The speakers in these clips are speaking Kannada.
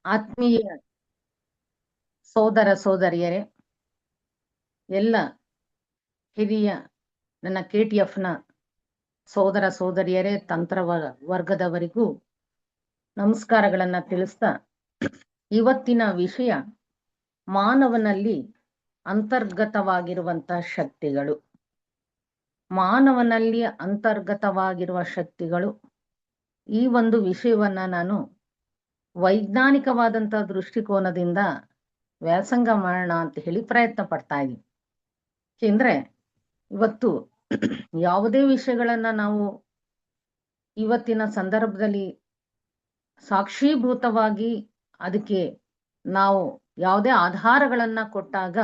ಆತ್ಮೀಯ ಸೋದರ ಸೋದರಿಯರೇ, ಎಲ್ಲ ಹಿರಿಯ ನನ್ನ KTFನ ಸೋದರ ಸೋದರಿಯರೇ, ತಂತ್ರ ವರ್ಗದವರಿಗೂ ನಮಸ್ಕಾರಗಳನ್ನ ತಿಳಿಸ್ತಾ, ಇವತ್ತಿನ ವಿಷಯ ಮಾನವನಲ್ಲಿ ಅಂತರ್ಗತವಾಗಿರುವಂತಹ ಶಕ್ತಿಗಳು. ಮಾನವನಲ್ಲಿ ಅಂತರ್ಗತವಾಗಿರುವ ಶಕ್ತಿಗಳು, ಈ ಒಂದು ವಿಷಯವನ್ನ ನಾನು ವೈಜ್ಞಾನಿಕವಾದಂತಹ ದೃಷ್ಟಿಕೋನದಿಂದ ವ್ಯಾಸಂಗ ಮಾಡೋಣ ಅಂತ ಹೇಳಿ ಪ್ರಯತ್ನ ಪಡ್ತಾ ಇದ್ದೀನಿ. ಏಕೆಂದ್ರೆ ಇವತ್ತು ಯಾವುದೇ ವಿಷಯಗಳನ್ನ ನಾವು ಇವತ್ತಿನ ಸಂದರ್ಭದಲ್ಲಿ ಸಾಕ್ಷೀಭೂತವಾಗಿ ಅದಕ್ಕೆ ನಾವು ಯಾವುದೇ ಆಧಾರಗಳನ್ನ ಕೊಟ್ಟಾಗ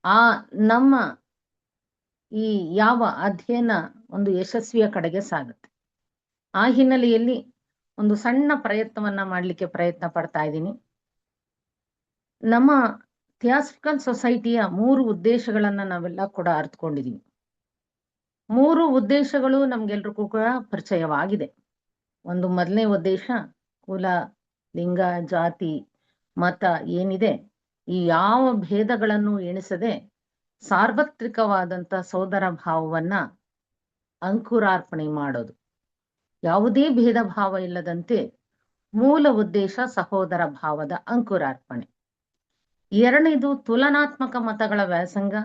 ಆ ನಮ್ಮ ಈ ಯಾವ ಅಧ್ಯಯನ ಒಂದು ಯಶಸ್ವಿಯ ಕಡೆಗೆ ಸಾಗುತ್ತೆ. ಆ ಹಿನ್ನೆಲೆಯಲ್ಲಿ ಒಂದು ಸಣ್ಣ ಪ್ರಯತ್ನವನ್ನ ಮಾಡಲಿಕ್ಕೆ ಪ್ರಯತ್ನ ಪಡ್ತಾ ಇದ್ದೀನಿ. ನಮ್ಮ ಥಿಯಾಸಫಿಕಲ್ ಸೊಸೈಟಿಯ 3 ಉದ್ದೇಶಗಳನ್ನ ನಾವೆಲ್ಲ ಕೂಡ ಅರ್ಥಕೊಂಡಿದೀವಿ. 3 ಉದ್ದೇಶಗಳು ನಮ್ಗೆಲ್ರಿಗೂ ಕೂಡ ಪರಿಚಯವಾಗಿದೆ. ಒಂದು ಮೊದಲನೇ ಉದ್ದೇಶ, ಕುಲ, ಲಿಂಗ, ಜಾತಿ, ಮತ ಏನಿದೆ ಈ ಯಾವ ಭೇದಗಳನ್ನು ಎಣಿಸದೆ ಸಾರ್ವತ್ರಿಕವಾದಂತ ಸೋದರ ಭಾವವನ್ನ ಅಂಕುರಾರ್ಪಣೆ ಮಾಡೋದು. ಯಾವುದೇ ಭೇದ ಭಾವ ಇಲ್ಲದಂತೆ ಮೂಲ ಉದ್ದೇಶ ಸಹೋದರ ಭಾವದ ಅಂಕುರಾರ್ಪಣೆ. ಎರಡನೇದು, ತುಲನಾತ್ಮಕ ಮತಗಳ ವ್ಯಾಸಂಗ,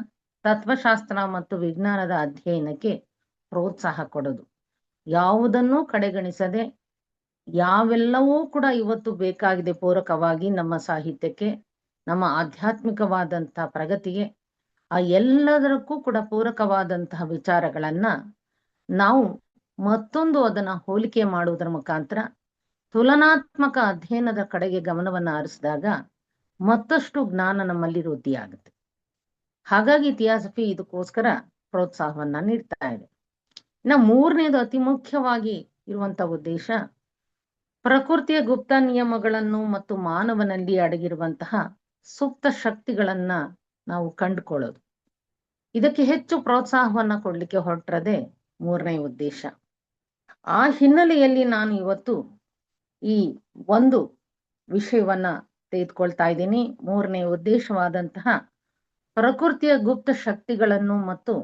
ತತ್ವಶಾಸ್ತ್ರ ಮತ್ತು ವಿಜ್ಞಾನದ ಅಧ್ಯಯನಕ್ಕೆ ಪ್ರೋತ್ಸಾಹ ಕೊಡೋದು. ಯಾವುದನ್ನೂ ಕಡೆಗಣಿಸದೆ ಯಾವೆಲ್ಲವೂ ಕೂಡ ಇವತ್ತು ಬೇಕಾಗಿದೆ ಪೂರಕವಾಗಿ ನಮ್ಮ ಸಾಹಿತ್ಯಕ್ಕೆ, ನಮ್ಮ ಆಧ್ಯಾತ್ಮಿಕವಾದಂಥ ಪ್ರಗತಿಗೆ, ಆ ಎಲ್ಲದಕ್ಕೂ ಕೂಡ ಪೂರಕವಾದಂತಹ ವಿಚಾರಗಳನ್ನ ನಾವು ಮತ್ತೊಂದು ಅದನ್ನ ಹೋಲಿಕೆ ಮಾಡುವುದರ ಮುಖಾಂತರ ತುಲನಾತ್ಮಕ ಅಧ್ಯಯನದ ಕಡೆಗೆ ಗಮನವನ್ನು ಹರಿಸಿದಾಗ ಮತ್ತಷ್ಟು ಜ್ಞಾನ ನಮ್ಮಲ್ಲಿ ವೃದ್ಧಿಯಾಗುತ್ತೆ. ಹಾಗಾಗಿ ಥಿಯಾಸಫಿ ಇದಕ್ಕೋಸ್ಕರ ಪ್ರೋತ್ಸಾಹವನ್ನ ನೀಡ್ತಾ ಇದೆ. ಇನ್ನು ಮೂರನೇದು, ಅತಿ ಮುಖ್ಯವಾಗಿ ಇರುವಂತ ಉದ್ದೇಶ, ಪ್ರಕೃತಿಯ ಗುಪ್ತ ನಿಯಮಗಳನ್ನು ಮತ್ತು ಮಾನವನಲ್ಲಿ ಅಡಗಿರುವಂತಹ ಸುಪ್ತ ಶಕ್ತಿಗಳನ್ನ ನಾವು ಕಂಡುಕೊಳ್ಳೋದು. ಇದಕ್ಕೆ ಹೆಚ್ಚು ಪ್ರೋತ್ಸಾಹವನ್ನ ಕೊಡ್ಲಿಕ್ಕೆ ಹೊರಟ್ರದೆ ಮೂರನೇ ಉದ್ದೇಶ. ಆ ಹಿನ್ನೆಲೆಯಲ್ಲಿ ನಾನು ಇವತ್ತು ಈ ಒಂದು ವಿಷಯವನ್ನ ತೆಗೆದುಕೊಳ್ತಾ ಇದ್ದೀನಿ. ಮೂರನೇ ಉದ್ದೇಶವಾದಂತಹ ಪ್ರಕೃತಿಯ ಗುಪ್ತ ಶಕ್ತಿಗಳನ್ನು ಮತ್ತು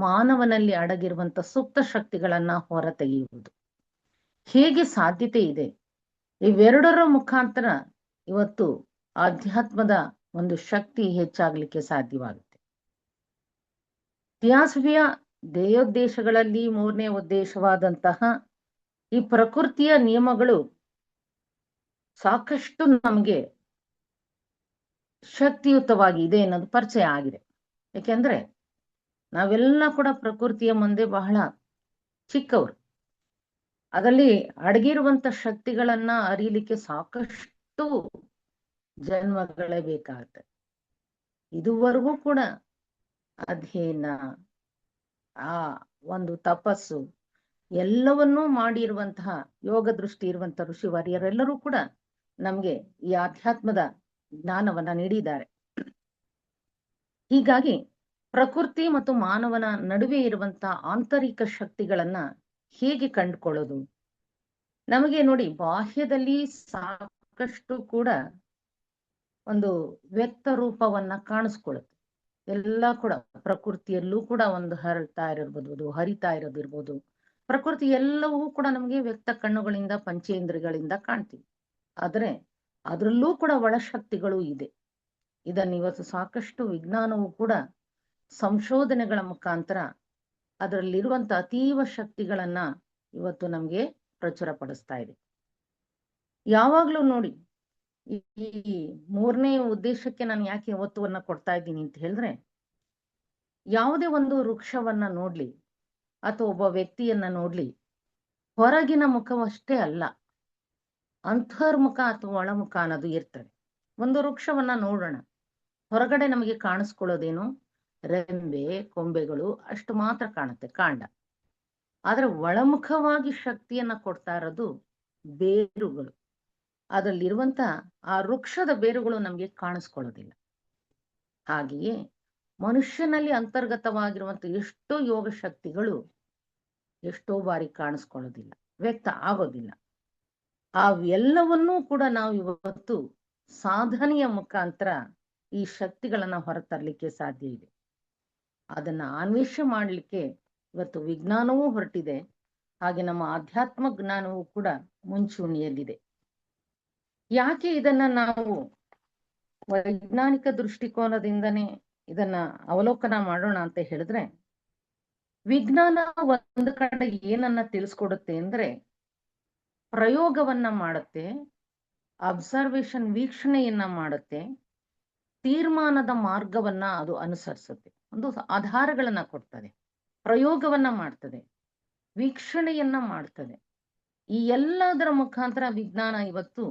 ಮಾನವನಲ್ಲಿ ಅಡಗಿರುವಂತಹ ಸುಪ್ತ ಶಕ್ತಿಗಳನ್ನ ಹೊರತೆಗೆಯುವುದು ಹೇಗೆ ಸಾಧ್ಯತೆ ಇದೆ, ಇವೆರಡರ ಮುಖಾಂತರ ಇವತ್ತು ಆಧ್ಯಾತ್ಮದ ಒಂದು ಶಕ್ತಿ ಹೆಚ್ಚಾಗ್ಲಿಕ್ಕೆ ಸಾಧ್ಯವಾಗುತ್ತೆ. ಥಿಯಾಸಫಿಯ ಧ್ಯೇಯೋದ್ದೇಶಗಳಲ್ಲಿ ಮೂರನೇ ಉದ್ದೇಶವಾದಂತಹ ಈ ಪ್ರಕೃತಿಯ ನಿಯಮಗಳು ಸಾಕಷ್ಟು ನಮಗೆ ಶಕ್ತಿಯುತವಾಗಿ ಇದೆ ಅನ್ನೋದು ಪರಿಚಯ ಆಗಿದೆ. ಯಾಕೆಂದ್ರೆ ನಾವೆಲ್ಲ ಕೂಡ ಪ್ರಕೃತಿಯ ಮುಂದೆ ಬಹಳ ಚಿಕ್ಕವರು. ಅದರಲ್ಲಿ ಅಡಗಿರುವಂತ ಶಕ್ತಿಗಳನ್ನ ಅರಿಯಲಿಕ್ಕೆ ಸಾಕಷ್ಟು ಜನ್ಮಗಳೇ ಬೇಕಾಗುತ್ತೆ. ಇದುವರೆಗೂ ಕೂಡ ಅಧ್ಯಯನ, ಆ ಒಂದು ತಪಸ್ಸು ಎಲ್ಲವನ್ನೂ ಮಾಡಿರುವಂತಹ ಯೋಗ ದೃಷ್ಟಿ ಇರುವಂತಹ ಋಷಿವರ್ಯರೆಲ್ಲರೂ ಕೂಡ ನಮ್ಗೆ ಈ ಆಧ್ಯಾತ್ಮದ ಜ್ಞಾನವನ್ನ ನೀಡಿದ್ದಾರೆ. ಹೀಗಾಗಿ ಪ್ರಕೃತಿ ಮತ್ತು ಮಾನವನ ನಡುವೆ ಇರುವಂತಹ ಆಂತರಿಕ ಶಕ್ತಿಗಳನ್ನ ಹೇಗೆ ಕಂಡುಕೊಳ್ಳೋದು? ನಮಗೆ ನೋಡಿ, ಬಾಹ್ಯದಲ್ಲಿ ಸಾಕಷ್ಟು ಕೂಡ ಒಂದು ವ್ಯಕ್ತ ರೂಪವನ್ನ ಕಾಣಿಸ್ಕೊಳ್ಳುತ್ತೆ. ಎಲ್ಲ ಕೂಡ ಪ್ರಕೃತಿಯಲ್ಲೂ ಕೂಡ ಒಂದು ಹರಳ್ತಾ ಇರೋದಿರ್ಬೋದು, ಹರಿತಾ ಇರೋದಿರ್ಬೋದು, ಪ್ರಕೃತಿ ಎಲ್ಲವೂ ಕೂಡ ನಮಗೆ ವ್ಯಕ್ತ ಕಣ್ಣುಗಳಿಂದ ಪಂಚೇಂದ್ರಿಯಗಳಿಂದ ಕಾಣ್ತೀವಿ. ಆದ್ರೆ ಅದರಲ್ಲೂ ಕೂಡ ಒಳಶಕ್ತಿಗಳು ಇದೆ. ಇದನ್ನ ಇವತ್ತು ಸಾಕಷ್ಟು ವಿಜ್ಞಾನವೂ ಕೂಡ ಸಂಶೋಧನೆಗಳ ಮುಖಾಂತರ ಅದರಲ್ಲಿರುವಂತ ಅತೀವ ಶಕ್ತಿಗಳನ್ನ ಇವತ್ತು ನಮ್ಗೆ ಪ್ರಚುರಪಡಿಸ್ತಾ ಇದೆ. ಯಾವಾಗ್ಲೂ ನೋಡಿ, ಈ ಮೂರನೇ ಉದ್ದೇಶಕ್ಕೆ ನಾನು ಯಾಕೆ ಒತ್ತುವನ್ನ ಕೊಡ್ತಾ ಇದ್ದೀನಿ ಅಂತ ಹೇಳಿದ್ರೆ, ಯಾವುದೇ ಒಂದು ವೃಕ್ಷವನ್ನ ನೋಡ್ಲಿ ಅಥವಾ ಒಬ್ಬ ವ್ಯಕ್ತಿಯನ್ನ ನೋಡ್ಲಿ, ಹೊರಗಿನ ಮುಖವಷ್ಟೇ ಅಲ್ಲ, ಅಂತರ್ಮುಖ ಅಥವಾ ಒಳಮುಖ ಅನ್ನೋದು ಇರ್ತದೆ. ಒಂದು ವೃಕ್ಷವನ್ನ ನೋಡೋಣ, ಹೊರಗಡೆ ನಮಗೆ ಕಾಣಿಸ್ಕೊಳ್ಳೋದೇನು, ರೆಂಬೆ ಕೊಂಬೆಗಳು ಅಷ್ಟು ಮಾತ್ರ ಕಾಣುತ್ತೆ, ಕಾಂಡ. ಆದ್ರೆ ಒಳಮುಖವಾಗಿ ಶಕ್ತಿಯನ್ನ ಕೊಡ್ತಾ ಇರೋದು ಬೇರುಗಳು. ಅದರಲ್ಲಿರುವಂತ ಆ ವೃಕ್ಷದ ಬೇರುಗಳು ನಮ್ಗೆ ಕಾಣಿಸ್ಕೊಳ್ಳೋದಿಲ್ಲ. ಹಾಗೆಯೇ ಮನುಷ್ಯನಲ್ಲಿ ಅಂತರ್ಗತವಾಗಿರುವಂತ ಎಷ್ಟೋ ಯೋಗ ಶಕ್ತಿಗಳು ಎಷ್ಟೋ ಬಾರಿ ಕಾಣಿಸ್ಕೊಳ್ಳೋದಿಲ್ಲ, ವ್ಯಕ್ತ ಆಗೋದಿಲ್ಲ. ಆ ಎಲ್ಲವನ್ನೂ ಕೂಡ ನಾವು ಇವತ್ತು ಸಾಧನೆಯ ಮುಖಾಂತರ ಈ ಶಕ್ತಿಗಳನ್ನ ಹೊರತರಲಿಕ್ಕೆ ಸಾಧ್ಯ ಇದೆ. ಅದನ್ನ ಅನ್ವೇಷಣೆ ಮಾಡಲಿಕ್ಕೆ ಇವತ್ತು ವಿಜ್ಞಾನವೂ ಹೊರಟಿದೆ, ಹಾಗೆ ನಮ್ಮ ಆಧ್ಯಾತ್ಮ ಜ್ಞಾನವೂ ಕೂಡ ಮುಂಚೂಣಿಯಲ್ಲಿದೆ. ಯಾಕೆ ಇದನ್ನ ನಾವು ವೈಜ್ಞಾನಿಕ ದೃಷ್ಟಿಕೋನದಿಂದನೇ ಇದನ್ನ ಅವಲೋಕನ ಮಾಡೋಣ ಅಂತ ಹೇಳಿದ್ರೆ, ವಿಜ್ಞಾನ ಒಂದು ಕಡೆ ಏನನ್ನ ತಿಳಿಸ್ಕೊಡುತ್ತೆ ಅಂದ್ರೆ ಪ್ರಯೋಗವನ್ನ ಮಾಡುತ್ತೆ, ಅಬ್ಸರ್ವೇಷನ್ ವೀಕ್ಷಣೆಯನ್ನ ಮಾಡುತ್ತೆ, ತೀರ್ಮಾನದ ಮಾರ್ಗವನ್ನ ಅದು ಅನುಸರಿಸುತ್ತೆ, ಒಂದು ಆಧಾರಗಳನ್ನ ಕೊಡ್ತದೆ, ಪ್ರಯೋಗವನ್ನ ಮಾಡ್ತದೆ, ವೀಕ್ಷಣೆಯನ್ನ ಮಾಡ್ತದೆ. ಈ ಎಲ್ಲದರ ಮುಖಾಂತರ ವಿಜ್ಞಾನ ಇವತ್ತು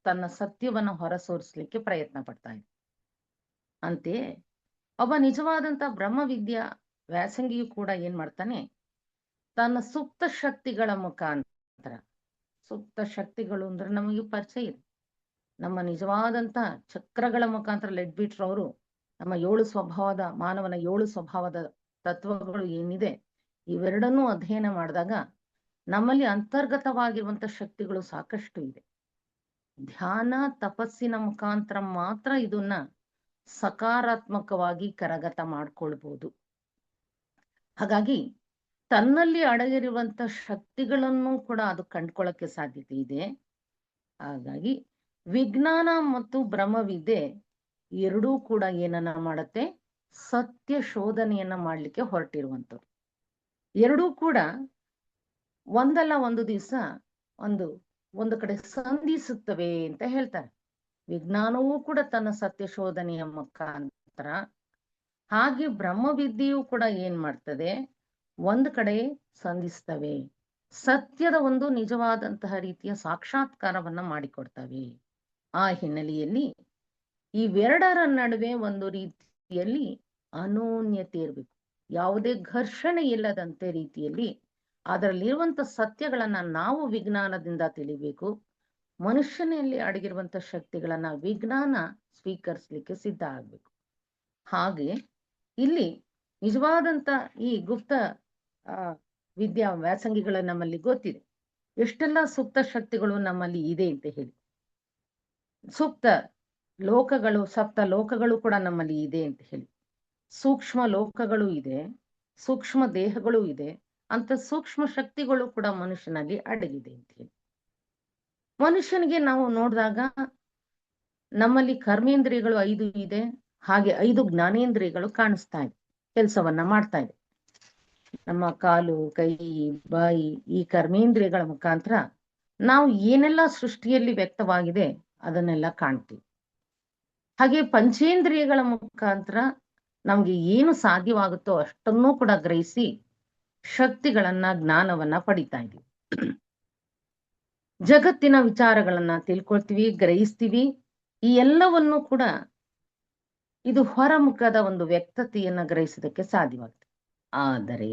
ತನ್ನ ಸತ್ಯವನ್ನ ಹೊರಸೂರಿಸಲಿಕ್ಕೆ ಪ್ರಯತ್ನ ಪಡ್ತಾ ಇದೆ. ಅಂತೆಯೇ ಒಬ್ಬ ನಿಜವಾದಂತ ಬ್ರಹ್ಮವಿದ್ಯಾ ವ್ಯಾಸಂಗಿಯು ಕೂಡ ಏನ್ ಮಾಡ್ತಾನೆ, ತನ್ನ ಸುಪ್ತ ಶಕ್ತಿಗಳ ಮುಖಾಂತರ, ಸುಪ್ತ ಶಕ್ತಿಗಳು ಅಂದ್ರೆ ನಮಗೆ ಪರಿಚಯ ಇದೆ, ನಮ್ಮ ನಿಜವಾದಂತ ಚಕ್ರಗಳ ಮುಖಾಂತರ ಲೆಡ್ಬಿಟ್ರ್ ಅವರು ನಮ್ಮ ಮಾನವನ 7 ಸ್ವಭಾವದ ತತ್ವಗಳು ಏನಿದೆ ಇವೆರಡನ್ನೂ ಅಧ್ಯಯನ ಮಾಡಿದಾಗ ನಮ್ಮಲ್ಲಿ ಅಂತರ್ಗತವಾಗಿರುವಂತ ಶಕ್ತಿಗಳು ಸಾಕಷ್ಟು ಇದೆ. ಧ್ಯಾನ ತಪಸ್ಸಿನ ಮುಖಾಂತರ ಮಾತ್ರ ಇದನ್ನ ಸಕಾರಾತ್ಮಕವಾಗಿ ಕರಗತ ಮಾಡ್ಕೊಳ್ಬಹುದು. ಹಾಗಾಗಿ ತನ್ನಲ್ಲಿ ಅಡಗಿರುವಂತ ಶಕ್ತಿಗಳನ್ನು ಕೂಡ ಅದು ಕಂಡ್ಕೊಳ್ಳಕ್ಕೆ ಸಾಧ್ಯತೆ ಇದೆ. ಹಾಗಾಗಿ ವಿಜ್ಞಾನ ಮತ್ತು ಬ್ರಹ್ಮವಿದ್ಯೆ ಎರಡೂ ಕೂಡ ಏನನ್ನ ಮಾಡುತ್ತೆ, ಸತ್ಯ ಶೋಧನೆಯನ್ನ ಮಾಡ್ಲಿಕ್ಕೆ ಹೊರಟಿರುವಂಥದ್ದು. ಎರಡೂ ಕೂಡ ಒಂದಲ್ಲ ಒಂದು ದಿವಸ ಒಂದು ಕಡೆ ಸಂಧಿಸುತ್ತವೆ ಅಂತ ಹೇಳ್ತಾರೆ. ವಿಜ್ಞಾನವೂ ಕೂಡ ತನ್ನ ಸತ್ಯ ಶೋಧನೆಯ ಮುಖಾಂತರ, ಹಾಗೆ ಬ್ರಹ್ಮವಿದ್ಯೆಯೂ ಕೂಡ ಏನ್ ಮಾಡ್ತದೆ, ಒಂದು ಕಡೆ ಸಂಧಿಸ್ತವೆ, ಸತ್ಯದ ಒಂದು ನಿಜವಾದಂತಹ ರೀತಿಯ ಸಾಕ್ಷಾತ್ಕಾರವನ್ನ ಮಾಡಿಕೊಡ್ತವೆ. ಆ ಹಿನ್ನೆಲೆಯಲ್ಲಿ ಇವೆರಡರ ನಡುವೆ ಒಂದು ರೀತಿಯಲ್ಲಿ ಅನೋನ್ಯತೆ ಇರಬೇಕು, ಯಾವುದೇ ಘರ್ಷಣೆ ಇಲ್ಲದಂತೆ ರೀತಿಯಲ್ಲಿ ಅದರಲ್ಲಿರುವಂತ ಸತ್ಯಗಳನ್ನ ನಾವು ವಿಜ್ಞಾನದಿಂದ ತಿಳಿಬೇಕು, ಮನುಷ್ಯನಲ್ಲಿ ಅಡಗಿರುವಂತ ಶಕ್ತಿಗಳನ್ನ ವಿಜ್ಞಾನ ಸ್ವೀಕರಿಸಲಿಕ್ಕೆ ಸಿದ್ಧ ಆಗ್ಬೇಕು. ಹಾಗೆ ಇಲ್ಲಿ ನಿಜವಾದಂತ ಈ ಗುಪ್ತ ವಿದ್ಯಾ ವ್ಯಾಸಂಗಿಗಳ ನಮ್ಮಲ್ಲಿ ಗೊತ್ತಿದೆ, ಎಷ್ಟೆಲ್ಲ ಸುಪ್ತ ಶಕ್ತಿಗಳು ನಮ್ಮಲ್ಲಿ ಇದೆ ಅಂತ ಹೇಳಿ. ಸೂಕ್ತ ಲೋಕಗಳು, ಸಪ್ತ ಲೋಕಗಳು ಕೂಡ ನಮ್ಮಲ್ಲಿ ಇದೆ ಅಂತ ಹೇಳಿ, ಸೂಕ್ಷ್ಮ ಲೋಕಗಳು ಇದೆ, ಸೂಕ್ಷ್ಮ ದೇಹಗಳು ಇದೆ, ಅಂತ ಸೂಕ್ಷ್ಮ ಶಕ್ತಿಗಳು ಕೂಡ ಮನುಷ್ಯನಲ್ಲಿ ಅಡಗಿದೆ ಅಂತ ಹೇಳಿ. ಮನುಷ್ಯನಿಗೆ ನಾವು ನೋಡಿದಾಗ ನಮ್ಮಲ್ಲಿ ಕರ್ಮೇಂದ್ರಿಯಗಳು 5 ಇದೆ, ಹಾಗೆ 5 ಜ್ಞಾನೇಂದ್ರಿಯಗಳು ಕಾಣಿಸ್ತಾ ಇದೆ, ಕೆಲಸವನ್ನ ಮಾಡ್ತಾ ಇದೆ. ನಮ್ಮ ಕಾಲು, ಕೈ, ಬಾಯಿ, ಈ ಕರ್ಮೇಂದ್ರಿಯಗಳ ಮುಖಾಂತರ ನಾವು ಏನೆಲ್ಲ ಸೃಷ್ಟಿಯಲ್ಲಿ ವ್ಯಕ್ತವಾಗಿದೆ ಅದನ್ನೆಲ್ಲ ಕಾಣ್ತೀವಿ. ಹಾಗೆ ಪಂಚೇಂದ್ರಿಯಗಳ ಮುಖಾಂತರ ನಮ್ಗೆ ಏನು ಸಾಧ್ಯವಾಗುತ್ತೋ ಅಷ್ಟನ್ನೂ ಕೂಡ ಗ್ರಹಿಸಿ ಶಕ್ತಿಗಳನ್ನ, ಜ್ಞಾನವನ್ನ ಪಡಿತಾ ಇದೀವಿ. ಜಗತ್ತಿನ ವಿಚಾರಗಳನ್ನ ತಿಳ್ಕೊಳ್ತೀವಿ, ಗ್ರಹಿಸ್ತೀವಿ. ಈ ಎಲ್ಲವನ್ನು ಕೂಡ ಇದು ಹೊರಮುಖದ ಒಂದು ವ್ಯಕ್ತತೆಯನ್ನ ಗ್ರಹಿಸೋದಕ್ಕೆ ಸಾಧ್ಯವಾಗ್ತದೆ. ಆದರೆ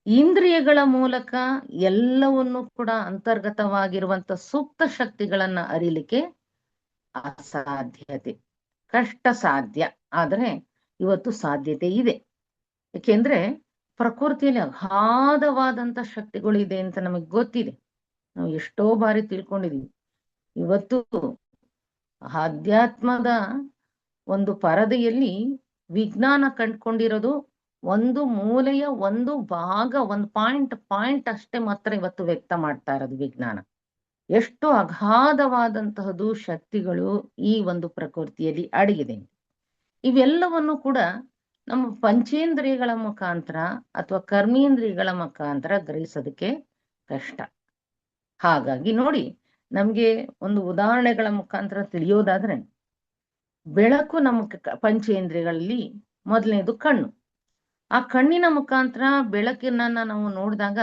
ಇಂದ್ರಿಯಗಳ ಮೂಲಕ ಎಲ್ಲವನ್ನು ಕೂಡ ಅಂತರ್ಗತವಾಗಿರುವಂತ ಸೂಕ್ತ ಶಕ್ತಿಗಳನ್ನ ಅರಿಲಿಕ್ಕೆ ಅಸಾಧ್ಯತೆ, ಕಷ್ಟ ಸಾಧ್ಯ. ಆದ್ರೆ ಇವತ್ತು ಸಾಧ್ಯತೆ ಇದೆ. ಯಾಕೆಂದ್ರೆ ಪ್ರಕೃತಿಯಲ್ಲಿ ಅಗಾಧವಾದಂತ ಶಕ್ತಿಗಳು ಇದೆ ಅಂತ ನಮಗ್ ಗೊತ್ತಿದೆ, ನಾವು ಎಷ್ಟೋ ಬಾರಿ ತಿಳ್ಕೊಂಡಿದೀವಿ. ಇವತ್ತು ಆಧ್ಯಾತ್ಮದ ಒಂದು ಪರದೆಯಲ್ಲಿ ವಿಜ್ಞಾನ ಕಂಡುಕೊಂಡಿರೋದು ಒಂದು ಮೂಲೆಯ ಒಂದು ಭಾಗ, ಒಂದು ಪಾಯಿಂಟ್ ಅಷ್ಟೇ ಮಾತ್ರ ಇವತ್ತು ವ್ಯಕ್ತ ಮಾಡ್ತಾ ಇರೋದು ವಿಜ್ಞಾನ. ಎಷ್ಟು ಅಗಾಧವಾದಂತಹದ್ದು ಶಕ್ತಿಗಳು ಈ ಒಂದು ಪ್ರಕೃತಿಯಲ್ಲಿ ಅಡಗಿದೆ. ಇವೆಲ್ಲವನ್ನು ಕೂಡ ನಮ್ಮ ಪಂಚೇಂದ್ರಿಯಗಳ ಮುಖಾಂತರ ಅಥವಾ ಕರ್ಮೇಂದ್ರಿಯಗಳ ಮುಖಾಂತರ ಗ್ರಹಿಸೋದಕ್ಕೆ ಕಷ್ಟ. ಹಾಗಾಗಿ ನೋಡಿ, ನಮ್ಗೆ ಒಂದು ಉದಾಹರಣೆಗಳ ಮುಖಾಂತರ ತಿಳಿಯೋದಾದ್ರೆ, ಬೆಳಕು ನಮ್ಮ ಪಂಚೇಂದ್ರಿಯಗಳಲ್ಲಿ ಮೊದಲನೇದು ಕಣ್ಣು. ಆ ಕಣ್ಣಿನ ಮುಖಾಂತರ ಬೆಳಕನ್ನ ನಾವು ನೋಡಿದಾಗ,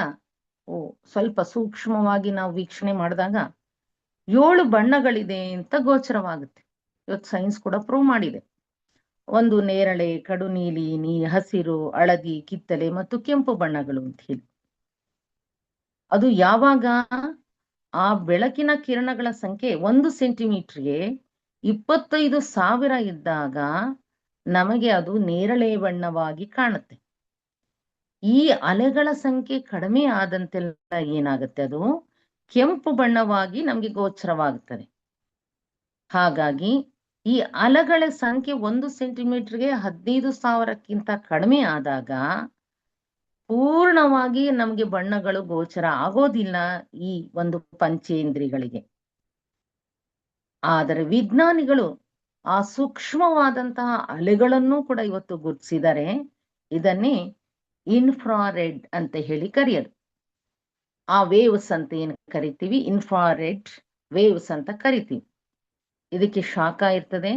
ಸ್ವಲ್ಪ ಸೂಕ್ಷ್ಮವಾಗಿ ನಾವು ವೀಕ್ಷಣೆ ಮಾಡಿದಾಗ 7 ಬಣ್ಣಗಳಿದೆ ಅಂತ ಗೋಚರವಾಗುತ್ತೆ. ಇವತ್ತು ಸೈನ್ಸ್ ಕೂಡ ಪ್ರೂವ್ ಮಾಡಿದೆ. ಒಂದು ನೇರಳೆ, ಕಡು ನೀಲಿ, ಹಸಿರು, ಹಳದಿ, ಕಿತ್ತಲೆ ಮತ್ತು ಕೆಂಪು ಬಣ್ಣಗಳು ಅಂತ ಹೇಳಿ. ಅದು ಯಾವಾಗ ಆ ಬೆಳಕಿನ ಕಿರಣಗಳ ಸಂಖ್ಯೆ 1 ಸೆಂಟಿಮೀಟರ್ಗೆ 25,000 ಇದ್ದಾಗ ನಮಗೆ ಅದು ನೇರಳೆ ಬಣ್ಣವಾಗಿ ಕಾಣುತ್ತೆ. ಈ ಅಲೆಗಳ ಸಂಖ್ಯೆ ಕಡಿಮೆ ಆದಂತೆಲ್ಲ ಏನಾಗುತ್ತೆ, ಅದು ಕೆಂಪು ಬಣ್ಣವಾಗಿ ನಮಗೆ ಗೋಚರವಾಗುತ್ತದೆ. ಹಾಗಾಗಿ ಈ ಅಲೆಗಳ ಸಂಖ್ಯೆ 1 ಸೆಂಟಿಮೀಟರ್ಗೆ 15,000ಕ್ಕಿಂತ ಕಡಿಮೆ ಆದಾಗ ಪೂರ್ಣವಾಗಿ ನಮಗೆ ಬಣ್ಣಗಳು ಗೋಚರ ಆಗೋದಿಲ್ಲ ಈ ಒಂದು ಪಂಚೇಂದ್ರಿಗಳಿಗೆ. ಆದರೆ ವಿಜ್ಞಾನಿಗಳು ಆ ಸೂಕ್ಷ್ಮವಾದಂತಹ ಅಲೆಗಳನ್ನು ಕೂಡ ಇವತ್ತು ಗುರುತಿಸಿದರೆ ಇದನ್ನೇ ಇನ್ಫ್ರಾರೆಡ್ ಅಂತ ಹೇಳಿ ಕರೆಯೋದು. ಆ ವೇವ್ಸ್ ಅಂತ ಏನು ಕರಿತೀವಿ, ಇನ್ಫ್ರಾರೆಡ್ ವೇವ್ಸ್ ಅಂತ ಕರಿತೀವಿ. ಇದಕ್ಕೆ ಶಾಖ ಇರ್ತದೆ.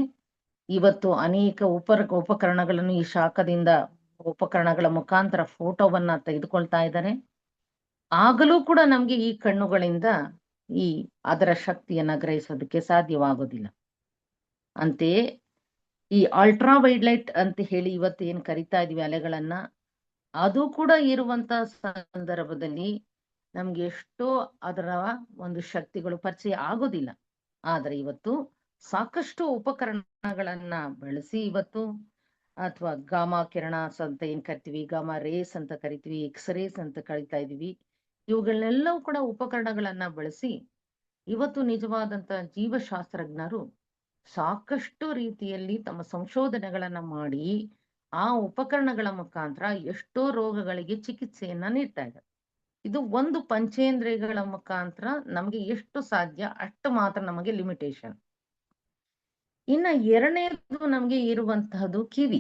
ಇವತ್ತು ಅನೇಕ ಉಪಕರಣಗಳನ್ನು ಈ ಶಾಖದಿಂದ ಉಪಕರಣಗಳ ಮುಖಾಂತರ ಫೋಟೋವನ್ನ ತೆಗೆದುಕೊಳ್ತಾ ಇದ್ದಾರೆ. ಆಗಲೂ ಕೂಡ ನಮ್ಗೆ ಈ ಕಣ್ಣುಗಳಿಂದ ಅದರ ಶಕ್ತಿಯನ್ನ ಗ್ರಹಿಸೋದಕ್ಕೆ ಸಾಧ್ಯವಾಗೋದಿಲ್ಲ. ಅಂತೆಯೇ ಈ ಅಲ್ಟ್ರಾ ವೈಡ್ಲೈಟ್ ಅಂತ ಹೇಳಿ ಇವತ್ತು ಏನ್ ಕರಿತಾ ಇದೀವಿ ಅಲೆಗಳನ್ನ, ಅದು ಕೂಡ ಇರುವಂತ ಸಂದರ್ಭದಲ್ಲಿ ನಮ್ಗೆ ಎಷ್ಟೋ ಅದರ ಒಂದು ಶಕ್ತಿಗಳು ಪರಿಚಯ ಆಗೋದಿಲ್ಲ. ಆದ್ರೆ ಇವತ್ತು ಸಾಕಷ್ಟು ಉಪಕರಣಗಳನ್ನ ಬಳಸಿ ಇವತ್ತು, ಅಥವಾ ಗಾಮಾ ಕಿರಣಾಸ್ ಅಂತ ಏನ್ ಕರಿತೀವಿ, ಗಾಮಾ ರೇಸ್ ಅಂತ ಕರಿತೀವಿ, ಎಕ್ಸ್ರೇಸ್ ಅಂತ ಕರಿತಾ ಇದೀವಿ, ಇವುಗಳನ್ನೆಲ್ಲವೂ ಕೂಡ ಉಪಕರಣಗಳನ್ನ ಬಳಸಿ ಇವತ್ತು ನಿಜವಾದಂತ ಜೀವಶಾಸ್ತ್ರಜ್ಞರು ಸಾಕಷ್ಟು ರೀತಿಯಲ್ಲಿ ತಮ್ಮ ಸಂಶೋಧನೆಗಳನ್ನ ಮಾಡಿ ಆ ಉಪಕರಣಗಳ ಮುಖಾಂತರ ಎಷ್ಟೋ ರೋಗಗಳಿಗೆ ಚಿಕಿತ್ಸೆಯನ್ನ ನೀಡ್ತಾ ಇದ್ದಾರೆ. ಇದು ಒಂದು ಪಂಚೇಂದ್ರಿಯಗಳ ಮುಖಾಂತರ ನಮಗೆ ಎಷ್ಟು ಸಾಧ್ಯ ಅಷ್ಟು ಮಾತ್ರ ನಮಗೆ ಲಿಮಿಟೇಷನ್. ಇನ್ನ ಎರಡನೇದು ನಮಗೆ ಇರುವಂತಹದ್ದು ಕಿವಿ.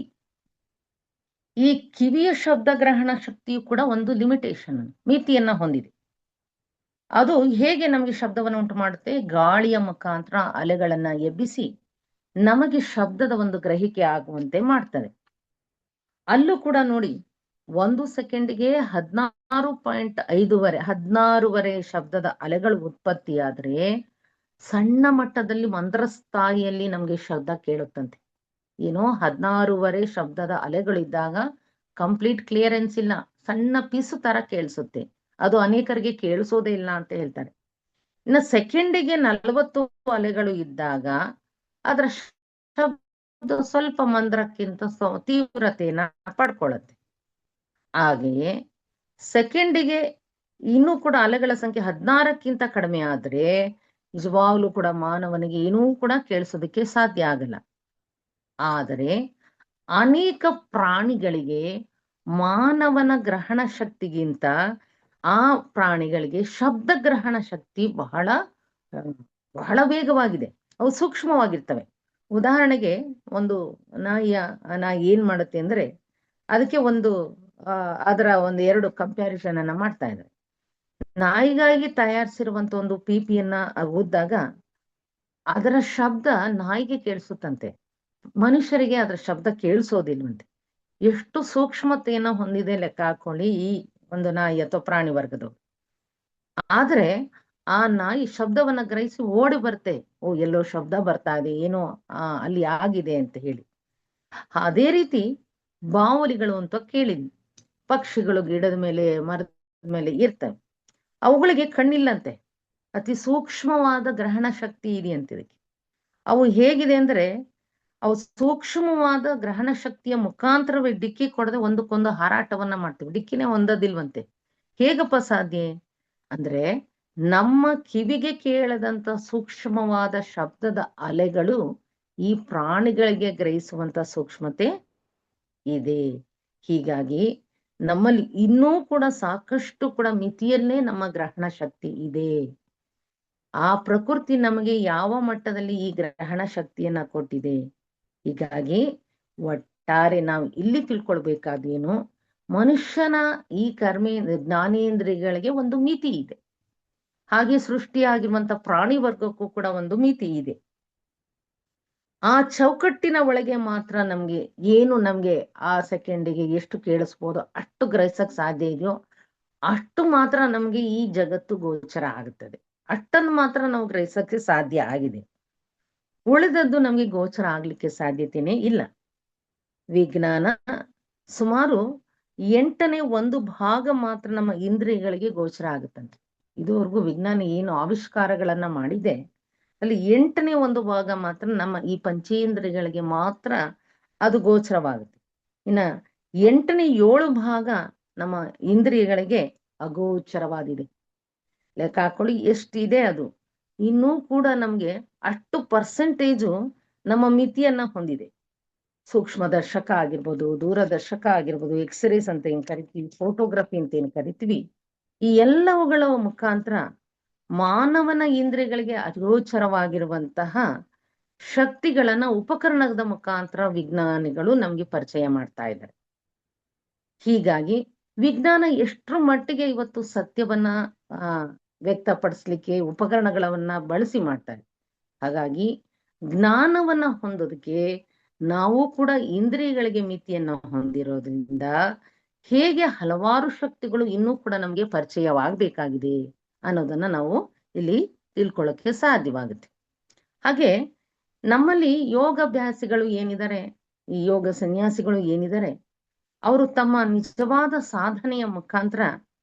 ಈ ಕಿವಿಯ ಶಬ್ದ ಗ್ರಹಣ ಶಕ್ತಿಯು ಕೂಡ ಒಂದು ಲಿಮಿಟೇಷನ್, ಮಿತಿಯನ್ನ ಹೊಂದಿದೆ. ಅದು ಹೇಗೆ ನಮಗೆ ಶಬ್ದವನ್ನು ಉಂಟು ಮಾಡುತ್ತೆ? ಗಾಳಿಯ ಮುಖಾಂತರ ಅಲೆಗಳನ್ನ ಎಬ್ಬಿಸಿ ನಮಗೆ ಶಬ್ದದ ಒಂದು ಗ್ರಹಿಕೆ ಆಗುವಂತೆ ಮಾಡ್ತದೆ. ಅಲ್ಲೂ ಕೂಡ ನೋಡಿ, 1 ಸೆಕೆಂಡ್ಗೆ 16.5 ಶಬ್ದದ ಅಲೆಗಳು ಉತ್ಪತ್ತಿಯಾದ್ರೆ ಸಣ್ಣ ಮಟ್ಟದಲ್ಲಿ ಮಂದ್ರ ಸ್ಥಾಯಿಯಲ್ಲಿ ನಮ್ಗೆ ಶಬ್ದ ಕೇಳುತ್ತಂತೆ. ಏನೋ 16.5 ಶಬ್ದದ ಅಲೆಗಳಿದ್ದಾಗ ಕಂಪ್ಲೀಟ್ ಕ್ಲಿಯರೆನ್ಸ್ ಇಲ್ಲ, ಸಣ್ಣ ಪೀಸು ತರ ಕೇಳಿಸುತ್ತೆ. ಅದು ಅನೇಕರಿಗೆ ಕೇಳಿಸೋದೇ ಇಲ್ಲ ಅಂತ ಹೇಳ್ತಾರೆ. ಇನ್ನು ಸೆಕೆಂಡಿಗೆ 40 ಅಲೆಗಳು ಇದ್ದಾಗ ಅದರ ಶಬ್ದ ಸ್ವಲ್ಪ ಮಂದ್ರಕ್ಕಿಂತ ತೀವ್ರತೆಯನ್ನ ಪಡ್ಕೊಳ್ಳುತ್ತೆ. ಹಾಗೆಯೇ ಸೆಕೆಂಡಿಗೆ ಇನ್ನೂ ಕೂಡ ಅಲೆಗಳ ಸಂಖ್ಯೆ 16ಕ್ಕಿಂತ ಕಡಿಮೆ ಆದ್ರೆ ನಿಜವಾಗ್ಲೂ ಕೂಡ ಮಾನವನಿಗೆ ಏನೂ ಕೂಡ ಕೇಳಿಸೋದಕ್ಕೆ ಸಾಧ್ಯ ಆಗಲ್ಲ. ಆದರೆ ಅನೇಕ ಪ್ರಾಣಿಗಳಿಗೆ ಮಾನವನ ಗ್ರಹಣ ಶಕ್ತಿಗಿಂತ ಆ ಪ್ರಾಣಿಗಳಿಗೆ ಶಬ್ದ ಗ್ರಹಣ ಶಕ್ತಿ ಬಹಳ ವೇಗವಾಗಿದೆ. ಅವು ಸೂಕ್ಷ್ಮವಾಗಿರ್ತವೆ. ಉದಾಹರಣೆಗೆ ಒಂದು ನಾಯಿ ಏನ್ ಮಾಡುತ್ತೆ ಅಂದ್ರೆ, ಅದಕ್ಕೆ ಅದರ ಒಂದು 2 ಕಂಪ್ಯಾರಿಸನ್ ಅನ್ನ ಮಾಡ್ತಾ ಇದ್ದಾರೆ. ನಾಯಿಗಾಗಿ ತಯಾರಿಸಿರುವಂತ ಒಂದು ಪಿಪಿಯನ್ನ ಊದ್ದಾಗ ಅದರ ಶಬ್ದ ನಾಯಿಗೆ ಕೇಳಿಸುತ್ತಂತೆ, ಮನುಷ್ಯರಿಗೆ ಅದರ ಶಬ್ದ ಕೇಳಿಸೋದಿಲ್ವಂತೆ. ಎಷ್ಟು ಸೂಕ್ಷ್ಮತೆಯನ್ನ ಹೊಂದಿದೆ ಲೆಕ್ಕ ಹಾಕೊಳ್ಳಿ ಈ ಒಂದು ನಾಯಿ ಅಥವಾ ಪ್ರಾಣಿ ವರ್ಗದವರು. ಆದ್ರೆ ಆ ನಾಯಿ ಶಬ್ದವನ್ನ ಗ್ರಹಿಸಿ ಓಡಿ ಬರುತ್ತೆ, ಓ ಎಲ್ಲೋ ಶಬ್ದ ಬರ್ತಾ ಇದೆ, ಏನೋ ಅಲ್ಲಿ ಆಗಿದೆ ಅಂತ ಹೇಳಿ. ಅದೇ ರೀತಿ ಬಾವಲಿಗಳು ಅಂತ ಕೇಳಿದ್ವಿ. ಪಕ್ಷಿಗಳು ಗಿಡದ ಮೇಲೆ ಮರದ ಮೇಲೆ ಇರ್ತವೆ, ಅವುಗಳಿಗೆ ಕಣ್ಣಿಲ್ಲಂತೆ, ಅತಿ ಸೂಕ್ಷ್ಮವಾದ ಗ್ರಹಣ ಶಕ್ತಿ ಇದೆ ಅಂತ ಇದಕ್ಕೆ. ಅವು ಹೇಗಿದೆ ಅಂದ್ರೆ, ಅವು ಸೂಕ್ಷ್ಮವಾದ ಗ್ರಹಣ ಶಕ್ತಿಯ ಮುಖಾಂತರವೇ ಡಿಕ್ಕಿ ಕೊಡದೆ ಒಂದಕ್ಕೊಂದು ಹಾರಾಟವನ್ನ ಮಾಡ್ತೇವೆ. ಡಿಕ್ಕಿನೇ ಹೊಂದೋದಿಲ್ವಂತೆ. ಹೇಗಪ್ಪ ಸಾಧ್ಯ ಅಂದ್ರೆ, ನಮ್ಮ ಕಿವಿಗೆ ಕೇಳದಂತ ಸೂಕ್ಷ್ಮವಾದ ಶಬ್ದದ ಅಲೆಗಳು ಈ ಪ್ರಾಣಿಗಳಿಗೆ ಗ್ರಹಿಸುವಂತ ಸೂಕ್ಷ್ಮತೆ ಇದೆ. ಹೀಗಾಗಿ ನಮ್ಮಲ್ಲಿ ಇನ್ನೂ ಕೂಡ ಸಾಕಷ್ಟು ಕೂಡ ಮಿತಿಯಲ್ಲೇ ನಮ್ಮ ಗ್ರಹಣ ಶಕ್ತಿ ಇದೆ. ಆ ಪ್ರಕೃತಿ ನಮಗೆ ಯಾವ ಮಟ್ಟದಲ್ಲಿ ಈ ಗ್ರಹಣ ಶಕ್ತಿಯನ್ನ ಕೊಟ್ಟಿದೆ. ಹೀಗಾಗಿ ಒಟ್ಟಾರೆ ನಾವು ಇಲ್ಲಿ ತಿಳ್ಕೊಳ್ಬೇಕಾದೇನು, ಮನುಷ್ಯನ ಈ ಜ್ಞಾನೇಂದ್ರಿಯಗಳಿಗೆ ಒಂದು ಮಿತಿ ಇದೆ. ಹಾಗೆ ಸೃಷ್ಟಿಯಾಗಿರುವಂತ ಪ್ರಾಣಿ ವರ್ಗಕ್ಕೂ ಕೂಡ ಒಂದು ಮಿತಿ ಇದೆ. ಆ ಚೌಕಟ್ಟಿನ ಒಳಗೆ ಮಾತ್ರ ನಮ್ಗೆ ಆ ಸೆಕೆಂಡಿಗೆ ಎಷ್ಟು ಕೇಳಿಸ್ಬೋದು ಅಷ್ಟು ಗ್ರಹಿಸಕ್ ಸಾಧ್ಯ ಇದೆಯೋ ಅಷ್ಟು ಮಾತ್ರ ನಮ್ಗೆ ಈ ಜಗತ್ತು ಗೋಚರ ಆಗುತ್ತದೆ. ಅಷ್ಟನ್ನು ಮಾತ್ರ ನಾವು ಗ್ರಹಿಸಕ್ಕೆ ಸಾಧ್ಯ ಆಗಿದೆ. ಉಳಿದದ್ದು ನಮ್ಗೆ ಗೋಚರ ಆಗ್ಲಿಕ್ಕೆ ಸಾಧ್ಯತೆನೇ ಇಲ್ಲ. ವಿಜ್ಞಾನ ಸುಮಾರು 1/8 ಮಾತ್ರ ನಮ್ಮ ಇಂದ್ರಿಯಗಳಿಗೆ ಗೋಚರ ಆಗುತ್ತಂತೆ. ಇದುವರೆಗೂ ವಿಜ್ಞಾನ ಏನು ಆವಿಷ್ಕಾರಗಳನ್ನ ಮಾಡಿದೆ ಅಲ್ಲಿ 1/8 ಮಾತ್ರ ನಮ್ಮ ಈ ಪಂಚೇಂದ್ರಿಯಗಳಿಗೆ ಮಾತ್ರ ಅದು ಗೋಚರವಾಗುತ್ತೆ. ಇನ್ನ 7/8 ನಮ್ಮ ಇಂದ್ರಿಯಗಳಿಗೆ ಅಗೋಚರವಾದಿದೆ. ಲೆಕ್ಕ ಹಾಕೊಳ್ಳಿ ಎಷ್ಟಿದೆ ಅದು. ಇನ್ನೂ ಕೂಡ ನಮ್ಗೆ ಅಷ್ಟು ಪರ್ಸೆಂಟೇಜು ನಮ್ಮ ಮಿತಿಯನ್ನ ಹೊಂದಿದೆ. ಸೂಕ್ಷ್ಮದರ್ಶಕ ಆಗಿರ್ಬೋದು, ದೂರದರ್ಶಕ ಆಗಿರ್ಬೋದು, ಎಕ್ಸ್ರೇಸ್ ಅಂತ ಏನ್ ಕರಿತೀವಿ, ಫೋಟೋಗ್ರಫಿ ಅಂತ ಏನ್ ಕರಿತೀವಿ, ಈ ಎಲ್ಲವುಗಳ ಮುಖಾಂತರ ಮಾನವನ ಇಂದ್ರಿಯಗಳಿಗೆ ಅಗೋಚರವಾಗಿರುವಂತಹ ಶಕ್ತಿಗಳನ್ನ ಉಪಕರಣದ ಮುಖಾಂತರ ವಿಜ್ಞಾನಿಗಳು ನಮ್ಗೆ ಪರಿಚಯ ಮಾಡ್ತಾ ಇದ್ದಾರೆ. ಹೀಗಾಗಿ ವಿಜ್ಞಾನ ಎಷ್ಟರ ಮಟ್ಟಿಗೆ ಇವತ್ತು ಸತ್ಯವನ್ನ ವ್ಯಕ್ತಪಡಿಸ್ಲಿಕ್ಕೆ ಉಪಕರಣಗಳನ್ನ ಬಳಸಿ ಮಾಡ್ತಾರೆ. ಹಾಗಾಗಿ ಜ್ಞಾನವನ್ನ ಹೊಂದೋದಕ್ಕೆ ನಾವು ಕೂಡ ಇಂದ್ರಿಯಗಳಿಗೆ ಮಿತಿಯನ್ನ ಹೊಂದಿರೋದ್ರಿಂದ ಹೇಗೆ ಹಲವಾರು ಶಕ್ತಿಗಳು ಇನ್ನೂ ಕೂಡ ನಮ್ಗೆ ಪರಿಚಯವಾಗಬೇಕಾಗಿದೆ ಅನ್ನೋದನ್ನ ನಾವು ಇಲ್ಲಿ ತಿಳ್ಕೊಳ್ಳೋಕೆ ಸಾಧ್ಯವಾಗುತ್ತೆ. ಹಾಗೆ ನಮ್ಮಲ್ಲಿ ಯೋಗಾಭ್ಯಾಸಿಗಳು ಏನಿದ್ದಾರೆ, ಈ ಯೋಗ ಸನ್ಯಾಸಿಗಳು ಏನಿದ್ದಾರೆ, ಅವರು ತಮ್ಮ ನಿಜವಾದ ಸಾಧನೆಯ ಮುಖಾಂತರ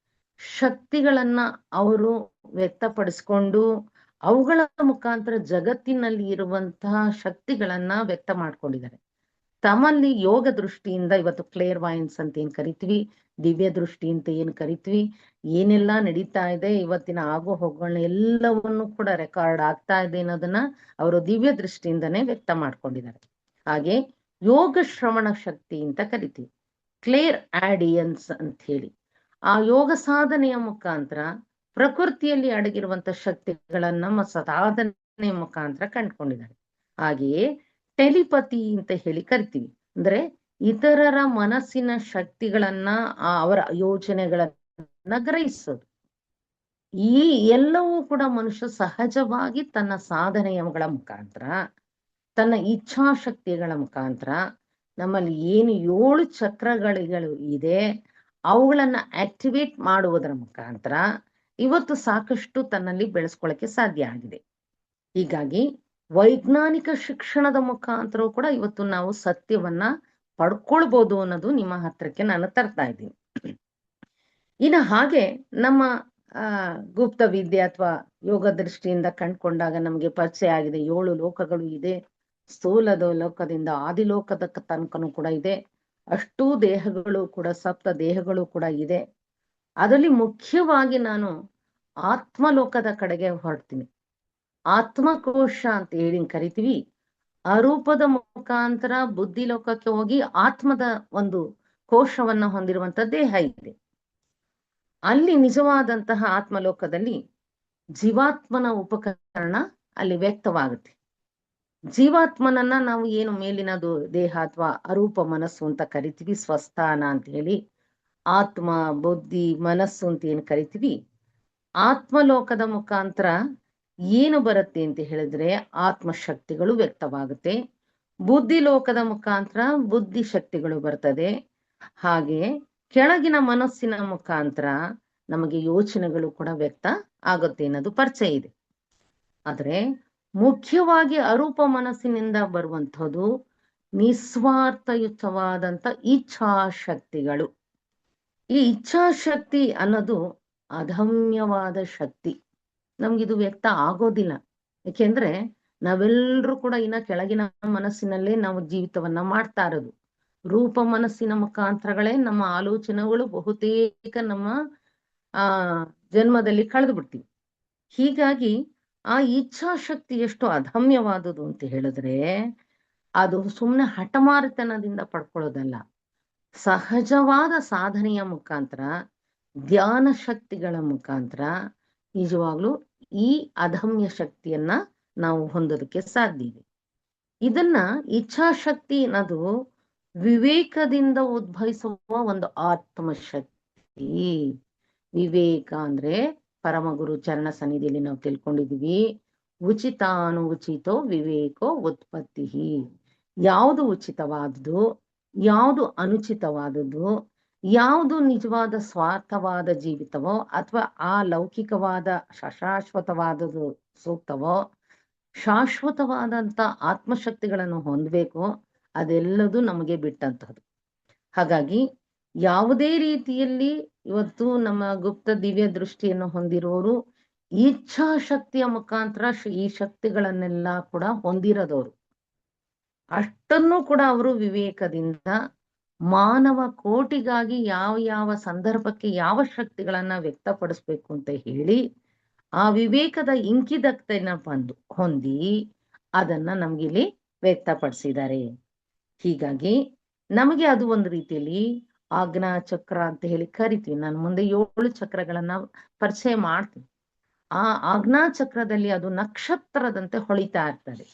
ಶಕ್ತಿಗಳನ್ನ ಅವರು ವ್ಯಕ್ತಪಡಿಸ್ಕೊಂಡು ಅವುಗಳ ಮುಖಾಂತರ ಜಗತ್ತಿನಲ್ಲಿ ಇರುವಂತಹ ಶಕ್ತಿಗಳನ್ನ ವ್ಯಕ್ತ ಮಾಡ್ಕೊಂಡಿದ್ದಾರೆ. ತಮ್ಮಲ್ಲಿ ಯೋಗ ದೃಷ್ಟಿಯಿಂದ ಇವತ್ತು ಕ್ಲೇರ್ ವಾಯನ್ಸ್ ಅಂತ ಏನ್ ಕರಿತೀವಿ, ದಿವ್ಯ ದೃಷ್ಟಿ ಅಂತ ಏನ್ ಕರಿತೀವಿ, ಏನೆಲ್ಲಾ ನಡೀತಾ ಇದೆ, ಇವತ್ತಿನ ಆಗು ಹೋಗುಗಳನ್ನ ಎಲ್ಲವನ್ನು ಕೂಡ ರೆಕಾರ್ಡ್ ಆಗ್ತಾ ಇದೆ ಅನ್ನೋದನ್ನ ಅವರು ದಿವ್ಯ ದೃಷ್ಟಿಯಿಂದನೇ ವ್ಯಕ್ತ ಮಾಡ್ಕೊಂಡಿದ್ದಾರೆ. ಹಾಗೆ ಯೋಗ ಶ್ರವಣ ಶಕ್ತಿ ಅಂತ ಕರಿತೀವಿ, ಕ್ಲೇರ್ ಆಡಿಯನ್ಸ್ ಅಂತ ಹೇಳಿ. ಆ ಯೋಗ ಸಾಧನೆಯ ಮುಖಾಂತರ ಪ್ರಕೃತಿಯಲ್ಲಿ ಅಡಗಿರುವಂತ ಶಕ್ತಿಗಳನ್ನ ನಮ್ಮ ಸಾಧನೆಯ ಮುಖಾಂತರ ಕಂಡುಕೊಂಡಿದ್ದಾರೆ. ಹಾಗೆಯೇ ಟೆಲಿಪತಿ ಅಂತ ಹೇಳಿ ಕರಿತೀವಿ, ಅಂದ್ರೆ ಇತರರ ಮನಸ್ಸಿನ ಶಕ್ತಿಗಳನ್ನ ಅವರ ಯೋಚನೆಗಳನ್ನ ಗ್ರಹಿಸೋದು. ಈ ಎಲ್ಲವೂ ಕೂಡ ಮನುಷ್ಯ ಸಹಜವಾಗಿ ತನ್ನ ಸಾಧನೆಗಳ ಮುಖಾಂತರ, ತನ್ನ ಇಚ್ಛಾಶಕ್ತಿಗಳ ಮುಖಾಂತರ, ನಮ್ಮಲ್ಲಿ ಏನು 7 ಚಕ್ರಗಳು ಇದೆ ಅವುಗಳನ್ನ ಆಕ್ಟಿವೇಟ್ ಮಾಡುವುದರ ಮುಖಾಂತರ ಇವತ್ತು ಸಾಕಷ್ಟು ತನ್ನಲ್ಲಿ ಬೆಳೆಸ್ಕೊಳ್ಳಕ್ಕೆ ಸಾಧ್ಯ ಆಗಿದೆ. ಹೀಗಾಗಿ ವೈಜ್ಞಾನಿಕ ಶಿಕ್ಷಣದ ಮುಖಾಂತರ ಕೂಡ ಇವತ್ತು ನಾವು ಸತ್ಯವನ್ನ ಪಡ್ಕೊಳ್ಬಹುದು ಅನ್ನೋದು ನಿಮ್ಮ ಹತ್ರಕ್ಕೆ ನಾನು ತರ್ತಾ ಇದ್ದೀನಿ. ಇನ್ನು ಹಾಗೆ ನಮ್ಮ ಗುಪ್ತ ವಿದ್ಯೆ ಅಥವಾ ಯೋಗ ದೃಷ್ಟಿಯಿಂದ ಕಂಡುಕೊಂಡಾಗ ನಮ್ಗೆ ಪರಿಚಯ ಆಗಿದೆ 7 ಲೋಕಗಳು ಇದೆ. ಸ್ಥೂಲದ ಲೋಕದಿಂದ ಆದಿಲೋಕದ ತನಕನೂ ಕೂಡ ಇದೆ. ಅಷ್ಟೂ ದೇಹಗಳು ಕೂಡ, ಸಪ್ತ ದೇಹಗಳು ಕೂಡ ಇದೆ. ಅದರಲ್ಲಿ ಮುಖ್ಯವಾಗಿ ನಾನು ಆತ್ಮಲೋಕದ ಕಡೆಗೆ ಹೊರಡ್ತೀನಿ. ಆತ್ಮಕೋಶ ಅಂತ ಹೇಳಿ ಕರಿತೀವಿ. ಅರೂಪದ ಮುಖಾಂತರ ಬುದ್ಧಿ ಲೋಕಕ್ಕೆ ಹೋಗಿ ಆತ್ಮದ ಒಂದು ಕೋಶವನ್ನ ಹೊಂದಿರುವಂತ ದೇಹ ಇದೆ. ಅಲ್ಲಿ ನಿಜವಾದಂತಹ ಆತ್ಮಲೋಕದಲ್ಲಿ ಜೀವಾತ್ಮನ ಉಪಕರಣ ಅಲ್ಲಿ ವ್ಯಕ್ತವಾಗುತ್ತೆ. ಜೀವಾತ್ಮನನ್ನ ನಾವು ಏನು ಮೇಲಿನದು ದೇಹ ಅಥವಾ ಅರೂಪ ಮನಸ್ಸು ಅಂತ ಕರಿತೀವಿ, ಸ್ವಸ್ಥಾನ ಅಂತ ಹೇಳಿ. ಆತ್ಮ, ಬುದ್ಧಿ, ಮನಸ್ಸು ಅಂತ ಏನು ಕರಿತೀವಿ, ಆತ್ಮಲೋಕದ ಮುಖಾಂತರ ಏನು ಬರುತ್ತೆ ಅಂತ ಹೇಳಿದ್ರೆ ಆತ್ಮಶಕ್ತಿಗಳು ವ್ಯಕ್ತವಾಗುತ್ತೆ. ಬುದ್ಧಿ ಲೋಕದ ಮುಖಾಂತರ ಬುದ್ಧಿ ಶಕ್ತಿಗಳು ಬರ್ತದೆ. ಹಾಗೆ ಕೆಳಗಿನ ಮನಸ್ಸಿನ ಮುಖಾಂತರ ನಮಗೆ ಯೋಚನೆಗಳು ಕೂಡ ವ್ಯಕ್ತ ಆಗುತ್ತೆ ಅನ್ನೋದು ಪರಿಚಯ ಇದೆ. ಆದ್ರೆ ಮುಖ್ಯವಾಗಿ ಅರೂಪ ಮನಸ್ಸಿನಿಂದ ಬರುವಂಥದ್ದು ನಿಸ್ವಾರ್ಥಯುತವಾದಂತ ಇಚ್ಛಾಶಕ್ತಿಗಳು. ಈ ಇಚ್ಛಾಶಕ್ತಿ ಅನ್ನೋದು ಅದಮ್ಯವಾದ ಶಕ್ತಿ. ನಮ್ಗಿದು ವ್ಯಕ್ತ ಆಗೋದಿಲ್ಲ. ಯಾಕೆಂದ್ರೆ ನಾವೆಲ್ಲರೂ ಕೂಡ ಇನ್ನ ಕೆಳಗಿನ ಮನಸ್ಸಿನಲ್ಲೇ ನಾವು ಜೀವಿತವನ್ನ ಮಾಡ್ತಾ ಇರೋದು. ರೂಪ ಮನಸ್ಸಿನ ಮುಖಾಂತರಗಳೇ ನಮ್ಮ ಆಲೋಚನೆಗಳು ಬಹುತೇಕ ನಮ್ಮ ಜನ್ಮದಲ್ಲಿ ಕಳೆದು ಬಿಡ್ತೀವಿ. ಹೀಗಾಗಿ ಆ ಇಚ್ಛಾಶಕ್ತಿ ಎಷ್ಟು ಅದಮ್ಯವಾದುದು ಅಂತ ಹೇಳಿದ್ರೆ ಅದು ಸುಮ್ಮನೆ ಹಠಮಾರಿತನದಿಂದ ಪಡ್ಕೊಳ್ಳೋದಲ್ಲ. ಸಹಜವಾದ ಸಾಧನೆಯ ಮುಖಾಂತರ, ಧ್ಯಾನ ಶಕ್ತಿಗಳ ಮುಖಾಂತರ ನಿಜವಾಗ್ಲೂ ಈ ಅದಮ್ಯ ಶಕ್ತಿಯನ್ನ ನಾವು ಹೊಂದೋದಕ್ಕೆ ಸಾಧ್ಯ ಇದೆ. ಇದನ್ನ ಇಚ್ಛಾಶಕ್ತಿ ಅನ್ನೋದು ವಿವೇಕದಿಂದ ಉದ್ಭವಿಸುವ ಒಂದು ಆತ್ಮಶಕ್ತಿ. ವಿವೇಕ ಅಂದ್ರೆ ಪರಮಗುರು ಚರಣ ಸನ್ನಿಧಿಯಲ್ಲಿ ನಾವು ತಿಳ್ಕೊಂಡಿದೀವಿ, ಉಚಿತಾನುಚಿತೋ ವಿವೇಕೋ ಉತ್ಪತ್ತಿ. ಯಾವುದು ಉಚಿತವಾದುದು, ಯಾವುದು ಅನುಚಿತವಾದದ್ದು, ಯಾವುದು ನಿಜವಾದ ಸ್ವಾರ್ಥವಾದ ಜೀವಿತವೋ ಅಥವಾ ಆ ಲೌಕಿಕವಾದ ಶಾಶ್ವತವಾದದ್ದು ಸೂಕ್ತವೋ, ಶಾಶ್ವತವಾದಂತ ಆತ್ಮಶಕ್ತಿಗಳನ್ನು ಹೊಂದಬೇಕು, ಅದೆಲ್ಲದೂ ನಮಗೆ ಬಿಟ್ಟಂತಹದ್ದು. ಹಾಗಾಗಿ ಯಾವುದೇ ರೀತಿಯಲ್ಲಿ ಇವತ್ತು ನಮ್ಮ ಗುಪ್ತ ದಿವ್ಯ ದೃಷ್ಟಿಯನ್ನು ಹೊಂದಿರೋರು ಇಚ್ಛಾಶಕ್ತಿಯ ಮುಖಾಂತರ ಈ ಶಕ್ತಿಗಳನ್ನೆಲ್ಲ ಕೂಡ ಹೊಂದಿರೋದವರು. ಅಷ್ಟನ್ನು ಕೂಡ ಅವರು ವಿವೇಕದಿಂದ ಮಾನವ ಕೋಟಿಗಾಗಿ ಯಾವ ಯಾವ ಸಂದರ್ಭಕ್ಕೆ ಯಾವ ಶಕ್ತಿಗಳನ್ನ ವ್ಯಕ್ತಪಡಿಸ್ಬೇಕು ಅಂತ ಹೇಳಿ ಆ ವಿವೇಕದ ಇಂಕಿದತೆನ ಹೊಂದಿ ಅದನ್ನ ನಮ್ಗಿಲ್ಲಿ ವ್ಯಕ್ತಪಡಿಸಿದ್ದಾರೆ. ಹೀಗಾಗಿ ನಮಗೆ ಅದು ಒಂದು ರೀತಿಯಲ್ಲಿ ಆಜ್ಞಾ ಚಕ್ರ ಅಂತ ಹೇಳಿ ಕರಿತೀವಿ. ನಾನು ಮುಂದೆ 7 ಚಕ್ರಗಳನ್ನ ಪರಿಚಯ ಮಾಡ್ತೀನಿ. ಆ ಆಜ್ಞಾ ಚಕ್ರದಲ್ಲಿ ಅದು ನಕ್ಷತ್ರದಂತೆ ಹೊಳಿತಾ ಇರ್ತದೆ.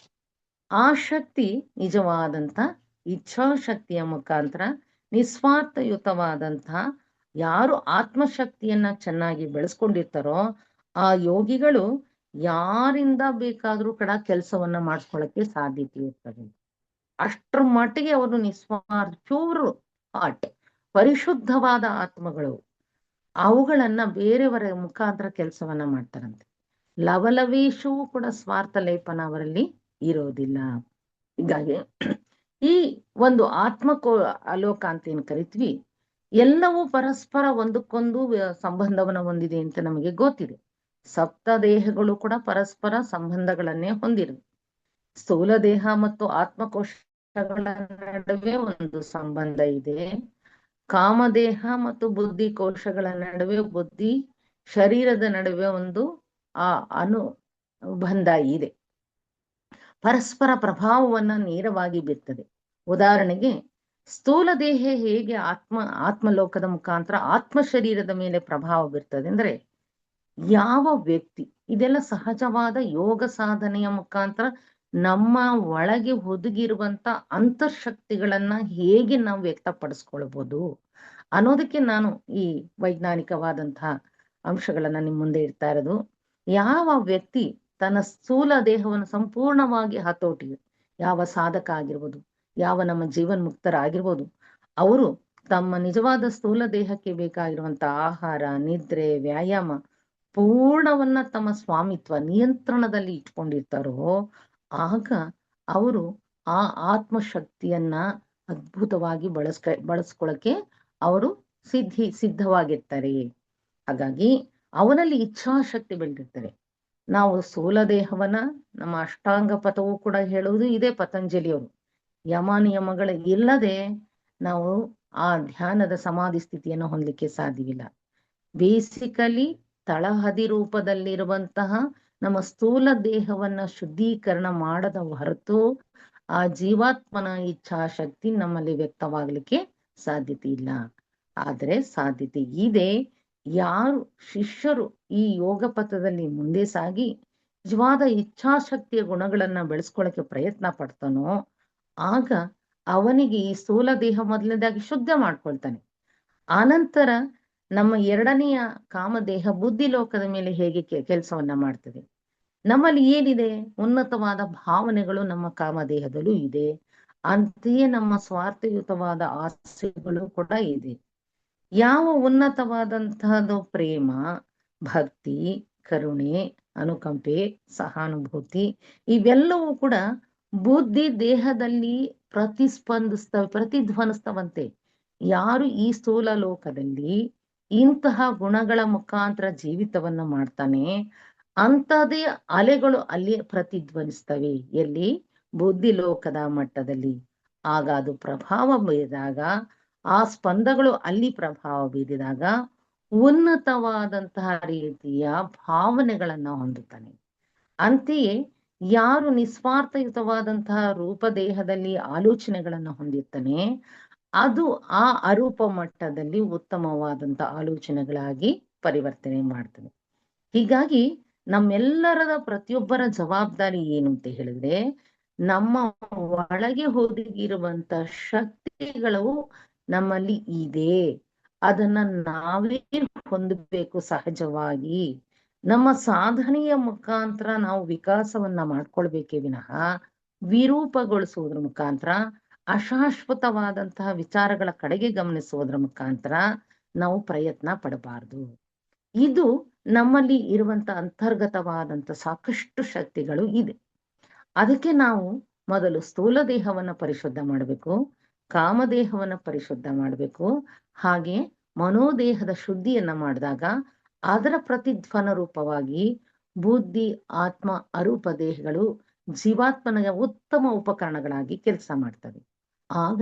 ಆ ಶಕ್ತಿ ನಿಜವಾದಂತ ಇಚ್ಛಾಶಕ್ತಿಯ ಮುಖಾಂತರ ನಿಸ್ವಾರ್ಥಯುತವಾದಂತಹ ಯಾರು ಆತ್ಮಶಕ್ತಿಯನ್ನ ಚೆನ್ನಾಗಿ ಬೆಳೆಸ್ಕೊಂಡಿರ್ತಾರೋ ಆ ಯೋಗಿಗಳು ಯಾರಿಂದ ಬೇಕಾದ್ರೂ ಕೆಲಸವನ್ನ ಮಾಡಿಸ್ಕೊಳ್ಳಕ್ಕೆ ಸಾಧ್ಯತೆ ಇರ್ತದೆ. ಅಷ್ಟ್ರ ಮಟ್ಟಿಗೆ ಅವರು ನಿಸ್ವಾರ್ಥ ಪ್ಯೂರ್ ಹಾರ್ಟ್, ಪರಿಶುದ್ಧವಾದ ಆತ್ಮಗಳು. ಅವುಗಳನ್ನ ಬೇರೆಯವರ ಮುಖಾಂತರ ಕೆಲಸವನ್ನ ಮಾಡ್ತಾರಂತೆ. ಲವಲವೇಶವೂ ಕೂಡ ಸ್ವಾರ್ಥ ಲೇಪನ ಅವರಲ್ಲಿ ಇರೋದಿಲ್ಲ. ಹೀಗಾಗಿ ಈ ಒಂದು ಆಲೋಕ ಅಂತ ಏನ್ ಕರಿತೀವಿ, ಎಲ್ಲವೂ ಪರಸ್ಪರ ಒಂದಕ್ಕೊಂದು ಸಂಬಂಧವನ್ನ ಹೊಂದಿದೆ ಅಂತ ನಮಗೆ ಗೊತ್ತಿದೆ. ಸಪ್ತ ದೇಹಗಳು ಕೂಡ ಪರಸ್ಪರ ಸಂಬಂಧಗಳನ್ನೇ ಹೊಂದಿರು. ಸ್ಥೂಲ ದೇಹ ಮತ್ತು ಆತ್ಮಕೋಶಗಳ ನಡುವೆ ಒಂದು ಸಂಬಂಧ ಇದೆ. ಕಾಮದೇಹ ಮತ್ತು ಬುದ್ಧಿ ಕೋಶಗಳ ನಡುವೆ, ಬುದ್ಧಿ ಶರೀರದ ನಡುವೆ ಒಂದು ಅನುಬಂಧ ಇದೆ. ಪರಸ್ಪರ ಪ್ರಭಾವವನ್ನ ನೇರವಾಗಿ ಬೀರ್ತದೆ. ಉದಾಹರಣೆಗೆ ಸ್ಥೂಲ ದೇಹ ಹೇಗೆ ಆತ್ಮಲೋಕದ ಮುಖಾಂತರ ಆತ್ಮ ಶರೀರದ ಮೇಲೆ ಪ್ರಭಾವ ಬೀರ್ತದೆ ಅಂದ್ರೆ, ಯಾವ ವ್ಯಕ್ತಿ ಇದೆಲ್ಲ ಸಹಜವಾದ ಯೋಗ ಸಾಧನೆಯ ಮುಖಾಂತರ ನಮ್ಮ ಒಳಗೆ ಹುದುಗಿರುವಂತ ಅಂತರ್ಶಕ್ತಿಗಳನ್ನ ಹೇಗೆ ನಾವು ವ್ಯಕ್ತಪಡಿಸ್ಕೊಳ್ಬಹುದು ಅನ್ನೋದಕ್ಕೆ ನಾನು ಈ ವೈಜ್ಞಾನಿಕವಾದಂತಹ ಅಂಶಗಳನ್ನ ನಿಮ್ ಮುಂದೆ ಇಡ್ತಾ ಇರೋದು. ಯಾವ ವ್ಯಕ್ತಿ ತನ್ನ ಸ್ಥೂಲ ದೇಹವನ್ನು ಸಂಪೂರ್ಣವಾಗಿ ಹತೋಟಿ, ಯಾವ ಸಾಧಕ ಆಗಿರ್ಬೋದು, ಯಾವ ನಮ್ಮ ಜೀವನ್ಮುಕ್ತರಾಗಿರ್ಬೋದು, ಅವರು ತಮ್ಮ ನಿಜವಾದ ಸ್ಥೂಲ ದೇಹಕ್ಕೆ ಬೇಕಾಗಿರುವಂತ ಆಹಾರ, ನಿದ್ರೆ, ವ್ಯಾಯಾಮ ಪೂರ್ಣವನ್ನ ತಮ್ಮ ಸ್ವಾಮಿತ್ವ ನಿಯಂತ್ರಣದಲ್ಲಿ ಇಟ್ಕೊಂಡಿರ್ತಾರೋ ಆಗ ಅವರು ಆ ಆತ್ಮಶಕ್ತಿಯನ್ನ ಅದ್ಭುತವಾಗಿ ಬಳಸ್ಕೊಳಕ್ಕೆ ಅವರು ಸಿದ್ಧವಾಗಿರ್ತಾರೆ. ಹಾಗಾಗಿ ಅವನಲ್ಲಿ ಇಚ್ಛಾಶಕ್ತಿ ಬೆಳೆದಿರ್ತಾರೆ. ನಾವು ಸ್ಥೂಲ ದೇಹವನ್ನ ನಮ್ಮ ಅಷ್ಟಾಂಗ ಪಥವೂ ಕೂಡ ಹೇಳುವುದು ಇದೆ. ಪತಂಜಲಿಯವರು ಯಮ ನಿಯಮಗಳ ಇಲ್ಲದೆ ನಾವು ಆ ಧ್ಯಾನದ ಸಮಾಧಿ ಸ್ಥಿತಿಯನ್ನು ಹೊಂದಲಿಕ್ಕೆ ಸಾಧ್ಯವಿಲ್ಲ. ಬೇಸಿಕಲಿ ತಳಹದಿ ರೂಪದಲ್ಲಿರುವಂತಹ ನಮ್ಮ ಸ್ಥೂಲ ದೇಹವನ್ನ ಶುದ್ಧೀಕರಣ ಮಾಡದ ಹೊರತು ಆ ಜೀವಾತ್ಮನ ಇಚ್ಛಾಶಕ್ತಿ ನಮ್ಮಲ್ಲಿ ವ್ಯಕ್ತವಾಗಲಿಕ್ಕೆ ಸಾಧ್ಯತೆ ಇಲ್ಲ. ಆದ್ರೆ ಸಾಧ್ಯತೆ ಇದೆ. ಯಾರು ಶಿಷ್ಯರು ಈ ಯೋಗ ಪಥದಲ್ಲಿ ಮುಂದೆ ಸಾಗಿ ನಿಜವಾದ ಇಚ್ಛಾಶಕ್ತಿಯ ಗುಣಗಳನ್ನ ಬೆಳೆಸ್ಕೊಳ್ಳಕ್ಕೆ ಪ್ರಯತ್ನ ಪಡ್ತಾನೋ ಆಗ ಅವನಿಗೆ ಈ ಸ್ಥೂಲ ದೇಹ ಮೊದಲನೇದಾಗಿ ಶುದ್ಧ ಮಾಡ್ಕೊಳ್ತಾನೆ. ಆನಂತರ ನಮ್ಮ ಎರಡನೆಯ ಕಾಮದೇಹ ಬುದ್ಧಿ ಲೋಕದ ಮೇಲೆ ಹೇಗೆ ಕೆಲಸವನ್ನ ಮಾಡ್ತದೆ. ನಮ್ಮಲ್ಲಿ ಏನಿದೆ, ಉನ್ನತವಾದ ಭಾವನೆಗಳು ನಮ್ಮ ಕಾಮದೇಹದಲ್ಲೂ ಇದೆ. ಅಂತೆಯೇ ನಮ್ಮ ಸ್ವಾರ್ಥಯುತವಾದ ಆಸೆಗಳು ಕೂಡ ಇದೆ. ಯಾವ ಉನ್ನತವಾದಂತಹದ್ದು ಪ್ರೇಮ, ಭಕ್ತಿ, ಕರುಣೆ, ಅನುಕಂಪೆ, ಸಹಾನುಭೂತಿ ಇವೆಲ್ಲವೂ ಕೂಡ ಬುದ್ಧಿ ದೇಹದಲ್ಲಿ ಪ್ರತಿಧ್ವನಿಸ್ತವಂತೆ. ಯಾರು ಈ ಸ್ಥೂಲ ಲೋಕದಲ್ಲಿ ಇಂತಹ ಗುಣಗಳ ಮುಖಾಂತರ ಜೀವಿತವನ್ನ ಮಾಡ್ತಾನೆ ಅಂಥದೇ ಅಲೆಗಳು ಅಲ್ಲಿ ಪ್ರತಿಧ್ವನಿಸ್ತವೆ. ಎಲ್ಲಿ? ಬುದ್ಧಿ ಲೋಕದ ಮಟ್ಟದಲ್ಲಿ. ಆಗ ಅದು ಪ್ರಭಾವ ಬೀರಿದಾಗ, ಆ ಸ್ಪಂದಗಳು ಅಲ್ಲಿ ಪ್ರಭಾವ ಬೀರಿದಾಗ ಉನ್ನತವಾದಂತಹ ರೀತಿಯ ಭಾವನೆಗಳನ್ನ ಹೊಂದುತ್ತಾನೆ. ಅಂತೆಯೇ ಯಾರು ನಿಸ್ವಾರ್ಥಯುತವಾದಂತಹ ರೂಪದೇಹದಲ್ಲಿ ಆಲೋಚನೆಗಳನ್ನ ಹೊಂದಿರ್ತಾನೆ ಅದು ಆ ಅರೂಪ ಮಟ್ಟದಲ್ಲಿ ಉತ್ತಮವಾದಂತ ಆಲೋಚನೆಗಳಾಗಿ ಪರಿವರ್ತನೆ ಮಾಡ್ತದೆ. ಹೀಗಾಗಿ ನಮ್ಮೆಲ್ಲರದ ಪ್ರತಿಯೊಬ್ಬರ ಜವಾಬ್ದಾರಿ ಏನು ಅಂತ ಹೇಳಿದ್ರೆ, ನಮ್ಮ ಒಳಗೆ ಹುದುಗಿರುವಂತ ಶಕ್ತಿಗಳು ನಮ್ಮಲ್ಲಿ ಇದೆ, ಅದನ್ನ ನಾವೇ ಹೊಂದಬೇಕು. ಸಹಜವಾಗಿ ನಮ್ಮ ಸಾಧನೆಯ ಮುಖಾಂತರ ನಾವು ವಿಕಾಸವನ್ನ ಮಾಡ್ಕೊಳ್ಬೇಕೇ ವಿನಃ ವಿರೂಪಗೊಳಿಸುವುದ್ರ ಮುಖಾಂತರ, ಅಶಾಶ್ವತವಾದಂತಹ ವಿಚಾರಗಳ ಕಡೆಗೆ ಗಮನಿಸುವುದರ ಮುಖಾಂತರ ನಾವು ಪ್ರಯತ್ನ ಪಡಬಾರದು. ಇದು ನಮ್ಮಲ್ಲಿ ಇರುವಂತ ಅಂತರ್ಗತವಾದಂತ ಸಾಕಷ್ಟು ಶಕ್ತಿಗಳು ಇದೆ. ಅದಕ್ಕೆ ನಾವು ಮೊದಲು ಸ್ಥೂಲ ದೇಹವನ್ನ ಪರಿಶುದ್ಧ ಮಾಡಬೇಕು, ಕಾಮದೇಹವನ್ನ ಪರಿಶುದ್ಧ ಮಾಡಬೇಕು. ಹಾಗೆ ಮನೋದೇಹದ ಶುದ್ಧಿಯನ್ನ ಮಾಡಿದಾಗ ಅದರ ಪ್ರತಿಧ್ವನ ರೂಪವಾಗಿ ಬುದ್ಧಿ, ಆತ್ಮ, ಅರೂಪ ದೇಹಗಳು ಜೀವಾತ್ಮನ ಉತ್ತಮ ಉಪಕರಣಗಳಾಗಿ ಕೆಲಸ ಮಾಡ್ತವೆ. ಆಗ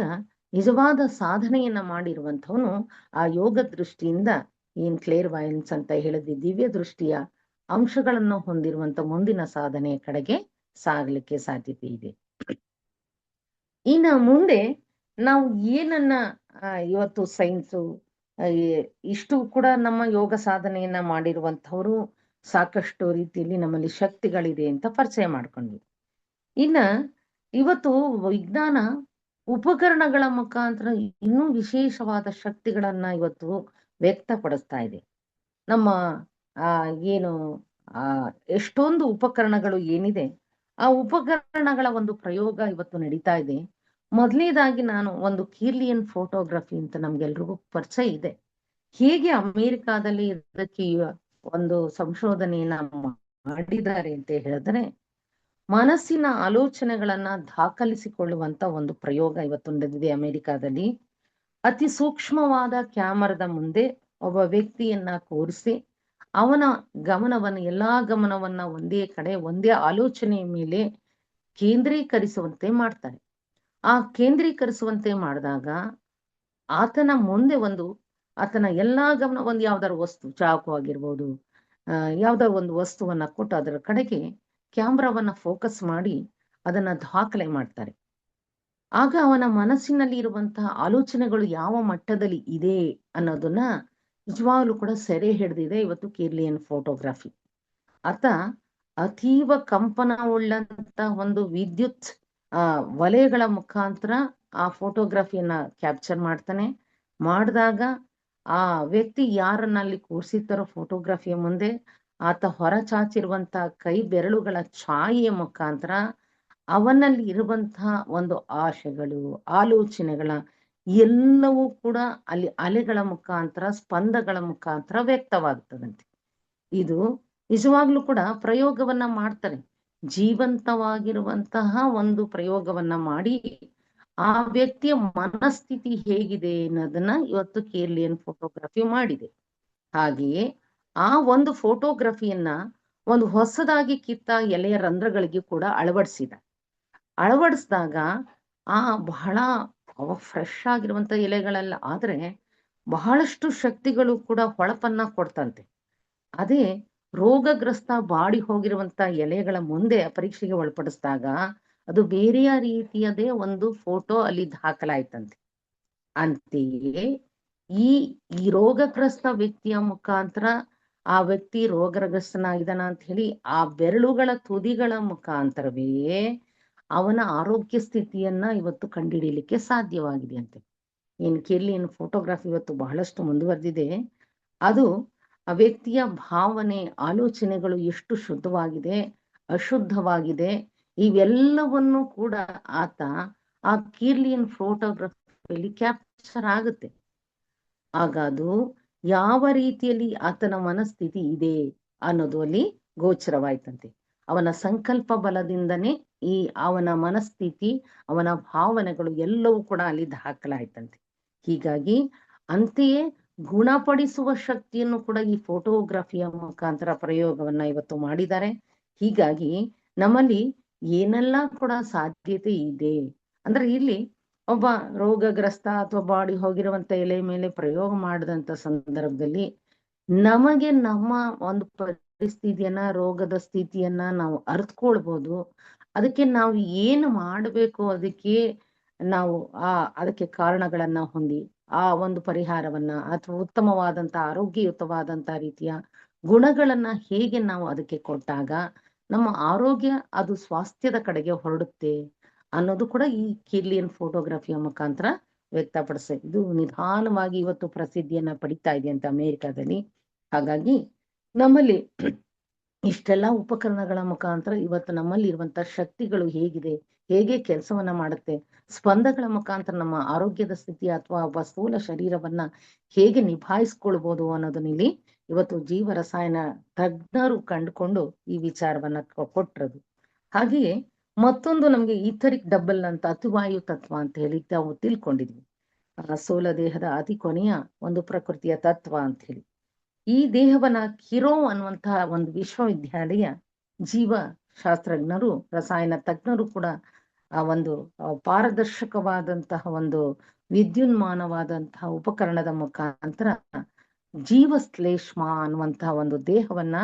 ನಿಜವಾದ ಸಾಧನೆಯನ್ನ ಮಾಡಿರುವಂಥವನು ಆ ಯೋಗ ದೃಷ್ಟಿಯಿಂದ, ಏನ್ ಕ್ಲೇರ್ ವಯನ್ಸ್ ಅಂತ ಹೇಳಿದ್ವಿ, ದಿವ್ಯ ದೃಷ್ಟಿಯ ಅಂಶಗಳನ್ನು ಹೊಂದಿರುವಂತ ಮುಂದಿನ ಸಾಧನೆಯ ಕಡೆಗೆ ಸಾಗಲಿಕ್ಕೆ ಸಾಧ್ಯತೆ ಇದೆ. ಇನ್ನ ಮುಂದೆ ನಾವು ಏನನ್ನ ಇವತ್ತು ಸೈನ್ಸು ಇಷ್ಟು ಕೂಡ ನಮ್ಮ ಯೋಗ ಸಾಧನೆಯನ್ನ ಮಾಡಿರುವಂತವ್ರು ಸಾಕಷ್ಟು ರೀತಿಯಲ್ಲಿ ನಮ್ಮಲ್ಲಿ ಶಕ್ತಿಗಳಿದೆ ಅಂತ ಪರಿಚಯ ಮಾಡ್ಕೊಂಡ್ವಿ. ಇನ್ನ ಇವತ್ತು ವಿಜ್ಞಾನ ಉಪಕರಣಗಳ ಮುಖಾಂತರ ಇನ್ನೂ ವಿಶೇಷವಾದ ಶಕ್ತಿಗಳನ್ನ ಇವತ್ತು ವ್ಯಕ್ತಪಡಿಸ್ತಾ ಇದೆ. ನಮ್ಮ ಏನು ಎಷ್ಟೊಂದು ಉಪಕರಣಗಳು ಏನಿದೆ, ಆ ಉಪಕರಣಗಳ ಒಂದು ಪ್ರಯೋಗ ಇವತ್ತು ನಡೀತಾ ಇದೆ. ಮೊದಲನೇದಾಗಿ ನಾನು ಒಂದು ಕೀರ್ಲಿಯನ್ ಫೋಟೋಗ್ರಫಿ ಅಂತ ನಮ್ಗೆಲ್ರಿಗೂ ಪರಿಚಯ ಇದೆ. ಹೇಗೆ ಅಮೆರಿಕಾದಲ್ಲಿ ಇದಕ್ಕೆ ಒಂದು ಸಂಶೋಧನೆಯನ್ನ ಮಾಡಿದ್ದಾರೆ ಅಂತ ಹೇಳಿದ್ರೆ, ಮನಸ್ಸಿನ ಆಲೋಚನೆಗಳನ್ನ ದಾಖಲಿಸಿಕೊಳ್ಳುವಂತ ಒಂದು ಪ್ರಯೋಗ ಇವತ್ತು ನಡೆದಿದೆ ಅಮೆರಿಕಾದಲ್ಲಿ. ಅತಿ ಸೂಕ್ಷ್ಮವಾದ ಕ್ಯಾಮರಾದ ಮುಂದೆ ಒಬ್ಬ ವ್ಯಕ್ತಿಯನ್ನ ಕೂರಿಸಿ ಅವನ ಎಲ್ಲಾ ಗಮನವನ್ನ ಒಂದೇ ಕಡೆ, ಒಂದೇ ಆಲೋಚನೆಯ ಮೇಲೆ ಕೇಂದ್ರೀಕರಿಸುವಂತೆ ಮಾಡ್ತಾರೆ. ಆ ಕೇಂದ್ರೀಕರಿಸುವಂತೆ ಮಾಡಿದಾಗ ಆತನ ಮುಂದೆ ಆತನ ಎಲ್ಲಾ ಗಮನ ಯಾವ್ದಾರು ವಸ್ತು, ಚಾಕು ಆಗಿರ್ಬೋದು, ಯಾವ್ದಾರು ಒಂದು ವಸ್ತುವನ್ನ ಕೊಟ್ಟು ಅದರ ಕಡೆಗೆ ಕ್ಯಾಮ್ರಾವನ್ನ ಫೋಕಸ್ ಮಾಡಿ ಅದನ್ನ ದಾಖಲೆ ಮಾಡ್ತಾರೆ. ಆಗ ಅವನ ಮನಸ್ಸಿನಲ್ಲಿ ಇರುವಂತಹ ಆಲೋಚನೆಗಳು ಯಾವ ಮಟ್ಟದಲ್ಲಿ ಇದೆ ಅನ್ನೋದನ್ನ ನಿಜವಾಗ್ಲೂ ಕೂಡ ಸೆರೆ ಹಿಡಿದಿದೆ ಇವತ್ತು ಕೀರ್ಲಿಯನ್ ಫೋಟೋಗ್ರಫಿ. ಆತ ಅತೀವ ಕಂಪನ ಉಳ್ಳಂತ ಒಂದು ವಿದ್ಯುತ್ ವಲಯಗಳ ಮುಖಾಂತರ ಆ ಫೋಟೋಗ್ರಫಿಯನ್ನ ಕ್ಯಾಪ್ಚರ್ ಮಾಡ್ತಾನೆ. ಮಾಡಿದಾಗ ಆ ವ್ಯಕ್ತಿ ಯಾರನ್ನಲ್ಲಿ ಕೂರಿಸಿರ್ತಾರೋ ಫೋಟೋಗ್ರಫಿಯ ಮುಂದೆ ಆತ ಹೊರ ಚಾಚಿರುವಂತ ಕೈ ಬೆರಳುಗಳ ಛಾಯೆಯ ಮುಖಾಂತರ ಅವನಲ್ಲಿ ಇರುವಂತಹ ಒಂದು ಆಶೆಗಳು, ಆಲೋಚನೆಗಳ ಎಲ್ಲವೂ ಕೂಡ ಅಲ್ಲಿ ಅಲೆಗಳ ಮುಖಾಂತರ, ಸ್ಪಂದಗಳ ಮುಖಾಂತರ ವ್ಯಕ್ತವಾಗ್ತದಂತೆ. ಇದು ನಿಜವಾಗ್ಲೂ ಕೂಡ ಪ್ರಯೋಗವನ್ನ ಮಾಡ್ತಾರೆ. ಜೀವಂತವಾಗಿರುವಂತಹ ಒಂದು ಪ್ರಯೋಗವನ್ನ ಮಾಡಿ ಆ ವ್ಯಕ್ತಿಯ ಮನಸ್ಥಿತಿ ಹೇಗಿದೆ ಅನ್ನೋದನ್ನ ಇವತ್ತು ಕೀರ್ಲಿಯನ್ ಫೋಟೋಗ್ರಫಿ ಮಾಡಿದೆ. ಹಾಗೆಯೇ ಆ ಒಂದು ಫೋಟೋಗ್ರಫಿಯನ್ನ ಒಂದು ಹೊಸದಾಗಿ ಕಿತ್ತ ಎಲೆಯ ರಂಧ್ರಗಳಿಗೆ ಕೂಡ ಅಳವಡಿಸಿದಾಗ ಬಹಳ ಫ್ರೆಶ್ ಆಗಿರುವಂತ ಎಲೆಗಳೆಲ್ಲ ಆದ್ರೆ ಬಹಳಷ್ಟು ಶಕ್ತಿಗಳು ಕೂಡ ಹೊಳಪನ್ನ ಕೊಡ್ತಂತೆ. ಅದೇ ರೋಗಗ್ರಸ್ತ ಬಾಡಿ ಹೋಗಿರುವಂತ ಎಲೆಗಳ ಮುಂದೆ ಪರೀಕ್ಷೆಗೆ ಒಳಪಡಿಸಿದಾಗ ಅದು ಬೇರೆಯ ರೀತಿಯದೇ ಒಂದು ಫೋಟೋ ಅಲ್ಲಿ ದಾಖಲಾಯ್ತಂತೆ. ಅಂತೆಯೇ ಈ ರೋಗಗ್ರಸ್ತ ವ್ಯಕ್ತಿಯ ಮುಖಾಂತರ ಆ ವ್ಯಕ್ತಿ ರೋಗಗ್ರಸ್ತನಾಗಿದ್ದಾನ ಅಂತ ಹೇಳಿ ಆ ಬೆರಳುಗಳ ತುದಿಗಳ ಮುಖಾಂತರವೇ ಅವನ ಆರೋಗ್ಯ ಸ್ಥಿತಿಯನ್ನ ಇವತ್ತು ಕಂಡುಹಿಡಿಯಲಿಕ್ಕೆ ಸಾಧ್ಯವಾಗಿದೆ ಅಂತೆ. ಕೀರ್ಲಿಯನ್ ಫೋಟೋಗ್ರಫಿ ಇವತ್ತು ಬಹಳಷ್ಟು ಮುಂದುವರೆದಿದೆ. ಅದು ಆ ವ್ಯಕ್ತಿಯ ಭಾವನೆ, ಆಲೋಚನೆಗಳು ಎಷ್ಟು ಶುದ್ಧವಾಗಿದೆ, ಅಶುದ್ಧವಾಗಿದೆ, ಇವೆಲ್ಲವನ್ನು ಕೂಡ ಆತ ಆ ಕೀರ್ಲಿಯನ್ ಫೋಟೋಗ್ರಫಿಯಲ್ಲಿ ಕ್ಯಾಪ್ಚರ್ ಆಗುತ್ತೆ. ಆಗ ಅದು ಯಾವ ರೀತಿಯಲ್ಲಿ ಆತನ ಮನಸ್ಥಿತಿ ಇದೆ ಅನ್ನೋದು ಅಲ್ಲಿ ಗೋಚರವಾಯ್ತಂತೆ. ಅವನ ಸಂಕಲ್ಪ ಬಲದಿಂದನೇ ಅವನ ಮನಸ್ಥಿತಿ, ಅವನ ಭಾವನೆಗಳು ಎಲ್ಲವೂ ಕೂಡ ಅಲ್ಲಿ ದಾಖಲಾಯ್ತಂತೆ. ಹೀಗಾಗಿ ಅಂತೆಯೇ ಗುಣಪಡಿಸುವ ಶಕ್ತಿಯನ್ನು ಕೂಡ ಈ ಫೋಟೋಗ್ರಫಿಯ ಮುಖಾಂತರ ಪ್ರಯೋಗವನ್ನ ಇವತ್ತು ಮಾಡಿದ್ದಾರೆ. ಹೀಗಾಗಿ ನಮ್ಮಲ್ಲಿ ಏನೆಲ್ಲ ಕೂಡ ಸಾಧ್ಯತೆ ಇದೆ ಅಂದ್ರೆ, ಇಲ್ಲಿ ಒಬ್ಬ ರೋಗಗ್ರಸ್ತ ಅಥವಾ ಬಾಡಿ ಹೋಗಿರುವಂತ ಎಲೆ ಮೇಲೆ ಪ್ರಯೋಗ ಮಾಡಿದಂತ ಸಂದರ್ಭದಲ್ಲಿ ನಮಗೆ ನಮ್ಮ ಒಂದು ಪರಿಸ್ಥಿತಿಯನ್ನ, ರೋಗದ ಸ್ಥಿತಿಯನ್ನ ನಾವು ಅರ್ಥಕೊಳ್ಬಹುದು. ಅದಕ್ಕೆ ನಾವು ಏನು ಮಾಡಬೇಕು, ಅದಕ್ಕೆ ಕಾರಣಗಳನ್ನ ಹೊಂದಿ ಆ ಒಂದು ಪರಿಹಾರವನ್ನ ಅಥವಾ ಉತ್ತಮವಾದಂತ ಆರೋಗ್ಯಯುತವಾದಂತ ರೀತಿಯ ಗುಣಗಳನ್ನ ಹೇಗೆ ನಾವು ಅದಕ್ಕೆ ಕೊಟ್ಟಾಗ ನಮ್ಮ ಆರೋಗ್ಯ ಅದು ಸ್ವಾಸ್ಥ್ಯದ ಕಡೆಗೆ ಹೊರಡುತ್ತೆ ಅನ್ನೋದು ಕೂಡ ಈ ಕೀರ್ಲಿಯನ್ ಫೋಟೋಗ್ರಫಿಯ ಮುಖಾಂತರ ವ್ಯಕ್ತಪಡಿಸ ಇದು ನಿಧಾನವಾಗಿ ಇವತ್ತು ಪ್ರಸಿದ್ಧಿಯನ್ನ ಪಡಿತಾ ಇದೆ ಅಂತ ಅಮೆರಿಕಾದಲ್ಲಿ. ಹಾಗಾಗಿ ನಮ್ಮಲ್ಲಿ ಇಷ್ಟೆಲ್ಲಾ ಉಪಕರಣಗಳ ಮುಖಾಂತರ ಇವತ್ತು ನಮ್ಮಲ್ಲಿ ಇರುವಂತ ಶಕ್ತಿಗಳು ಹೇಗೆ ಕೆಲಸವನ್ನ ಮಾಡುತ್ತೆ, ಸ್ಪಂದಗಳ ಮುಖಾಂತರ ನಮ್ಮ ಆರೋಗ್ಯದ ಸ್ಥಿತಿ ಅಥವಾ ಸ್ಥೂಲ ಶರೀರವನ್ನ ಹೇಗೆ ನಿಭಾಯಿಸ್ಕೊಳ್ಬಹುದು ಅನ್ನೋದನ್ನಿಲ್ಲಿ ಇವತ್ತು ಜೀವ ರಸಾಯನ ತಜ್ಞರು ಕಂಡುಕೊಂಡು ಈ ವಿಚಾರವನ್ನ ಕೊಟ್ಟರದು. ಹಾಗೆಯೇ ಮತ್ತೊಂದು ನಮ್ಗೆ ಈಥರಿಕ್ ಡಬಲ್ ಅಂತ, ಅತಿವಾಯು ತತ್ವ ಅಂತ ಹೇಳಿ ನಾವು ತಿಳ್ಕೊಂಡಿದ್ವಿ. ಸ್ಥೂಲ ದೇಹದ ಅತಿ ಕೊನೆಯ ಒಂದು ಪ್ರಕೃತಿಯ ತತ್ವ ಅಂತ ಹೇಳಿ. ಈ ದೇಹವನ್ನ ಕಿರೋ ಅನ್ನುವಂತಹ ಒಂದು ವಿಶ್ವವಿದ್ಯಾಲಯ ಜೀವಶಾಸ್ತ್ರಜ್ಞರು, ರಸಾಯನ ತಜ್ಞರು ಕೂಡ ಆ ಒಂದು ಪಾರದರ್ಶಕವಾದಂತಹ ಒಂದು ವಿದ್ಯುನ್ಮಾನವಾದಂತಹ ಉಪಕರಣದ ಮುಖಾಂತರ ಜೀವಶ್ಲೇಷ್ಮ ಅನ್ನುವಂತಹ ಒಂದು ದೇಹವನ್ನ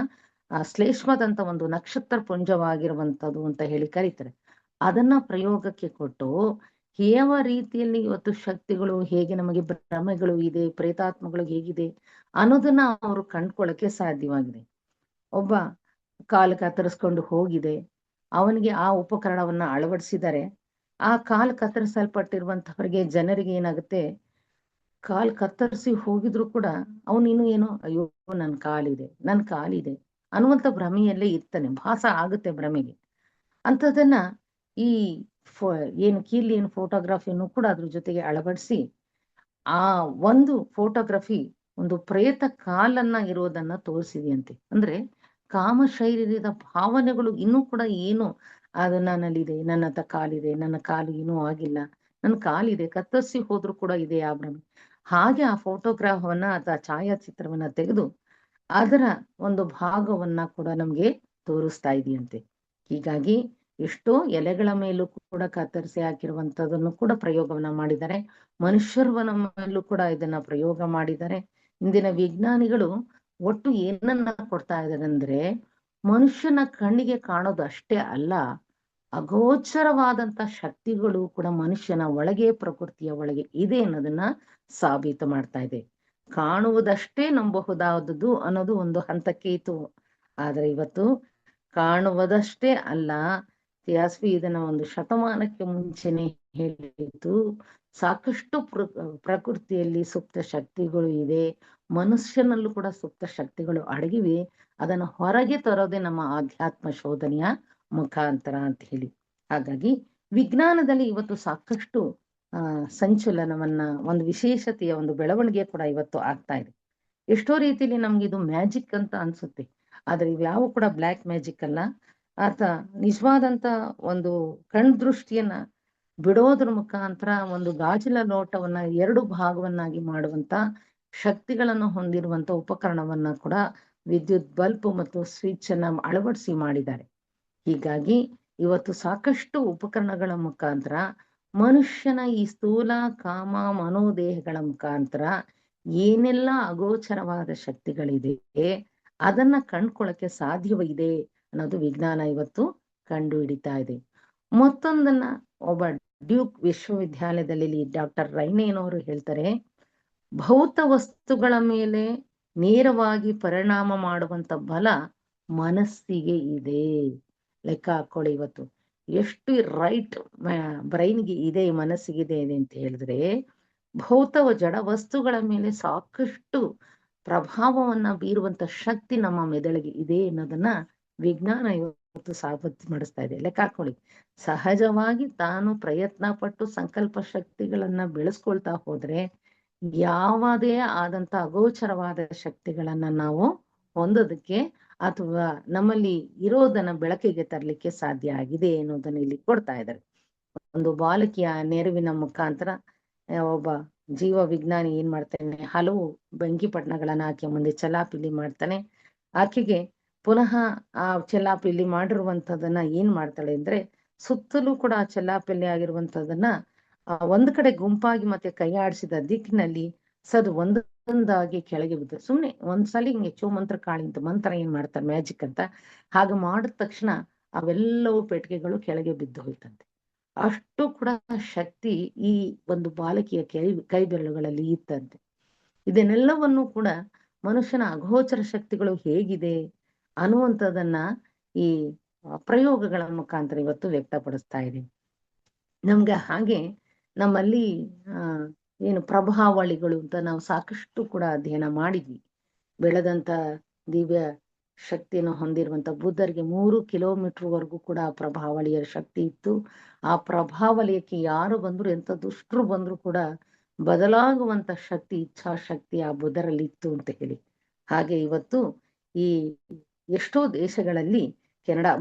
ಆ ಶ್ಲೇಷ್ಮದಂತ ಒಂದು ನಕ್ಷತ್ರ ಪುಂಜವಾಗಿರುವಂತದ್ದು ಅಂತ ಹೇಳಿ ಕರೀತಾರೆ. ಅದನ್ನ ಪ್ರಯೋಗಕ್ಕೆ ಕೊಟ್ಟು ಯಾವ ರೀತಿಯಲ್ಲಿ ಇವತ್ತು ಶಕ್ತಿಗಳು ಹೇಗೆ, ನಮಗೆ ಭ್ರಮೆಗಳು ಇದೆ, ಪ್ರೇತಾತ್ಮಗಳು ಹೇಗಿದೆ ಅನ್ನೋದನ್ನ ಅವರು ಕಂಡ್ಕೊಳ್ಳಕ್ಕೆ ಸಾಧ್ಯವಾಗಿದೆ. ಒಬ್ಬ ಕಾಲು ಕತ್ತರಿಸ್ಕೊಂಡು ಹೋಗಿದೆ, ಅವನಿಗೆ ಆ ಉಪಕರಣವನ್ನ ಅಳವಡಿಸಿದರೆ ಆ ಕಾಲು ಕತ್ತರಿಸಲ್ಪಟ್ಟಿರುವಂತವರಿಗೆ ಜನರಿಗೆ ಏನಾಗುತ್ತೆ, ಕಾಲ್ ಕತ್ತರಿಸಿ ಹೋಗಿದ್ರು ಕೂಡ ಅವನಿನ್ನು ಏನೋ ಅಯ್ಯೋ ನನ್ ಕಾಲಿದೆ ಅನ್ನುವಂತ ಭ್ರಮೆಯಲ್ಲೇ ಇರ್ತಾನೆ, ಭಾಸ ಆಗುತ್ತೆ ಭ್ರಮೆಗೆ. ಅಂತದನ್ನ ಈ ಏನು ಕೀಲಿಯನ್ ಫೋಟೋಗ್ರಫಿಯನ್ನು ಕೂಡ ಅದ್ರ ಜೊತೆಗೆ ಅಳವಡಿಸಿ ಆ ಒಂದು ಫೋಟೋಗ್ರಫಿ ಒಂದು ಪ್ರೇತ ಕಾಲನ್ನ ಇರೋದನ್ನ ತೋರಿಸಿದೆಯಂತೆ. ಅಂದ್ರೆ ಕಾಮಶೈರ್ಯದ ಭಾವನೆಗಳು ಇನ್ನೂ ಕೂಡ ಏನು, ಅದು ನನ್ನಲ್ಲಿದೆ, ನನ್ನ ಹತ್ರ ಕಾಲಿದೆ, ನನ್ನ ಕಾಲು ಇನ್ನೂ ಆಗಿಲ್ಲ, ನನ್ನ ಕಾಲಿದೆ, ಕತ್ತರಿಸಿ ಹೋದ್ರು ಕೂಡ ಇದೆ ಆ ಭ್ರಮೆ. ಹಾಗೆ ಆ ಫೋಟೋಗ್ರಾಫ್ವನ್ನ ಅಥವಾ ಛಾಯಾಚಿತ್ರವನ್ನ ತೆಗೆದು ಅದರ ಒಂದು ಭಾಗವನ್ನ ಕೂಡ ನಮ್ಗೆ ತೋರಿಸ್ತಾ ಇದೆಯಂತೆ. ಹೀಗಾಗಿ ಎಷ್ಟೋ ಎಲೆಗಳ ಮೇಲೂ ಕೂಡ ಕತ್ತರಿಸಿ ಹಾಕಿರುವಂತದನ್ನು ಕೂಡ ಪ್ರಯೋಗವನ್ನ ಮಾಡಿದ್ದಾರೆ. ಮನುಷ್ಯರ್ವನ ಮೇಲೂ ಕೂಡ ಇದನ್ನ ಪ್ರಯೋಗ ಮಾಡಿದ್ದಾರೆ. ಇಂದಿನ ವಿಜ್ಞಾನಿಗಳು ಒಟ್ಟು ಏನನ್ನ ಕೊಡ್ತಾ ಇದ್ದಾರೆ ಅಂದ್ರೆ, ಮನುಷ್ಯನ ಕಣ್ಣಿಗೆ ಕಾಣೋದು ಅಷ್ಟೇ ಅಲ್ಲ, ಅಗೋಚರವಾದಂತ ಶಕ್ತಿಗಳು ಕೂಡ ಮನುಷ್ಯನ ಒಳಗೆ, ಪ್ರಕೃತಿಯ ಒಳಗೆ ಇದೆ ಅನ್ನೋದನ್ನ ಸಾಬೀತು ಮಾಡ್ತಾ ಇದೆ. ಕಾಣುವುದಷ್ಟೇ ನಂಬಬಹುದಾದದ್ದು ಅನ್ನೋದು ಒಂದು ಹಂತಕ್ಕೆ ಇತ್ತು. ಆದ್ರೆ ಇವತ್ತು ಕಾಣುವುದಷ್ಟೇ ಅಲ್ಲ, ಯಾಸ್ವಿ ಇದನ್ನ ಒಂದು ಶತಮಾನಕ್ಕೆ ಮುಂಚೆನೆ ಹೇಳಿತ್ತು, ಸಾಕಷ್ಟು ಪ್ರಕೃತಿಯಲ್ಲಿ ಸುಪ್ತ ಶಕ್ತಿಗಳು ಇದೆ, ಮನುಷ್ಯನಲ್ಲೂ ಕೂಡ ಸುಪ್ತ ಶಕ್ತಿಗಳು ಅಡಗಿವೆ, ಅದನ್ನ ಹೊರಗೆ ತರೋದೇ ನಮ್ಮ ಆಧ್ಯಾತ್ಮ ಶೋಧನೆಯ ಮುಖಾಂತರ ಅಂತ ಹೇಳಿ. ಹಾಗಾಗಿ ವಿಜ್ಞಾನದಲ್ಲಿ ಇವತ್ತು ಸಾಕಷ್ಟು ಸಂಚಲನವನ್ನ, ಒಂದು ವಿಶೇಷತೆಯ ಒಂದು ಬೆಳವಣಿಗೆ ಕೂಡ ಇವತ್ತು ಆಗ್ತಾ ಇದೆ. ಎಷ್ಟೋ ರೀತಿಯಲ್ಲಿ ನಮ್ಗೆ ಇದು ಮ್ಯಾಜಿಕ್ ಅಂತ ಅನ್ಸುತ್ತೆ, ಆದ್ರೆ ಇವ್ಯಾವು ಕೂಡ ಬ್ಲ್ಯಾಕ್ ಮ್ಯಾಜಿಕ್ ಅಲ್ಲ. ಆತ ನಿಜವಾದಂತ ಒಂದು ಕಣ್ ದೃಷ್ಟಿಯನ್ನ ಬಿಡೋದ್ರ ಮುಖಾಂತರ ಒಂದು ಗಾಜಿನ ಲೋಟವನ್ನ 2 ಭಾಗವನ್ನಾಗಿ ಮಾಡುವಂತ ಶಕ್ತಿಗಳನ್ನು ಹೊಂದಿರುವಂತ ಉಪಕರಣವನ್ನ ಕೂಡ ವಿದ್ಯುತ್ ಬಲ್ಬ್ ಮತ್ತು ಸ್ವಿಚ್ ಅನ್ನ ಅಳವಡಿಸಿ ಮಾಡಿದ್ದಾರೆ. ಹೀಗಾಗಿ ಇವತ್ತು ಸಾಕಷ್ಟು ಉಪಕರಣಗಳ ಮುಖಾಂತರ ಮನುಷ್ಯನ ಈ ಸ್ಥೂಲ ಕಾಮ ಮನೋದೇಹಗಳ ಮುಖಾಂತರ ಏನೆಲ್ಲ ಅಗೋಚರವಾದ ಶಕ್ತಿಗಳಿದೆ ಅದನ್ನ ಕಂಡ್ಕೊಳ್ಳಕ್ಕೆ ಸಾಧ್ಯವಿದೆ ಅನ್ನೋದು ವಿಜ್ಞಾನ ಇವತ್ತು ಕಂಡು ಹಿಡಿತಾ ಇದೆ. ಮತ್ತೊಂದನ್ನ ಒಬ್ಬ ಡ್ಯೂಕ್ ವಿಶ್ವವಿದ್ಯಾಲಯದಲ್ಲಿ ಡಾಕ್ಟರ್ ರೈನೇನವರು ಹೇಳ್ತಾರೆ, ಭೌತ ವಸ್ತುಗಳ ಮೇಲೆ ನೇರವಾಗಿ ಪರಿಣಾಮ ಮಾಡುವಂತ ಬಲ ಮನಸ್ಸಿಗೆ ಇದೆ. ಲೆಕ್ಕ ಹಾಕೊಳ್ಳಿ, ಇವತ್ತು ಎಷ್ಟು ರೈಟ್ ಬ್ರೈನ್ಗೆ ಇದೆ, ಮನಸ್ಸಿಗಿದೆ ಇದೆ ಅಂತ ಹೇಳಿದ್ರೆ, ಭೌತವ ಜಡ ವಸ್ತುಗಳ ಮೇಲೆ ಸಾಕಷ್ಟು ಪ್ರಭಾವವನ್ನ ಬೀರುವಂತ ಶಕ್ತಿ ನಮ್ಮ ಮೆದುಳಿಗೆ ಇದೆ ಅನ್ನೋದನ್ನ ವಿಜ್ಞಾನ ಇವತ್ತು ಸಾಬೀತು ಮಾಡಿಸ್ತಾ ಇದೆ. ಲೆಕ್ಕ ಹಾಕೊಳ್ಳಿ, ಸಹಜವಾಗಿ ತಾನು ಪ್ರಯತ್ನ ಪಟ್ಟು ಸಂಕಲ್ಪ ಶಕ್ತಿಗಳನ್ನ ಬೆಳೆಸ್ಕೊಳ್ತಾ ಹೋದ್ರೆ ಯಾವುದೇ ಆದಂತ ಅಗೋಚರವಾದ ಶಕ್ತಿಗಳನ್ನ ನಾವು ಹೊಂದೋದಕ್ಕೆ ಅಥವಾ ನಮ್ಮಲ್ಲಿ ಇರೋದನ್ನ ಬೆಳಕಿಗೆ ತರಲಿಕ್ಕೆ ಸಾಧ್ಯ ಆಗಿದೆ ಅನ್ನೋದನ್ನ ಇಲ್ಲಿ ಕೊಡ್ತಾ ಇದ್ದಾರೆ. ಒಂದು ಬಾಲಕಿಯ ನೆರವಿನ ಮುಖಾಂತರ ಒಬ್ಬ ಜೀವ ವಿಜ್ಞಾನಿ ಏನ್ ಮಾಡ್ತಾನೆ, ಹಲವು ಬೆಂಕಿಪಟ್ಟಣಗಳನ್ನ ಆಕೆ ಮುಂದೆ ಚಲಾಪಿಲಿ ಮಾಡ್ತಾನೆ. ಆಕೆಗೆ ಪುನಃ ಆ ಚಲಾಪಿಲಿ ಮಾಡಿರುವಂತದನ್ನ ಏನ್ ಮಾಡ್ತಾಳೆ ಅಂದ್ರೆ, ಸುತ್ತಲೂ ಕೂಡ ಆ ಚಲಾಪಿಲಿ ಆಗಿರುವಂತದನ್ನ ಒಂದ್ ಕಡೆ ಗುಂಪಾಗಿ ಮತ್ತೆ ಕೈ ಆಡಿಸಿದ ದಿಕ್ಕಿನಲ್ಲಿ ಸದ್ ಒಂದೊಂದಾಗಿ ಕೆಳಗೆ ಬಿದ್ದು, ಸುಮ್ನೆ ಒಂದ್ಸಲ ಹಿಂಗೆ ಮಂತ್ರ ಕಾಳಿ ಅಂತ ಮಂತ್ರ ಏನ್ ಮಾಡ್ತಾರೆ ಮ್ಯಾಜಿಕ್ ಅಂತ, ಹಾಗೆ ಮಾಡಿದ ತಕ್ಷಣ ಅವೆಲ್ಲವೂ ಪೆಟ್ಟಿಗೆಗಳು ಕೆಳಗೆ ಬಿದ್ದು ಹೋಯ್ತಂತೆ. ಅಷ್ಟು ಕೂಡ ಶಕ್ತಿ ಈ ಒಂದು ಬಾಲಕಿಯ ಕೈ ಬೆರಳುಗಳಲ್ಲಿ ಇತ್ತಂತೆ. ಇದನ್ನೆಲ್ಲವನ್ನು ಕೂಡ ಮನುಷ್ಯನ ಅಗೋಚರ ಶಕ್ತಿಗಳು ಹೇಗಿದೆ ಅನ್ನುವಂಥದ್ದನ್ನ ಈ ಪ್ರಯೋಗಗಳ ಮುಖಾಂತರ ಇವತ್ತು ವ್ಯಕ್ತಪಡಿಸ್ತಾ ಇದೆ ನಮ್ಗೆ. ಹಾಗೆ ನಮ್ಮಲ್ಲಿ ಏನು ಪ್ರಭಾವಳಿಗಳು ಅಂತ ನಾವು ಸಾಕಷ್ಟು ಕೂಡ ಅಧ್ಯಯನ ಮಾಡಿದ್ವಿ. ಬೆಳೆದಂತ ದಿವ್ಯ ಶಕ್ತಿಯನ್ನು ಹೊಂದಿರುವಂತ ಬುದ್ಧರಿಗೆ 3 ಕಿಲೋಮೀಟರ್ ವರೆಗೂ ಕೂಡ ಪ್ರಭಾವಳಿಯ ಶಕ್ತಿ ಇತ್ತು. ಆ ಪ್ರಭಾವಲಯಕ್ಕೆ ಯಾರು ಬಂದ್ರು, ಎಂತ ದುಷ್ಟರು ಬಂದ್ರು ಕೂಡ ಬದಲಾಗುವಂತ ಶಕ್ತಿ, ಇಚ್ಛಾಶಕ್ತಿ ಆ ಬುದ್ಧರಲ್ಲಿ ಇತ್ತು ಅಂತ ಹೇಳಿ. ಹಾಗೆ ಇವತ್ತು ಈ ಎಷ್ಟೋ ದೇಶಗಳಲ್ಲಿ,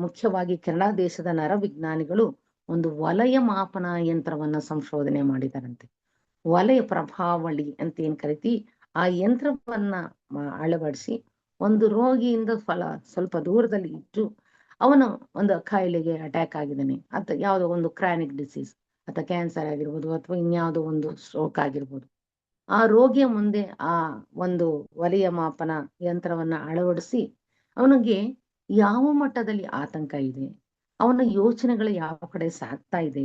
ಮುಖ್ಯವಾಗಿ ಕೆನಡಾ ದೇಶದ ನರವಿಜ್ಞಾನಿಗಳು ಒಂದು ವಲಯ ಮಾಪನ ಯಂತ್ರವನ್ನ ಸಂಶೋಧನೆ ಮಾಡಿದಾರಂತೆ. ವಲಯ ಪ್ರಭಾವಳಿ ಅಂತ ಏನ್ ಕರಿತಿ, ಆ ಯಂತ್ರವನ್ನ ಅಳವಡಿಸಿ ಒಂದು ರೋಗಿಯಿಂದ ಸ್ವಲ್ಪ ದೂರದಲ್ಲಿ ಇಟ್ಟು, ಅವನು ಒಂದು ಕಾಯಿಲೆಗೆ ಅಟ್ಯಾಕ್ ಆಗಿದ್ದಾನೆ, ಅಥವಾ ಯಾವುದೋ ಒಂದು ಕ್ರಾನಿಕ್ ಡಿಸೀಸ್ ಅಥವಾ ಕ್ಯಾನ್ಸರ್ ಆಗಿರ್ಬೋದು, ಅಥವಾ ಇನ್ಯಾವುದೋ ಒಂದು ಸ್ಟ್ರೋಕ್ ಆಗಿರ್ಬೋದು, ಆ ರೋಗಿಯ ಮುಂದೆ ಆ ಒಂದು ವಲಯ ಮಾಪನ ಯಂತ್ರವನ್ನ ಅಳವಡಿಸಿ ಅವನಿಗೆ ಯಾವ ಮಟ್ಟದಲ್ಲಿ ಆತಂಕ ಇದೆ, ಅವನ ಯೋಚನೆಗಳು ಯಾವ ಕಡೆ ಸಾಗ್ತಾ ಇದೆ,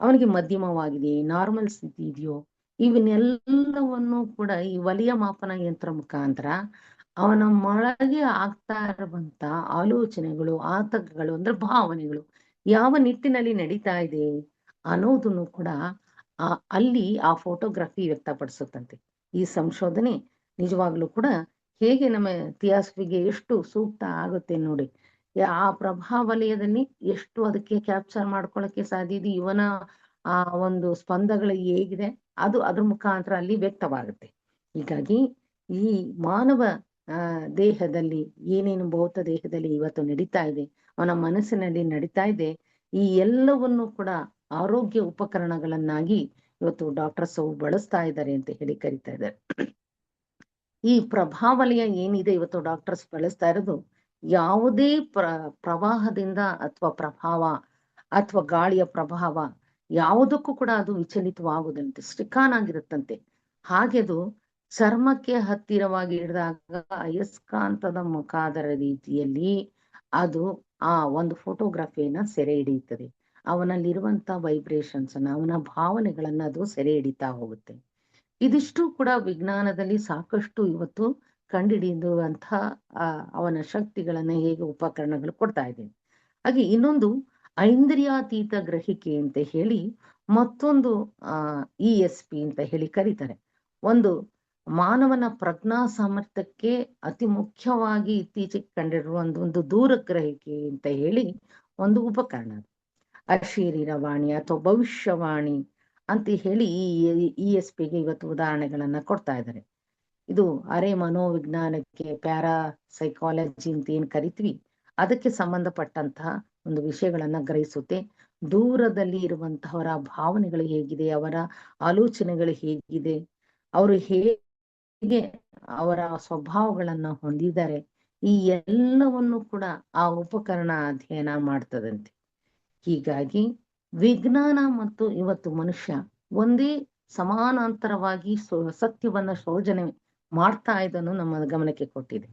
ಅವನಿಗೆ ಮಧ್ಯಮವಾಗಿದೆ, ನಾರ್ಮಲ್ ಸ್ಥಿತಿ ಇದೆಯೋ, ಇವನ್ನೆಲ್ಲವನ್ನು ಕೂಡ ಈ ವಲಯ ಮಾಪನ ಯಂತ್ರ ಮುಖಾಂತರ ಅವನ ಒಳಗೆ ಆಗ್ತಾ ಇರುವಂತ ಆಲೋಚನೆಗಳು, ಆತಂಕಗಳು ಅಂದ್ರೆ ಭಾವನೆಗಳು ಯಾವ ನಿಟ್ಟಿನಲ್ಲಿ ನಡೀತಾ ಇದೆ ಅನ್ನೋದನ್ನು ಕೂಡ ಅಲ್ಲಿ ಆ ಫೋಟೋಗ್ರಫಿ ವ್ಯಕ್ತಪಡಿಸುತ್ತಂತೆ. ಈ ಸಂಶೋಧನೆ ನಿಜವಾಗ್ಲೂ ಕೂಡ ಹೇಗೆ ನಮ್ಮ ಥಿಯಾಸಫಿಗೆ ಎಷ್ಟು ಸೂಕ್ತ ಆಗುತ್ತೆ ನೋಡಿ. ಆ ಪ್ರಭಾವಲಯದಲ್ಲಿ ಎಷ್ಟು ಅದಕ್ಕೆ ಕ್ಯಾಪ್ಚರ್ ಮಾಡ್ಕೊಳಕ್ಕೆ ಸಾಧ್ಯ ಇದೆ, ಇವನ ಆ ಒಂದು ಸ್ಪಂದಗಳು ಹೇಗಿದೆ ಅದು ಅದ್ರ ಮುಖಾಂತರ ಅಲ್ಲಿ ವ್ಯಕ್ತವಾಗುತ್ತೆ. ಹೀಗಾಗಿ ಈ ಮಾನವ ದೇಹದಲ್ಲಿ ಏನೇನು ಭೌತ ದೇಹದಲ್ಲಿ ಇವತ್ತು ನಡೀತಾ ಇದೆ, ಅವನ ಮನಸ್ಸಿನಲ್ಲಿ ನಡೀತಾ ಇದೆ, ಈ ಎಲ್ಲವನ್ನು ಕೂಡ ಆರೋಗ್ಯ ಉಪಕರಣಗಳನ್ನಾಗಿ ಇವತ್ತು ಡಾಕ್ಟರ್ಸ್ ಬಳಸ್ತಾ ಇದ್ದಾರೆ ಅಂತ ಹೇಳಿ ಕರಿತಾ ಇದ್ದಾರೆ. ಈ ಪ್ರಭಾವಲಯ ಏನಿದೆ ಇವತ್ತು ಡಾಕ್ಟರ್ಸ್ ಬಳಸ್ತಾ ಇರೋದು, ಯಾವುದೇ ಪ್ರವಾಹದಿಂದ ಅಥವಾ ಪ್ರಭಾವ ಅಥವಾ ಗಾಳಿಯ ಪ್ರಭಾವ ಯಾವುದಕ್ಕೂ ಕೂಡ ಅದು ವಿಚಲಿತವಾಗುವುದಂತೆ, ಸ್ಟಿಕಾನ್ ಆಗಿರುತ್ತಂತೆ. ಹಾಗೆ ಅದು ಚರ್ಮಕ್ಕೆ ಹತ್ತಿರವಾಗಿ ಹಿಡಿದಾಗ ಅಯಸ್ಕಾಂತದ ಮುಖಾದರ ರೀತಿಯಲ್ಲಿ ಅದು ಆ ಒಂದು ಫೋಟೋಗ್ರಫಿಯನ್ನ ಸೆರೆ ಹಿಡಿಯುತ್ತದೆ. ಅವನಲ್ಲಿರುವಂತ ವೈಬ್ರೇಷನ್ಸ್ ಅನ್ನ, ಅವನ ಭಾವನೆಗಳನ್ನ ಅದು ಸೆರೆ ಹಿಡಿತಾ ಹೋಗುತ್ತೆ. ಇದಿಷ್ಟು ಕೂಡ ವಿಜ್ಞಾನದಲ್ಲಿ ಸಾಕಷ್ಟು ಇವತ್ತು ಕಂಡುಹಿಡಿಯುವಂತ ಅವನ ಶಕ್ತಿಗಳನ್ನ ಹೇಗೆ ಉಪಕರಣಗಳು ಕೊಡ್ತಾ ಇದೆ. ಹಾಗೆ ಇನ್ನೊಂದು ಐಂದ್ರಿಯಾತೀತ ಗ್ರಹಿಕೆ ಅಂತ ಹೇಳಿ ಮತ್ತೊಂದು ESP ಅಂತ ಹೇಳಿ ಕರೀತಾರೆ. ಒಂದು ಮಾನವನ ಪ್ರಜ್ಞಾ ಸಾಮರ್ಥ್ಯಕ್ಕೆ ಅತಿ ಮುಖ್ಯವಾಗಿ ಇತ್ತೀಚೆಗೆ ಕಂಡಿರುವ ಒಂದು ದೂರಗ್ರಹಿಕೆ ಅಂತ ಹೇಳಿ ಒಂದು ಉಪಕರಣ, ಅಶರೀರವಾಣಿ ಅಥವಾ ಭವಿಷ್ಯವಾಣಿ ಅಂತ ಹೇಳಿ ಈ ESPಗೆ ಇವತ್ತು ಉದಾಹರಣೆಗಳನ್ನ ಕೊಡ್ತಾ ಇದ್ದಾರೆ. ಇದು ಅರೆ ಮನೋವಿಜ್ಞಾನಕ್ಕೆ ಪ್ಯಾರಾ ಸೈಕಾಲಜಿ ಅಂತ ಏನ್ ಕರಿತೀವಿ ಅದಕ್ಕೆ ಸಂಬಂಧಪಟ್ಟಂತಹ ಒಂದು ವಿಷಯಗಳನ್ನ ಗ್ರಹಿಸುತ್ತೆ. ದೂರದಲ್ಲಿ ಇರುವಂತಹವರ ಭಾವನೆಗಳು ಹೇಗಿದೆ, ಅವರ ಆಲೋಚನೆಗಳು ಹೇಗಿದೆ, ಅವರು ಹೇಗೆ ಅವರ ಸ್ವಭಾವಗಳನ್ನ ಹೊಂದಿದ್ದಾರೆ, ಈ ಎಲ್ಲವನ್ನು ಕೂಡ ಆ ಉಪಕರಣ ಅಧ್ಯಯನ ಮಾಡ್ತದಂತೆ. ಹೀಗಾಗಿ ವಿಜ್ಞಾನ ಮತ್ತು ಇವತ್ತು ಮನುಷ್ಯ ಒಂದೇ ಸಮಾನಾಂತರವಾಗಿ ಸತ್ಯವನ್ನ ಶೋಧನೆ ಮಾಡ್ತಾ ಇದನ್ನು ನಮ್ಮ ಗಮನಕ್ಕೆ ಕೊಟ್ಟಿದೆ.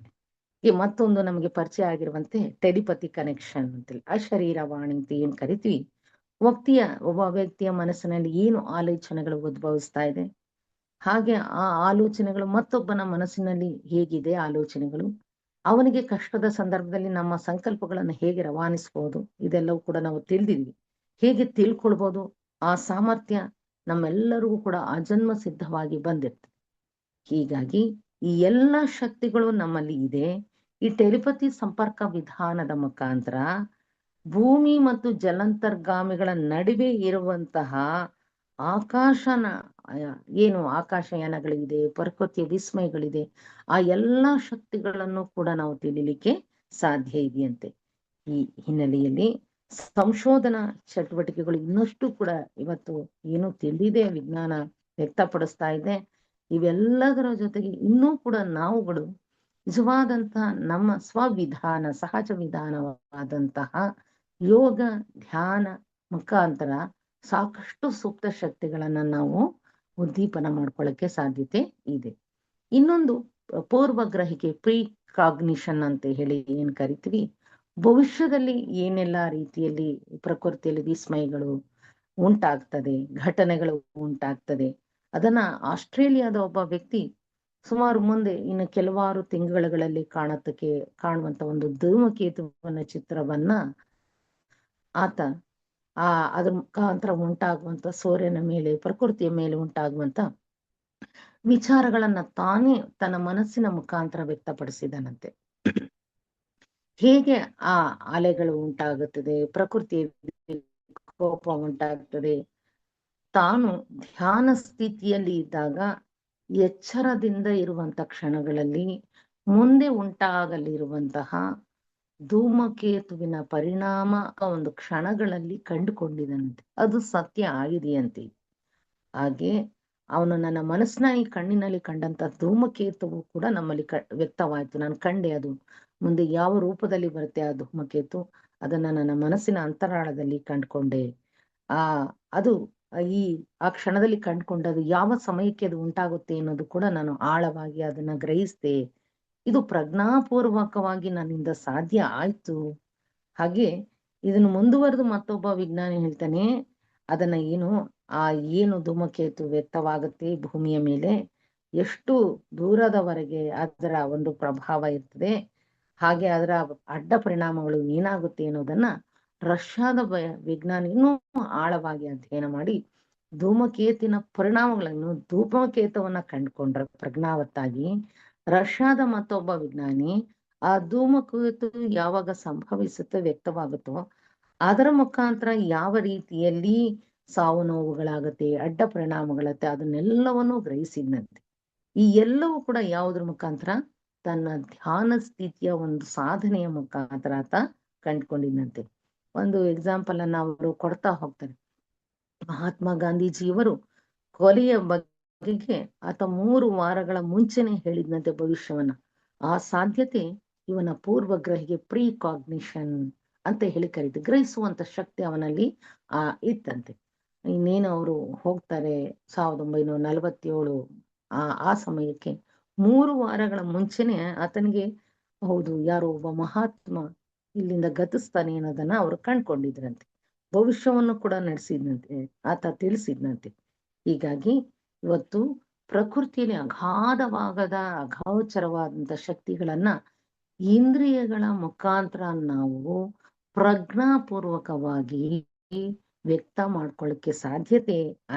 ಈ ಮತ್ತೊಂದು ನಮಗೆ ಪರಿಚಯ ಆಗಿರುವಂತೆ ಟೆಲಿಪತಿ ಕನೆಕ್ಷನ್ ಅಂತೇಳಿ ಅಶರೀರವಾಣಿ ಅಂತ ಏನ್ ಕರಿತೀವಿ, ಒಬ್ಬ ವ್ಯಕ್ತಿಯ ಮನಸ್ಸಿನಲ್ಲಿ ಏನು ಆಲೋಚನೆಗಳು ಉದ್ಭವಿಸ್ತಾ ಇದೆ, ಹಾಗೆ ಆ ಆಲೋಚನೆಗಳು ಮತ್ತೊಬ್ಬನ ಮನಸ್ಸಿನಲ್ಲಿ ಹೇಗಿದೆ ಆಲೋಚನೆಗಳು, ಅವನಿಗೆ ಕಷ್ಟದ ಸಂದರ್ಭದಲ್ಲಿ ನಮ್ಮ ಸಂಕಲ್ಪಗಳನ್ನು ಹೇಗೆ ರವಾನಿಸಬಹುದು, ಇದೆಲ್ಲವೂ ಕೂಡ ನಾವು ತಿಳಿದಿದ್ವಿ. ಹೇಗೆ ತಿಳ್ಕೊಳ್ಬಹುದು, ಆ ಸಾಮರ್ಥ್ಯ ನಮ್ಮೆಲ್ಲರಿಗೂ ಕೂಡ ಅಜನ್ಮ ಸಿದ್ಧವಾಗಿ ಬಂದಿರ್ತದೆ. ಹೀಗಾಗಿ ಈ ಎಲ್ಲ ಶಕ್ತಿಗಳು ನಮ್ಮಲ್ಲಿ ಇದೆ. ಈ ಟೆಲಿಪತಿ ಸಂಪರ್ಕ ವಿಧಾನದ ಮುಖಾಂತರ ಭೂಮಿ ಮತ್ತು ಜಲಾಂತರ್ಗಾಮಿಗಳ ನಡುವೆ ಇರುವಂತಹ ಏನು ಆಕಾಶಯಾನಗಳಿದೆ, ಪ್ರಕೃತಿಯ ವಿಸ್ಮಯಗಳಿದೆ, ಆ ಎಲ್ಲಾ ಶಕ್ತಿಗಳನ್ನು ಕೂಡ ನಾವು ತಿಳಿಲಿಕ್ಕೆ ಸಾಧ್ಯ ಇದೆಯಂತೆ. ಈ ಹಿನ್ನೆಲೆಯಲ್ಲಿ ಸಂಶೋಧನಾ ಚಟುವಟಿಕೆಗಳು ಇನ್ನಷ್ಟು ಕೂಡ ಇವತ್ತು ಏನು ತಿಳಿದಿದೆ ವಿಜ್ಞಾನ ವ್ಯಕ್ತಪಡಿಸ್ತಾ ಇದೆ. ಇವೆಲ್ಲದರ ಜೊತೆಗೆ ಇನ್ನೂ ಕೂಡ ನಾವುಗಳು ನಿಜವಾದಂತಹ ನಮ್ಮ ಸ್ವವಿಧಾನ, ಸಹಜ ವಿಧಾನವಾದಂತಹ ಯೋಗ ಧ್ಯಾನ ಮುಖಾಂತರ ಸಾಕಷ್ಟು ಸೂಕ್ತ ಶಕ್ತಿಗಳನ್ನ ನಾವು ಉದ್ದೀಪನ ಮಾಡ್ಕೊಳ್ಳಕ್ಕೆ ಸಾಧ್ಯತೆ ಇದೆ. ಇನ್ನೊಂದು ಪೂರ್ವಗ್ರಹಿಕೆ, ಪ್ರೀ ಕಾಗ್ನಿಷನ್ ಅಂತ ಹೇಳಿ ಏನ್ ಕರಿತೀವಿ, ಭವಿಷ್ಯದಲ್ಲಿ ಏನೆಲ್ಲಾ ರೀತಿಯಲ್ಲಿ ಪ್ರಕೃತಿಯಲ್ಲಿ ವಿಸ್ಮಯಗಳು ಉಂಟಾಗ್ತದೆ, ಘಟನೆಗಳು ಉಂಟಾಗ್ತದೆ, ಅದನ್ನ ಆಸ್ಟ್ರೇಲಿಯಾದ ಒಬ್ಬ ವ್ಯಕ್ತಿ ಸುಮಾರು ಮುಂದೆ ಇನ್ನು ಕೆಲವಾರು ತಿಂಗಳುಗಳಲ್ಲಿ ಕಾಣುವಂತ ಒಂದು ಧೂಮಕೇತುವಿನ ಚಿತ್ರವನ್ನ ಆತ ಅದ್ರ ಮುಖಾಂತರ ಉಂಟಾಗುವಂತ ಸೂರ್ಯನ ಮೇಲೆ, ಪ್ರಕೃತಿಯ ಮೇಲೆ ಉಂಟಾಗುವಂತ ವಿಚಾರಗಳನ್ನ ತಾನೇ ತನ್ನ ಮನಸ್ಸಿನ ಮುಖಾಂತರ ವ್ಯಕ್ತಪಡಿಸಿದನಂತೆ. ಹೇಗೆ ಆ ಅಲೆಗಳು ಉಂಟಾಗುತ್ತದೆ, ಪ್ರಕೃತಿಯ ಕೋಪ ಉಂಟಾಗ್ತದೆ, ತಾನು ಧ್ಯಾನ ಸ್ಥಿತಿಯಲ್ಲಿ ಇದ್ದಾಗ ಎಚ್ಚರದಿಂದ ಇರುವಂತ ಕ್ಷಣಗಳಲ್ಲಿ ಮುಂದೆ ಉಂಟಾಗಲಿರುವಂತಹ ಧೂಮಕೇತುವಿನ ಪರಿಣಾಮ ಒಂದು ಕ್ಷಣಗಳಲ್ಲಿ ಕಂಡುಕೊಂಡಿದನಂತೆ. ಅದು ಸತ್ಯ ಆಗಿದೆಯಂತೆ. ಹಾಗೆ ಅವನು ನನ್ನ ಮನಸ್ಸಿನ ಈ ಕಣ್ಣಿನಲ್ಲಿ ಕಂಡಂತ ಧೂಮಕೇತುವು ಕೂಡ ನಮ್ಮಲ್ಲಿ ವ್ಯಕ್ತವಾಯ್ತು, ನಾನು ಕಂಡೆ, ಅದು ಮುಂದೆ ಯಾವ ರೂಪದಲ್ಲಿ ಬರುತ್ತೆ ಆ ಧೂಮಕೇತು, ಅದನ್ನ ನನ್ನ ಮನಸ್ಸಿನ ಅಂತರಾಳದಲ್ಲಿ ಕಂಡುಕೊಂಡೆ. ಅದು ಆ ಕ್ಷಣದಲ್ಲಿ ಕಂಡುಕೊಂಡದು ಯಾವ ಸಮಯಕ್ಕೆ ಅದು ಉಂಟಾಗುತ್ತೆ ಅನ್ನೋದು ಕೂಡ ನಾನು ಆಳವಾಗಿ ಅದನ್ನ ಗ್ರಹಿಸ್ದೆ. ಇದು ಪ್ರಜ್ಞಾಪೂರ್ವಕವಾಗಿ ನನ್ನಿಂದ ಸಾಧ್ಯ ಆಯ್ತು. ಹಾಗೆ ಇದನ್ನು ಮುಂದುವರೆದು ಮತ್ತೊಬ್ಬ ವಿಜ್ಞಾನಿ ಹೇಳ್ತಾನೆ, ಅದನ್ನ ಏನು ಧೂಮಕೇತು ವ್ಯಕ್ತವಾಗುತ್ತೆ ಭೂಮಿಯ ಮೇಲೆ, ಎಷ್ಟು ದೂರದವರೆಗೆ ಅದರ ಒಂದು ಪ್ರಭಾವ ಇರ್ತದೆ, ಹಾಗೆ ಅದರ ಅಡ್ಡ ಪರಿಣಾಮಗಳು ಏನಾಗುತ್ತೆ ಅನ್ನೋದನ್ನ ರಷ್ಯಾದ ವಿಜ್ಞಾನಿ ಇನ್ನೂ ಆಳವಾಗಿ ಅಧ್ಯಯನ ಮಾಡಿ ಧೂಮಕೇತಿನ ಪರಿಣಾಮಗಳನ್ನು, ಧೂಮಕೇತವನ್ನ ಕಂಡುಕೊಂಡ್ರ ಪ್ರಜ್ಞಾವತ್ತಾಗಿ. ರಷ್ಯಾದ ಮತ್ತೊಬ್ಬ ವಿಜ್ಞಾನಿ ಆ ಧೂಮಕೇತು ಯಾವಾಗ ಸಂಭವಿಸುತ್ತೆ, ವ್ಯಕ್ತವಾಗುತ್ತೋ ಅದರ ಮುಖಾಂತರ ಯಾವ ರೀತಿಯಲ್ಲಿ ಸಾವು ನೋವುಗಳಾಗತ್ತೆ, ಅಡ್ಡ ಪರಿಣಾಮಗಳತ್ತೆ, ಅದನ್ನೆಲ್ಲವನ್ನೂ ಗ್ರಹಿಸಿದ್ನಂತೆ. ಈ ಎಲ್ಲವೂ ಕೂಡ ಯಾವುದ್ರ ಮುಖಾಂತರ, ತನ್ನ ಧ್ಯಾನ ಸ್ಥಿತಿಯ ಒಂದು ಸಾಧನೆಯ ಮುಖಾಂತರ ಆತ ಕಂಡುಕೊಂಡಿದ್ದಂತೆ. ಒಂದು ಎಕ್ಸಾಂಪಲ್ ಅನ್ನ ಅವರು ಕೊಡ್ತಾ ಹೋಗ್ತಾರೆ. ಮಹಾತ್ಮ ಗಾಂಧೀಜಿಯವರು ಕೊಲೆಯ ಬಗೆಗೆ ಆತ 3 ವಾರಗಳ ಮುಂಚೆನೆ ಹೇಳಿದ್ನಂತೆ ಭವಿಷ್ಯವನ್ನ. ಆ ಸಾಧ್ಯತೆ ಇವನ ಪೂರ್ವಗ್ರಹಿಗೆ ಪ್ರೀಕಾಗ್ನಿಷನ್ ಅಂತ ಹೇಳಿ ಕರೀತಾರೆ. ಗ್ರಹಿಸುವಂತ ಶಕ್ತಿ ಅವನಲ್ಲಿ ಇತ್ತಂತೆ. ಇನ್ನೇನು ಅವರು ಹೋಗ್ತಾರೆ 1947 ಆ ಸಮಯಕ್ಕೆ 3 ವಾರಗಳ ಮುಂಚೆನೆ ಆತನಿಗೆ ಹೌದು ಯಾರೋ ಒಬ್ಬ ಮಹಾತ್ಮ ಇಲ್ಲಿಂದ ಗತಿಸ್ತಾನೆ ಅನ್ನೋದನ್ನ ಅವರು ಕಂಡ್ಕೊಂಡಿದ್ರಂತೆ. ಭವಿಷ್ಯವನ್ನು ಕೂಡ ನಡೆಸಿದ್ನಂತೆ, ಆತ ತಿಳಿಸಿದ್ನಂತೆ. ಹೀಗಾಗಿ ಇವತ್ತು ಪ್ರಕೃತಿಯಲ್ಲಿ ಅಗೋಚರವಾದಂತ ಶಕ್ತಿಗಳನ್ನ ಇಂದ್ರಿಯಗಳ ಮುಖಾಂತರ ನಾವು ಪ್ರಜ್ಞಾಪೂರ್ವಕವಾಗಿ ವ್ಯಕ್ತ ಮಾಡ್ಕೊಳ್ಳಿಕ್ಕೆ ಸಾಧ್ಯತೆ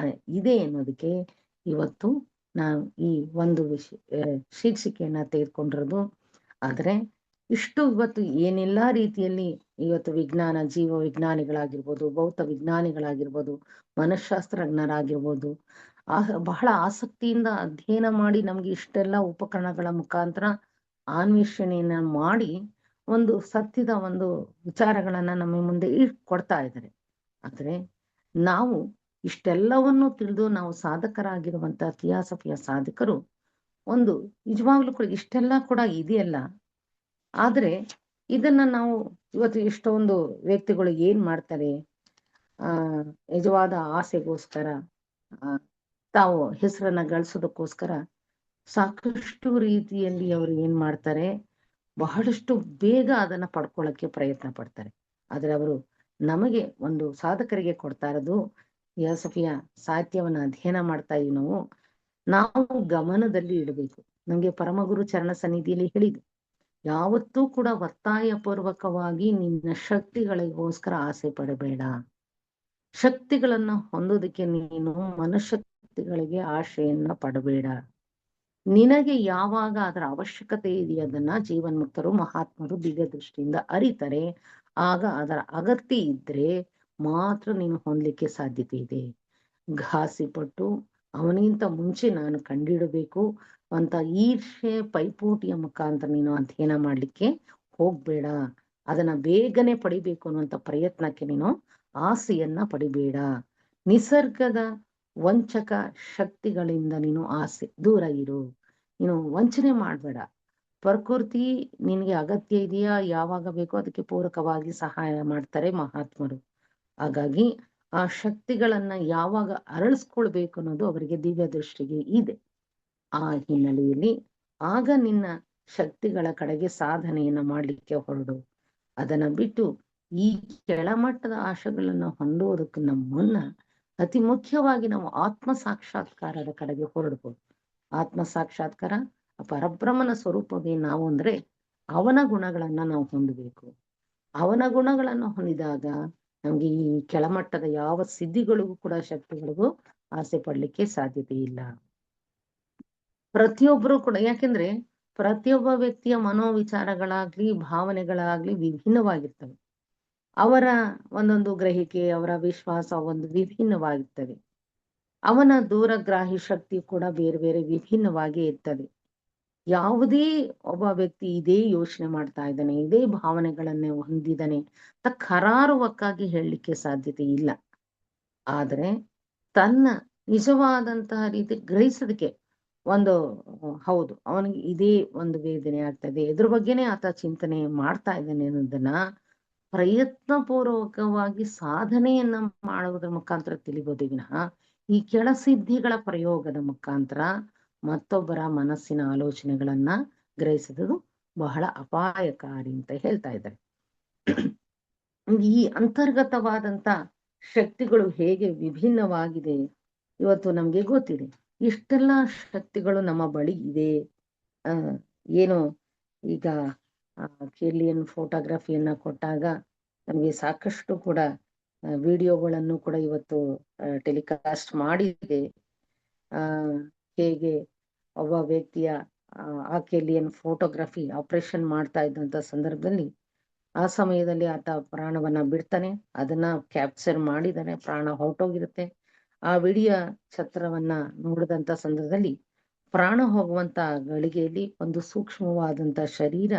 ಇದೆ ಅನ್ನೋದಕ್ಕೆ ಇವತ್ತು ನಾನು ಈ ಒಂದು ಶೀರ್ಷಿಕೆಯನ್ನ ತೆಗೆದುಕೊಂಡಿರೋದು. ಆದ್ರೆ ಇಷ್ಟು ಇವತ್ತು ಏನೆಲ್ಲ ರೀತಿಯಲ್ಲಿ ಇವತ್ತು ವಿಜ್ಞಾನ, ಜೀವ ವಿಜ್ಞಾನಿಗಳಾಗಿರ್ಬೋದು, ಭೌತ ವಿಜ್ಞಾನಿಗಳಾಗಿರ್ಬೋದು, ಮನಃಶಾಸ್ತ್ರಜ್ಞರಾಗಿರ್ಬೋದು, ಬಹಳ ಆಸಕ್ತಿಯಿಂದ ಅಧ್ಯಯನ ಮಾಡಿ ನಮ್ಗೆ ಇಷ್ಟೆಲ್ಲ ಉಪಕರಣಗಳ ಮುಖಾಂತರ ಅನ್ವೇಷಣೆಯನ್ನ ಮಾಡಿ ಒಂದು ಸತ್ಯದ ಒಂದು ವಿಚಾರಗಳನ್ನ ನಮ್ಮ ಮುಂದೆ ಕೊಡ್ತಾ ಇದ್ದಾರೆ. ಆದ್ರೆ ನಾವು ಇಷ್ಟೆಲ್ಲವನ್ನು ತಿಳಿದು ನಾವು ಸಾಧಕರಾಗಿರುವಂತ ಥಿಯಾಸಫಿಯ ಸಾಧಕರು ಒಂದು ನಿಜವಾಗ್ಲೂ ಕೂಡ ಇಷ್ಟೆಲ್ಲ ಕೂಡ ಇದೆಯಲ್ಲ. ಆದ್ರೆ ಇದನ್ನ ನಾವು ಇವತ್ತು ಎಷ್ಟೊಂದು ವ್ಯಕ್ತಿಗಳು ಏನ್ ಮಾಡ್ತಾರೆ, ನಿಜವಾದ ಆಸೆಗೋಸ್ಕರ, ತಾವು ಹೆಸರನ್ನ ಗಳಿಸೋದಕ್ಕೋಸ್ಕರ ಸಾಕಷ್ಟು ರೀತಿಯಲ್ಲಿ ಅವರು ಏನ್ ಮಾಡ್ತಾರೆ, ಬಹಳಷ್ಟು ಬೇಗ ಅದನ್ನ ಪಡ್ಕೊಳ್ಳಕ್ಕೆ ಪ್ರಯತ್ನ ಪಡ್ತಾರೆ. ಆದ್ರೆ ಅವರು ನಮಗೆ ಒಂದು ಸಾಧಕರಿಗೆ ಕೊಡ್ತಾ ಇರೋದು ಥಿಯಾಸಫಿಯ ಸಾಹಿತ್ಯವನ್ನ ಅಧ್ಯಯನ ಮಾಡ್ತಾ ಇದೀವಿ ನಾವು ಗಮನದಲ್ಲಿ ಇಡಬೇಕು. ನಮ್ಗೆ ಪರಮಗುರು ಚರಣ ಸನ್ನಿಧಿಯಲ್ಲಿ ಹೇಳಿದ್ರು, ಯಾವತ್ತೂ ಕೂಡ ಒತ್ತಾಯ ಪೂರ್ವಕವಾಗಿ ನಿನ್ನ ಶಕ್ತಿಗಳಿಗೋಸ್ಕರ ಆಸೆ ಪಡಬೇಡ. ಶಕ್ತಿಗಳನ್ನ ಹೊಂದೋದಕ್ಕೆ ನೀನು ಮನಶಕ್ತಿಗಳಿಗೆ ಆಶೆಯನ್ನ ಪಡಬೇಡ. ನಿನಗೆ ಯಾವಾಗ ಅದರ ಅವಶ್ಯಕತೆ ಇದೆಯದನ್ನ ಜೀವನ್ಮುಕ್ತರು, ಮಹಾತ್ಮರು ದಿವ್ಯ ದೃಷ್ಟಿಯಿಂದ ಅರಿತಾರೆ. ಆಗ ಅದರ ಅಗತ್ಯ ಇದ್ರೆ ಮಾತ್ರ ನೀನು ಹೊಂದಲಿಕ್ಕೆ ಸಾಧ್ಯತೆ ಇದೆ. ಘಾಸಿಪಟ್ಟು ಅವನಿಗಿಂತ ಮುಂಚೆ ನಾನು ಕಂಡಿಡಬೇಕು ಅಂತ ಈರ್ಷೆ, ಪೈಪೋಟಿಯ ಮುಖಾಂತರ ನೀನು ಅಧ್ಯಯನ ಮಾಡ್ಲಿಕ್ಕೆ ಹೋಗ್ಬೇಡ. ಅದನ್ನ ಬೇಗನೆ ಪಡಿಬೇಕು ಅನ್ನುವಂತ ಪ್ರಯತ್ನಕ್ಕೆ ನೀನು ಆಸೆಯನ್ನ ಪಡಿಬೇಡ. ನಿಸರ್ಗದ ವಂಚಕ ಶಕ್ತಿಗಳಿಂದ ನೀನು ದೂರ ಇರು. ನೀನು ವಂಚನೆ ಮಾಡ್ಬೇಡ. ಪ್ರಕೃತಿ ನಿನ್ಗೆ ಅಗತ್ಯ ಇದೆಯಾ, ಯಾವಾಗ ಬೇಕೋ ಅದಕ್ಕೆ ಪೂರಕವಾಗಿ ಸಹಾಯ ಮಾಡ್ತಾರೆ ಮಹಾತ್ಮರು. ಹಾಗಾಗಿ ಆ ಶಕ್ತಿಗಳನ್ನ ಯಾವಾಗ ಅರಳಿಸ್ಕೊಳ್ಬೇಕು ಅನ್ನೋದು ಅವರಿಗೆ ದಿವ್ಯ ದೃಷ್ಟಿಗೆ ಇದೆ. ಆ ಹಿನ್ನೆಲೆಯಲ್ಲಿ ಆಗ ನಿನ್ನ ಶಕ್ತಿಗಳ ಕಡೆಗೆ ಸಾಧನೆಯನ್ನ ಮಾಡ್ಲಿಕ್ಕೆ ಹೊರಡು. ಅದನ್ನ ಬಿಟ್ಟು ಈ ಕೆಳಮಟ್ಟದ ಆಶೆಗಳನ್ನ ಹೊಂದುವುದಕ್ಕೆ ಮುನ್ನ ಅತಿ ಮುಖ್ಯವಾಗಿ ನಾವು ಆತ್ಮ ಸಾಕ್ಷಾತ್ಕಾರದ ಕಡೆಗೆ ಹೊರಡ್ಬೋದು. ಆತ್ಮ ಸಾಕ್ಷಾತ್ಕಾರ ಪರಬ್ರಹ್ಮನ ಸ್ವರೂಪವೇ ನಾವು ಅಂದ್ರೆ ಅವನ ಗುಣಗಳನ್ನ ನಾವು ಹೊಂದಬೇಕು. ಅವನ ಗುಣಗಳನ್ನು ಹೊಂದಿದಾಗ ನಮ್ಗೆ ಈ ಕೆಳಮಟ್ಟದ ಯಾವ ಸಿದ್ಧಿಗಳಿಗೂ ಕೂಡ ಶಕ್ತಿಗಳಿಗೂ ಆಸೆ ಪಡ್ಲಿಕ್ಕೆ ಸಾಧ್ಯತೆ ಇಲ್ಲ. ಪ್ರತಿಯೊಬ್ಬರು ಕೂಡ, ಯಾಕೆಂದ್ರೆ ಪ್ರತಿಯೊಬ್ಬ ವ್ಯಕ್ತಿಯ ಮನೋವಿಚಾರಗಳಾಗ್ಲಿ ಭಾವನೆಗಳಾಗ್ಲಿ ವಿಭಿನ್ನವಾಗಿರ್ತವೆ. ಅವರ ಒಂದೊಂದು ಗ್ರಹಿಕೆ, ಅವರ ವಿಶ್ವಾಸ ಒಂದು ವಿಭಿನ್ನವಾಗಿರ್ತವೆ. ಅವನ ದೂರಗ್ರಾಹಿ ಶಕ್ತಿ ಕೂಡ ಬೇರೆ ಬೇರೆ ವಿಭಿನ್ನವಾಗಿ ಇರ್ತದೆ. ಯಾವುದೇ ಒಬ್ಬ ವ್ಯಕ್ತಿ ಇದೇ ಯೋಚನೆ ಮಾಡ್ತಾ ಇದ್ದಾನೆ, ಇದೇ ಭಾವನೆಗಳನ್ನೇ ಹೊಂದಿದ್ದಾನೆ ಅಂತ ಕರಾರುವಕ್ಕಾಗಿ ಹೇಳಲಿಕ್ಕೆ ಸಾಧ್ಯತೆ ಇಲ್ಲ. ಆದ್ರೆ ತನ್ನ ನಿಜವಾದಂತಹ ರೀತಿ ಗ್ರಹಿಸೋದಕ್ಕೆ ಹೌದು ಅವನಿಗೆ ಇದೇ ಒಂದು ವೇದನೆ ಆಗ್ತದೆ, ಇದ್ರ ಬಗ್ಗೆನೇ ಆತ ಚಿಂತನೆ ಮಾಡ್ತಾ ಇದ್ದಾನೆ ಅನ್ನೋದನ್ನ ಪ್ರಯತ್ನ ಪೂರ್ವಕವಾಗಿ ಸಾಧನೆಯನ್ನ ಮಾಡುವುದರ ಮುಖಾಂತರ ತಿಳಿಬಹುದು ವಿನಃ ಈ ಕೆಳಸಿದ್ಧಿಗಳ ಪ್ರಯೋಗದ ಮುಖಾಂತರ ಮತ್ತೊಬ್ಬರ ಮನಸ್ಸಿನ ಆಲೋಚನೆಗಳನ್ನ ಗ್ರಹಿಸಿದ್ದು ಬಹಳ ಅಪಾಯಕಾರಿ ಅಂತ ಹೇಳ್ತಾ ಇದ್ದಾರೆ. ಈ ಅಂತರ್ಗತವಾದಂತ ಶಕ್ತಿಗಳು ಹೇಗೆ ವಿಭಿನ್ನವಾಗಿದೆ ಇವತ್ತು ನಮ್ಗೆ ಗೊತ್ತಿದೆ. ಇಷ್ಟೆಲ್ಲ ಶಕ್ತಿಗಳು ನಮ್ಮ ಬಳಿ ಇದೆ. ಏನು ಈಗ ಕೇಲಿಯನ್ ಫೋಟೋಗ್ರಫಿಯನ್ನ ಕೊಟ್ಟಾಗ ನಮಗೆ ಸಾಕಷ್ಟು ಕೂಡ ವಿಡಿಯೋಗಳನ್ನು ಕೂಡ ಇವತ್ತು ಟೆಲಿಕಾಸ್ಟ್ ಮಾಡಿದೆ. ಹೇಗೆ ಒಬ್ಬ ವ್ಯಕ್ತಿಯ ಕೇಲಿಯನ್ ಫೋಟೋಗ್ರಫಿ ಆಪರೇಷನ್ ಮಾಡ್ತಾ ಇದ್ದಂತ ಸಂದರ್ಭದಲ್ಲಿ ಆ ಸಮಯದಲ್ಲಿ ಆತ ಪ್ರಾಣವನ್ನ ಬಿಡ್ತಾನೆ, ಅದನ್ನ ಕ್ಯಾಪ್ಚರ್ ಮಾಡಿದಾನೆ, ಪ್ರಾಣ ಹೊರಟೋಗಿರುತ್ತೆ. ಆ ವಿಡಿಯೋ ಚಿತ್ರವನ್ನ ನೋಡಿದಂತ ಸಂದರ್ಭದಲ್ಲಿ ಪ್ರಾಣ ಹೋಗುವಂತ ಗಳಿಗೆಯಲ್ಲಿ ಒಂದು ಸೂಕ್ಷ್ಮವಾದಂತ ಶರೀರ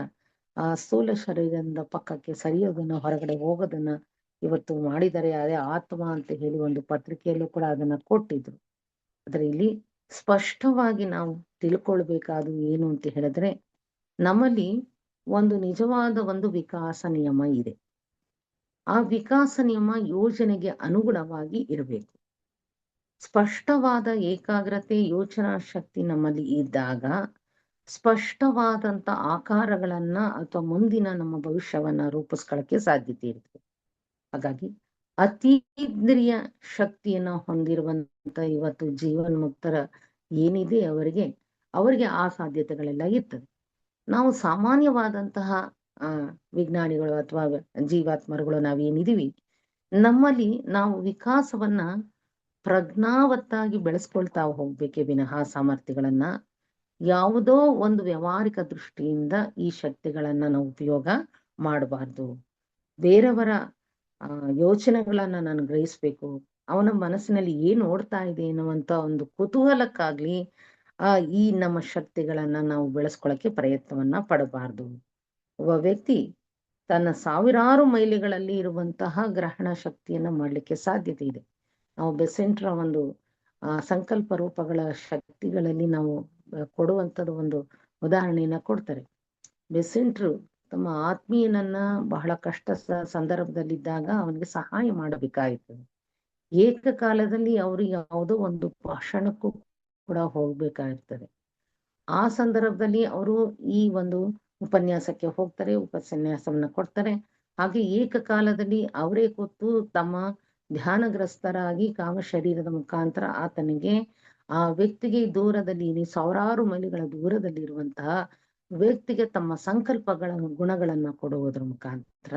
ಆ ಸ್ಥೂಲ ಶರೀರದಿಂದ ಪಕ್ಕಕ್ಕೆ ಸರಿಯೋದನ್ನ, ಹೊರಗಡೆ ಹೋಗೋದನ್ನ ಇವತ್ತು ಮಾಡಿದ್ದಾರೆ. ಅದೇ ಆತ್ಮ ಅಂತ ಹೇಳಿ ಒಂದು ಪತ್ರಿಕೆಯಲ್ಲೂ ಕೂಡ ಅದನ್ನ ಕೊಟ್ಟಿದ್ರು. ಆದ್ರೆ ಇಲ್ಲಿ ಸ್ಪಷ್ಟವಾಗಿ ನಾವು ತಿಳ್ಕೊಳ್ಬೇಕಾದ ಏನು ಅಂತ ಹೇಳಿದ್ರೆ, ನಮ್ಮಲ್ಲಿ ಒಂದು ನಿಜವಾದ ಒಂದು ವಿಕಾಸ ನಿಯಮ ಇದೆ. ಆ ವಿಕಾಸ ನಿಯಮ ಯೋಜನೆಗೆ ಅನುಗುಣವಾಗಿ ಇರಬೇಕು. ಸ್ಪಷ್ಟವಾದ ಏಕಾಗ್ರತೆ, ಯೋಚನಾ ಶಕ್ತಿ ನಮ್ಮಲ್ಲಿ ಇದ್ದಾಗ ಸ್ಪಷ್ಟವಾದಂತ ಆಕಾರಗಳನ್ನ ಅಥವಾ ಮುಂದಿನ ನಮ್ಮ ಭವಿಷ್ಯವನ್ನ ರೂಪಿಸ್ಕೊಳ್ಳಕ್ಕೆ ಸಾಧ್ಯತೆ ಇರ್ತದೆ. ಹಾಗಾಗಿ ಅತೀಂದ್ರಿಯ ಶಕ್ತಿಯನ್ನ ಹೊಂದಿರುವಂತ ಇವತ್ತು ಜೀವನ್ಮುಕ್ತರ ಏನಿದೆ ಅವರಿಗೆ ಆ ಸಾಧ್ಯತೆಗಳೆಲ್ಲ ಇರ್ತದೆ. ನಾವು ಸಾಮಾನ್ಯವಾದಂತಹ ವಿಜ್ಞಾನಿಗಳು ಅಥವಾ ಜೀವಾತ್ಮರುಗಳು ನಾವೇನಿದೀವಿ, ನಮ್ಮಲ್ಲಿ ನಾವು ವಿಕಾಸವನ್ನ ಪ್ರಜ್ಞಾವತ್ತಾಗಿ ಬೆಳೆಸ್ಕೊಳ್ತಾ ಹೋಗ್ಬೇಕೇ ವಿನಃ ಸಾಮರ್ಥ್ಯಗಳನ್ನ ಯಾವುದೋ ಒಂದು ವ್ಯಾವಹಾರಿಕ ದೃಷ್ಟಿಯಿಂದ ಈ ಶಕ್ತಿಗಳನ್ನ ನಾವು ಉಪಯೋಗ ಮಾಡಬಾರ್ದು. ಬೇರೆಯವರ ಯೋಚನೆಗಳನ್ನ ನಾನು ಗ್ರಹಿಸ್ಬೇಕು, ಅವನ ಮನಸ್ಸಿನಲ್ಲಿ ಏನ್ ಓಡ್ತಾ ಇದೆ ಎನ್ನುವಂತ ಒಂದು ಕುತೂಹಲಕ್ಕಾಗ್ಲಿ ಈ ನಮ್ಮ ಶಕ್ತಿಗಳನ್ನ ನಾವು ಬೆಳೆಸ್ಕೊಳಕ್ಕೆ ಪ್ರಯತ್ನವನ್ನ ಪಡಬಾರ್ದು. ಒಬ್ಬ ವ್ಯಕ್ತಿ ತನ್ನ ಸಾವಿರಾರು ಮೈಲಿಗಳಲ್ಲಿ ಇರುವಂತಹ ಗ್ರಹಣ ಶಕ್ತಿಯನ್ನ ಮಾಡ್ಲಿಕ್ಕೆ ಸಾಧ್ಯತೆ ಇದೆ. ನಾವು ಬೆಸೆಂಟ್ರ ಒಂದು ಸಂಕಲ್ಪ ರೂಪಗಳ ಶಕ್ತಿಗಳಲ್ಲಿ ನಾವು ಕೊಡುವಂಥದ್ದು ಒಂದು ಉದಾಹರಣೆಯನ್ನ ಕೊಡ್ತಾರೆ. ಬೆಸೆಂಟ್ರು ತಮ್ಮ ಆತ್ಮೀಯನನ್ನ ಬಹಳ ಕಷ್ಟ ಸಂದರ್ಭದಲ್ಲಿದ್ದಾಗ ಅವನಿಗೆ ಸಹಾಯ ಮಾಡಬೇಕಾಗುತ್ತದೆ. ಏಕಕಾಲದಲ್ಲಿ ಅವರು ಯಾವುದೋ ಒಂದು ಭಾಷಣಕ್ಕೂ ಕೂಡ ಹೋಗ್ಬೇಕಾಗಿರ್ತದೆ. ಆ ಸಂದರ್ಭದಲ್ಲಿ ಅವರು ಈ ಒಂದು ಉಪನ್ಯಾಸಕ್ಕೆ ಹೋಗ್ತಾರೆ, ಉಪನ್ಯಾಸವನ್ನ ಕೊಡ್ತಾರೆ. ಹಾಗೆ ಏಕಕಾಲದಲ್ಲಿ ಅವರೇ ಕೂತು ತಮ್ಮ ಧ್ಯಾನಗ್ರಸ್ತರಾಗಿ ಕಾಮ ಶರೀರದ ಮುಖಾಂತರ ಆತನಿಗೆ ಆ ವ್ಯಕ್ತಿಗೆ ದೂರದಲ್ಲಿ ಸಾವಿರಾರು ಮೈಲಿಗಳ ದೂರದಲ್ಲಿ ಇರುವಂತಹ ವ್ಯಕ್ತಿಗೆ ತಮ್ಮ ಸಂಕಲ್ಪಗಳ ಗುಣಗಳನ್ನ ಕೊಡುವುದರ ಮುಖಾಂತರ,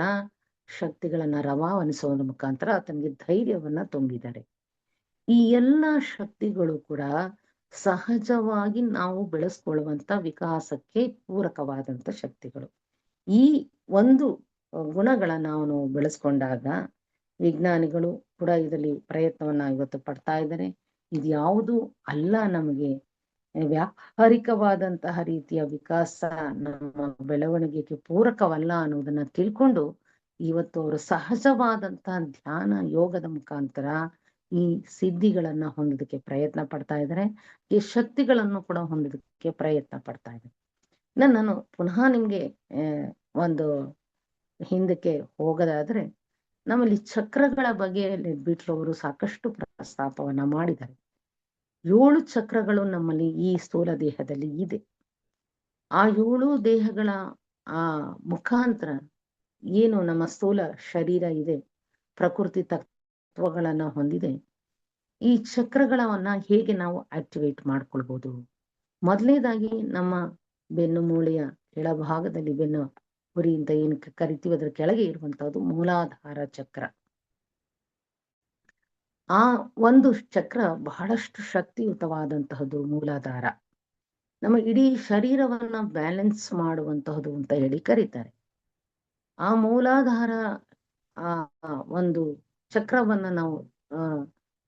ಶಕ್ತಿಗಳನ್ನ ರವಾನಿಸುವುದರ ಮುಖಾಂತರ ಆತನಿಗೆ ಧೈರ್ಯವನ್ನ ತುಂಬಿದ್ದಾರೆ. ಈ ಎಲ್ಲ ಶಕ್ತಿಗಳು ಕೂಡ ಸಹಜವಾಗಿ ನಾವು ಬೆಳೆಸ್ಕೊಳ್ಳುವಂತ ವಿಕಾಸಕ್ಕೆ ಪೂರಕವಾದಂತ ಶಕ್ತಿಗಳು. ಈ ಒಂದು ಗುಣಗಳನ್ನ ನಾವು ಬೆಳೆಸ್ಕೊಂಡಾಗ ವಿಜ್ಞಾನಿಗಳು ಕೂಡ ಇದರಲ್ಲಿ ಪ್ರಯತ್ನವನ್ನ ಇವತ್ತು ಪಡ್ತಾ ಇದ್ದಾರೆ. ಇದ್ಯಾವುದು ಅಲ್ಲ ನಮಗೆ ವ್ಯಾವಹಾರಿಕವಾದಂತಹ ರೀತಿಯ ವಿಕಾಸ ನಮ್ಮ ಬೆಳವಣಿಗೆಗೆ ಪೂರಕವಲ್ಲ ಅನ್ನೋದನ್ನ ತಿಳ್ಕೊಂಡು ಇವತ್ತು ಅವರು ಸಹಜವಾದಂತಹ ಧ್ಯಾನ ಯೋಗದ ಮುಖಾಂತರ ಈ ಸಿದ್ಧಿಗಳನ್ನ ಹೊಂದೋದಕ್ಕೆ ಪ್ರಯತ್ನ ಪಡ್ತಾ ಇದ್ದಾರೆ. ಈ ಶಕ್ತಿಗಳನ್ನು ಕೂಡ ಹೊಂದೋದಕ್ಕೆ ಪ್ರಯತ್ನ ಪಡ್ತಾ ಇದ್ದಾರೆ. ನಾನು ಪುನಃ ನಿಮ್ಗೆ ಒಂದು ಹಿಂದಕ್ಕೆ ಹೋಗೋದಾದ್ರೆ, ನಮ್ಮಲ್ಲಿ ಚಕ್ರಗಳ ಬಗ್ಗೆ ಬಿಟ್ರು ಅವರು ಸಾಕಷ್ಟು ಪ್ರಸ್ತಾಪವನ್ನ ಮಾಡಿದ್ದಾರೆ. 7 ಚಕ್ರಗಳು ನಮ್ಮಲ್ಲಿ ಈ ಸ್ಥೂಲ ದೇಹದಲ್ಲಿ ಇದೆ. ಆ 7 ದೇಹಗಳ ಮುಖಾಂತರ ಏನು ನಮ್ಮ ಸ್ಥೂಲ ಶರೀರ ಇದೆ, ಪ್ರಕೃತಿ ತತ್ವಗಳನ್ನ ಹೊಂದಿದೆ. ಈ ಚಕ್ರಗಳನ್ನ ಹೇಗೆ ನಾವು ಆಕ್ಟಿವೇಟ್ ಮಾಡ್ಕೊಳ್ಬಹುದು? ಮೊದಲನೇದಾಗಿ ನಮ್ಮ ಬೆನ್ನು ಮೂಳೆಯ ಕೆಳಭಾಗದಲ್ಲಿ, ಬೆನ್ನು ಹುರಿ ಅಂತ ಏನ್ ಕರಿತೀವಿ, ಅದರ ಕೆಳಗೆ ಇರುವಂತಹದ್ದು ಮೂಲಾಧಾರ ಚಕ್ರ. ಆ ಒಂದು ಚಕ್ರ ಬಹಳಷ್ಟು ಶಕ್ತಿಯುತವಾದಂತಹದ್ದು. ಮೂಲಾಧಾರ ನಮ್ಮ ಇಡೀ ಶರೀರವನ್ನ ಬ್ಯಾಲೆನ್ಸ್ ಮಾಡುವಂತಹದ್ದು ಅಂತ ಹೇಳಿ ಕರೀತಾರೆ. ಆ ಮೂಲಾಧಾರ ಒಂದು ಚಕ್ರವನ್ನ ನಾವು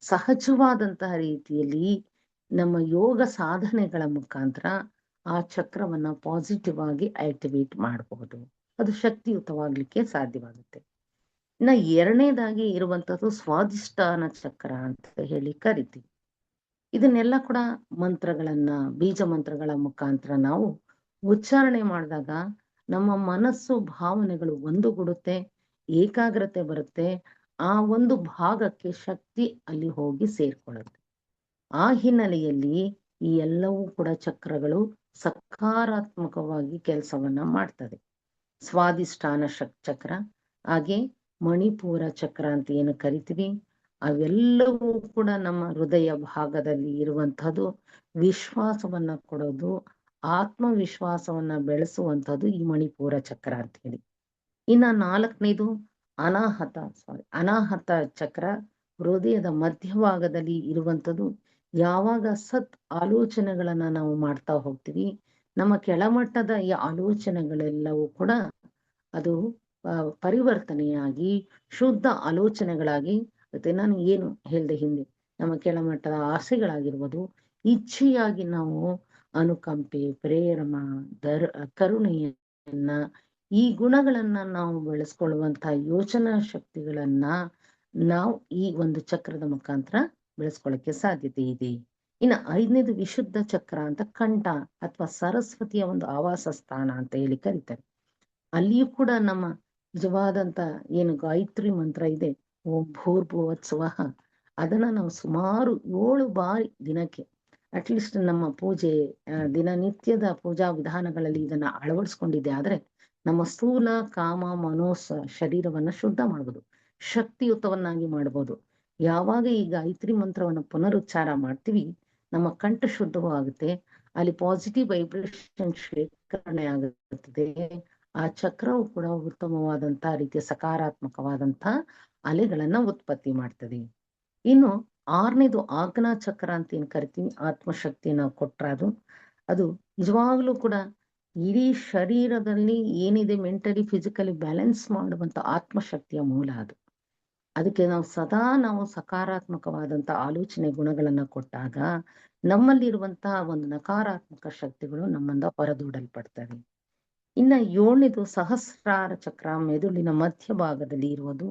ಸಹಜವಾದಂತಹ ರೀತಿಯಲ್ಲಿ ನಮ್ಮ ಯೋಗ ಸಾಧನೆಗಳ ಮುಖಾಂತರ ಆ ಚಕ್ರವನ್ನ ಪಾಸಿಟಿವ್ ಆಗಿ ಆಕ್ಟಿವೇಟ್ ಮಾಡಬಹುದು. ಅದು ಶಕ್ತಿಯುತವಾಗ್ಲಿಕ್ಕೆ ಸಾಧ್ಯವಾಗುತ್ತೆ. ಇನ್ನ ಎರಡನೇದಾಗಿ ಇರುವಂತದ್ದು ಸ್ವಾಧಿಷ್ಠಾನ ಚಕ್ರ ಅಂತ ಹೇಳಿ ಕರಿತೀವಿ. ಇದನ್ನೆಲ್ಲ ಕೂಡ ಮಂತ್ರಗಳನ್ನ, ಬೀಜ ಮಂತ್ರಗಳ ಮುಖಾಂತರ ನಾವು ಉಚ್ಚಾರಣೆ ಮಾಡಿದಾಗ ನಮ್ಮ ಮನಸ್ಸು ಭಾವನೆಗಳು ಒಂದುಗೂಡುತ್ತೆ, ಏಕಾಗ್ರತೆ ಬರುತ್ತೆ. ಆ ಒಂದು ಭಾಗಕ್ಕೆ ಶಕ್ತಿ ಅಲ್ಲಿ ಹೋಗಿ ಸೇರ್ಕೊಳ್ಳುತ್ತೆ. ಆ ಹಿನ್ನೆಲೆಯಲ್ಲಿ ಈ ಎಲ್ಲವೂ ಕೂಡ ಚಕ್ರಗಳು ಸಕಾರಾತ್ಮಕವಾಗಿ ಕೆಲಸವನ್ನ ಮಾಡ್ತದೆ. ಸ್ವಾದಿಷ್ಠಾನ ಚಕ್ರ, ಹಾಗೆ ಮಣಿಪುರ ಚಕ್ರ ಅಂತ ಏನು ಕರಿತೀವಿ, ಅವೆಲ್ಲವೂ ಕೂಡ ನಮ್ಮ ಹೃದಯ ಭಾಗದಲ್ಲಿ ಇರುವಂತಹದ್ದು. ವಿಶ್ವಾಸವನ್ನ ಕೊಡೋದು, ಆತ್ಮವಿಶ್ವಾಸವನ್ನ ಬೆಳೆಸುವಂಥದ್ದು ಈ ಮಣಿಪುರ ಚಕ್ರ ಅಂತ ಹೇಳಿ. ಇನ್ನ 4ನೇದು ಅನಾಹತ ಚಕ್ರ, ಹೃದಯದ ಮಧ್ಯಭಾಗದಲ್ಲಿ ಇರುವಂಥದ್ದು. ಯಾವಾಗ ಸತ್ ಆಲೋಚನೆಗಳನ್ನ ನಾವು ಮಾಡ್ತಾ ಹೋಗ್ತೀವಿ, ನಮ್ಮ ಕೆಳಮಟ್ಟದ ಈ ಆಲೋಚನೆಗಳೆಲ್ಲವೂ ಕೂಡ ಅದು ಪರಿವರ್ತನೆಯಾಗಿ ಶುದ್ಧ ಆಲೋಚನೆಗಳಾಗಿ, ಮತ್ತೆ ನಾನು ಏನು ಹೇಳ್ದೆ ಹಿಂದೆ, ನಮ್ಮ ಕೆಳಮಟ್ಟದ ಆಸೆಗಳಾಗಿರ್ಬೋದು, ಇಚ್ಛೆಯಾಗಿ ನಾವು ಅನುಕಂಪೆ, ಪ್ರೇಮ, ಕರುಣೆಯನ್ನ, ಈ ಗುಣಗಳನ್ನ ನಾವು ಬೆಳೆಸ್ಕೊಳ್ಳುವಂತ ಯೋಚನಾ ಶಕ್ತಿಗಳನ್ನ ನಾವು ಈ ಒಂದು ಚಕ್ರದ ಮುಖಾಂತರ ಬೆಳೆಸ್ಕೊಳ್ಳಕ್ಕೆ ಸಾಧ್ಯತೆ ಇದೆ. ಇನ್ನು 5ನೇದು ವಿಶುದ್ಧ ಚಕ್ರ ಅಂತ, ಕಂಠ ಅಥವಾ ಸರಸ್ವತಿಯ ಒಂದು ಆವಾಸ ಸ್ಥಾನ ಅಂತ ಹೇಳಿ ಕರೀತಾರೆ. ಅಲ್ಲಿಯೂ ಕೂಡ ನಮ್ಮ ನಿಜವಾದಂತ ಏನು ಗಾಯತ್ರಿ ಮಂತ್ರ ಇದೆ, ಓಂ ಭೂರ್ಭುವತ್ಸ್ವಃ, ಅದನ್ನ ನಾವು ಸುಮಾರು 7 ಬಾರಿ ದಿನಕ್ಕೆ, ಅಟ್ಲೀಸ್ಟ್ ನಮ್ಮ ಪೂಜೆ ದಿನನಿತ್ಯದ ಪೂಜಾ ವಿಧಾನಗಳಲ್ಲಿ ಇದನ್ನ ಅಳವಡಿಸ್ಕೊಂಡಿದ್ದೆ ಆದ್ರೆ ನಮ್ಮ ಸ್ಥೂಲ ಕಾಮ ಮನೋಸ್ ಶರೀರವನ್ನ ಶುದ್ಧ ಮಾಡ್ಬೋದು, ಶಕ್ತಿಯುತವನ್ನಾಗಿ ಮಾಡ್ಬೋದು. ಯಾವಾಗ ಈ ಗಾಯತ್ರಿ ಮಂತ್ರವನ್ನ ಪುನರುಚ್ಚಾರ ಮಾಡ್ತೀವಿ, ನಮ್ಮ ಕಂಠ ಶುದ್ಧವೂ ಆಗುತ್ತೆ, ಅಲ್ಲಿ ಪಾಸಿಟಿವ್ ವೈಬ್ರೇಷನ್ ಶೇಖರಣೆ ಆಗುತ್ತದೆ. ಆ ಚಕ್ರವು ಕೂಡ ಉತ್ತಮವಾದಂತ ರೀತಿಯ ಸಕಾರಾತ್ಮಕವಾದಂತ ಅಲೆಗಳನ್ನ ಉತ್ಪತ್ತಿ ಮಾಡ್ತದೆ. ಇನ್ನು 6ನೇದು ಆಜ್ಞಾ ಚಕ್ರ ಅಂತ ಏನ್ ಕರಿತೀವಿ, ಆತ್ಮಶಕ್ತಿಯನ್ನ ಕೊಟ್ರ ಅದು ನಿಜವಾಗ್ಲೂ ಕೂಡ ಇಡೀ ಶರೀರದಲ್ಲಿ ಏನಿದೆ ಮೆಂಟಲಿ ಫಿಸಿಕಲಿ ಬ್ಯಾಲೆನ್ಸ್ ಮಾಡುವಂತ ಆತ್ಮಶಕ್ತಿಯ ಮೂಲ ಅದು. ಅದಕ್ಕೆ ನಾವು ಸಕಾರಾತ್ಮಕವಾದಂತ ಆಲೋಚನೆ ಗುಣಗಳನ್ನ ಕೊಟ್ಟಾಗ ನಮ್ಮಲ್ಲಿರುವಂತಹ ಒಂದು ನಕಾರಾತ್ಮಕ ಶಕ್ತಿಗಳು ನಮ್ಮಿಂದ ಹೊರದೂಡಲ್ಪಡ್ತವೆ. ಇನ್ನ 7ನೇದು ಸಹಸ್ರಾರ ಚಕ್ರ, ಮೆದುಳಿನ ಮಧ್ಯಭಾಗದಲ್ಲಿ ಇರುವುದು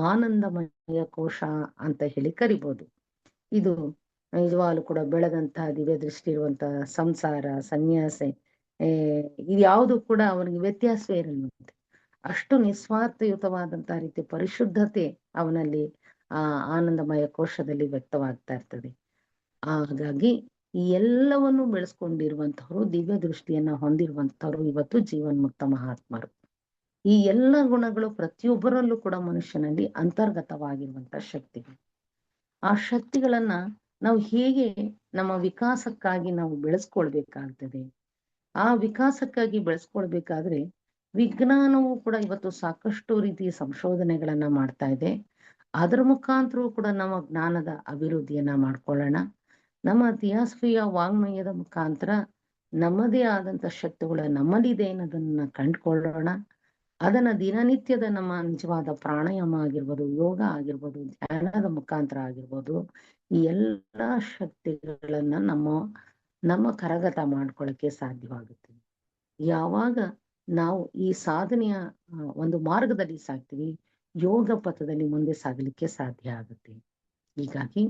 ಆನಂದಮಯ ಕೋಶ ಅಂತ ಹೇಳಿ ಕರಿಬಹುದು. ಇದು ನಿಜವಾಗ್ಲೂ ಕೂಡ ಬೆಳೆದಂತಹ ದಿವ್ಯ ದೃಷ್ಟಿ ಇರುವಂತಹ ಸಂಸಾರ, ಸನ್ಯಾಸ, ಇದು ಯಾವುದು ಕೂಡ ಅವನಿಗೆ ವ್ಯತ್ಯಾಸವೇ ಇರಲ್ಲಂತೆ. ಅಷ್ಟು ನಿಸ್ವಾರ್ಥಯುತವಾದಂತಹ ರೀತಿ ಪರಿಶುದ್ಧತೆ ಅವನಲ್ಲಿ ಆ ಆನಂದಮಯ ಕೋಶದಲ್ಲಿ ವ್ಯಕ್ತವಾಗ್ತಾ ಇರ್ತದೆ. ಹಾಗಾಗಿ ಈ ಎಲ್ಲವನ್ನು ಬೆಳೆಸ್ಕೊಂಡಿರುವಂತಹವರು, ದಿವ್ಯ ದೃಷ್ಟಿಯನ್ನ ಹೊಂದಿರುವಂತಹವರು ಇವತ್ತು ಜೀವನ್ಮುಕ್ತ ಮಹಾತ್ಮರು. ಈ ಎಲ್ಲ ಗುಣಗಳು ಪ್ರತಿಯೊಬ್ಬರಲ್ಲೂ ಕೂಡ ಮನುಷ್ಯನಲ್ಲಿ ಅಂತರ್ಗತವಾಗಿರುವಂತ ಶಕ್ತಿಗಳು. ಆ ಶಕ್ತಿಗಳನ್ನ ನಾವು ಹೇಗೆ ನಮ್ಮ ವಿಕಾಸಕ್ಕಾಗಿ ನಾವು ಬೆಳೆಸ್ಕೊಳ್ಬೇಕಾಗ್ತದೆ. ಆ ವಿಕಾಸಕ್ಕಾಗಿ ಬೆಳೆಸ್ಕೊಳ್ಬೇಕಾದ್ರೆ ವಿಜ್ಞಾನವು ಕೂಡ ಇವತ್ತು ಸಾಕಷ್ಟು ರೀತಿಯ ಸಂಶೋಧನೆಗಳನ್ನ ಮಾಡ್ತಾ ಇದೆ. ಅದರ ಮುಖಾಂತರವೂ ಕೂಡ ನಮ್ಮ ಜ್ಞಾನದ ಅಭಿವೃದ್ಧಿಯನ್ನ ಮಾಡ್ಕೊಳ್ಳೋಣ. ನಮ್ಮ ಥಿಯಾಸಫಿಯ ವಾಂಗ್ಮಯದ ಮುಖಾಂತರ ನಮ್ಮದೇ ಆದಂತ ಶಕ್ತಿಗಳು ನಮ್ಮಲ್ಲಿದೆ ಅನ್ನೋದನ್ನ ಕಂಡುಕೊಳ್ಳೋಣ. ಅದನ್ನ ದಿನನಿತ್ಯದ ನಮ್ಮ ನಿಜವಾದ ಪ್ರಾಣಾಯಾಮ ಆಗಿರ್ಬೋದು, ಯೋಗ ಆಗಿರ್ಬೋದು, ಧ್ಯಾನದ ಮುಖಾಂತರ ಆಗಿರ್ಬೋದು, ಈ ಎಲ್ಲಾ ಶಕ್ತಿಗಳನ್ನ ನಮ್ಮ ಕರಗತ ಮಾಡ್ಕೊಳ್ಳಕ್ಕೆ ಸಾಧ್ಯವಾಗುತ್ತೆ. ಯಾವಾಗ ನಾವು ಈ ಸಾಧನೆಯ ಒಂದು ಮಾರ್ಗದಲ್ಲಿ ಸಾಗ್ತೀವಿ, ಯೋಗ ಪಥದಲ್ಲಿ ಮುಂದೆ ಸಾಗಲಿಕ್ಕೆ ಸಾಧ್ಯ ಆಗುತ್ತೆ. ಹೀಗಾಗಿ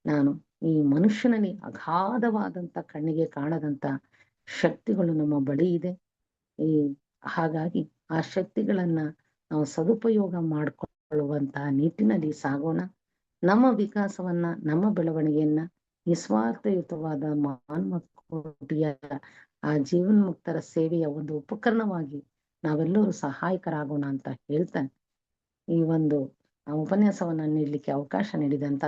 ನಾನು ಈ ಮನುಷ್ಯನಲ್ಲಿ ಅಗಾಧವಾದಂತ ಕಣ್ಣಿಗೆ ಕಾಣದಂತ ಶಕ್ತಿಗಳು ನಮ್ಮ ಬಳಿ ಇದೆ. ಹಾಗಾಗಿ ಆ ಶಕ್ತಿಗಳನ್ನ ನಾವು ಸದುಪಯೋಗ ಮಾಡಿಕೊಳ್ಳುವಂತಹ ನಿಟ್ಟಿನಲ್ಲಿ ಸಾಗೋಣ. ನಮ್ಮ ವಿಕಾಸವನ್ನ, ನಮ್ಮ ಬೆಳವಣಿಗೆಯನ್ನ ನಿಸ್ವಾರ್ಥಯುತವಾದ ಮಾನವ ಕೋಟಿಯ ಆ ಜೀವನ್ಮುಕ್ತರ ಸೇವೆಯ ಒಂದು ಉಪಕರಣವಾಗಿ ನಾವೆಲ್ಲರೂ ಸಹಾಯಕರಾಗೋಣ ಅಂತ ಹೇಳ್ತಾ ಈ ಒಂದು ಉಪನ್ಯಾಸವನ್ನ ನೀಡಲಿಕ್ಕೆ ಅವಕಾಶ ನೀಡಿದಂತ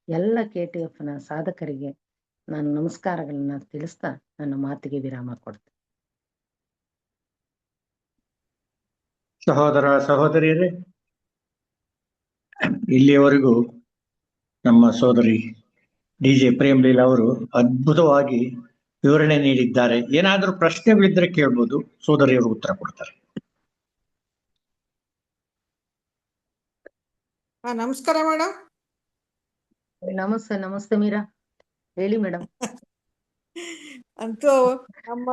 ಎಲ್ಲ KTFನ ಸಾಧಕರಿಗೆ ನಾನು ನಮಸ್ಕಾರಗಳನ್ನ ತಿಳಿಸ್ತಾ ನನ್ನ ಮಾತಿಗೆ ವಿರಾಮ ಕೊಡ್ತೇನೆ. ಸಹೋದರ ಸಹೋದರಿಯರೇ, ಇಲ್ಲಿಯವರೆಗೂ ನಮ್ಮ ಸೋದರಿ DJ ಪ್ರೇಮ್ಲೀಲಾ ಅವರು ಅದ್ಭುತವಾಗಿ ವಿವರಣೆ ನೀಡಿದ್ದಾರೆ. ಏನಾದರೂ ಪ್ರಶ್ನೆಗಳಿದ್ರೆ ಕೇಳ್ಬೋದು, ಸೋದರಿಯವರು ಉತ್ತರ ಕೊಡ್ತಾರೆ. ನಮಸ್ಕಾರ ಮೇಡಮ್. ನಮಸ್ತೆ ಮೀರಾ, ಹೇಳಿ ಮೇಡಮ್. ಅಂತೂ ನಮ್ಮ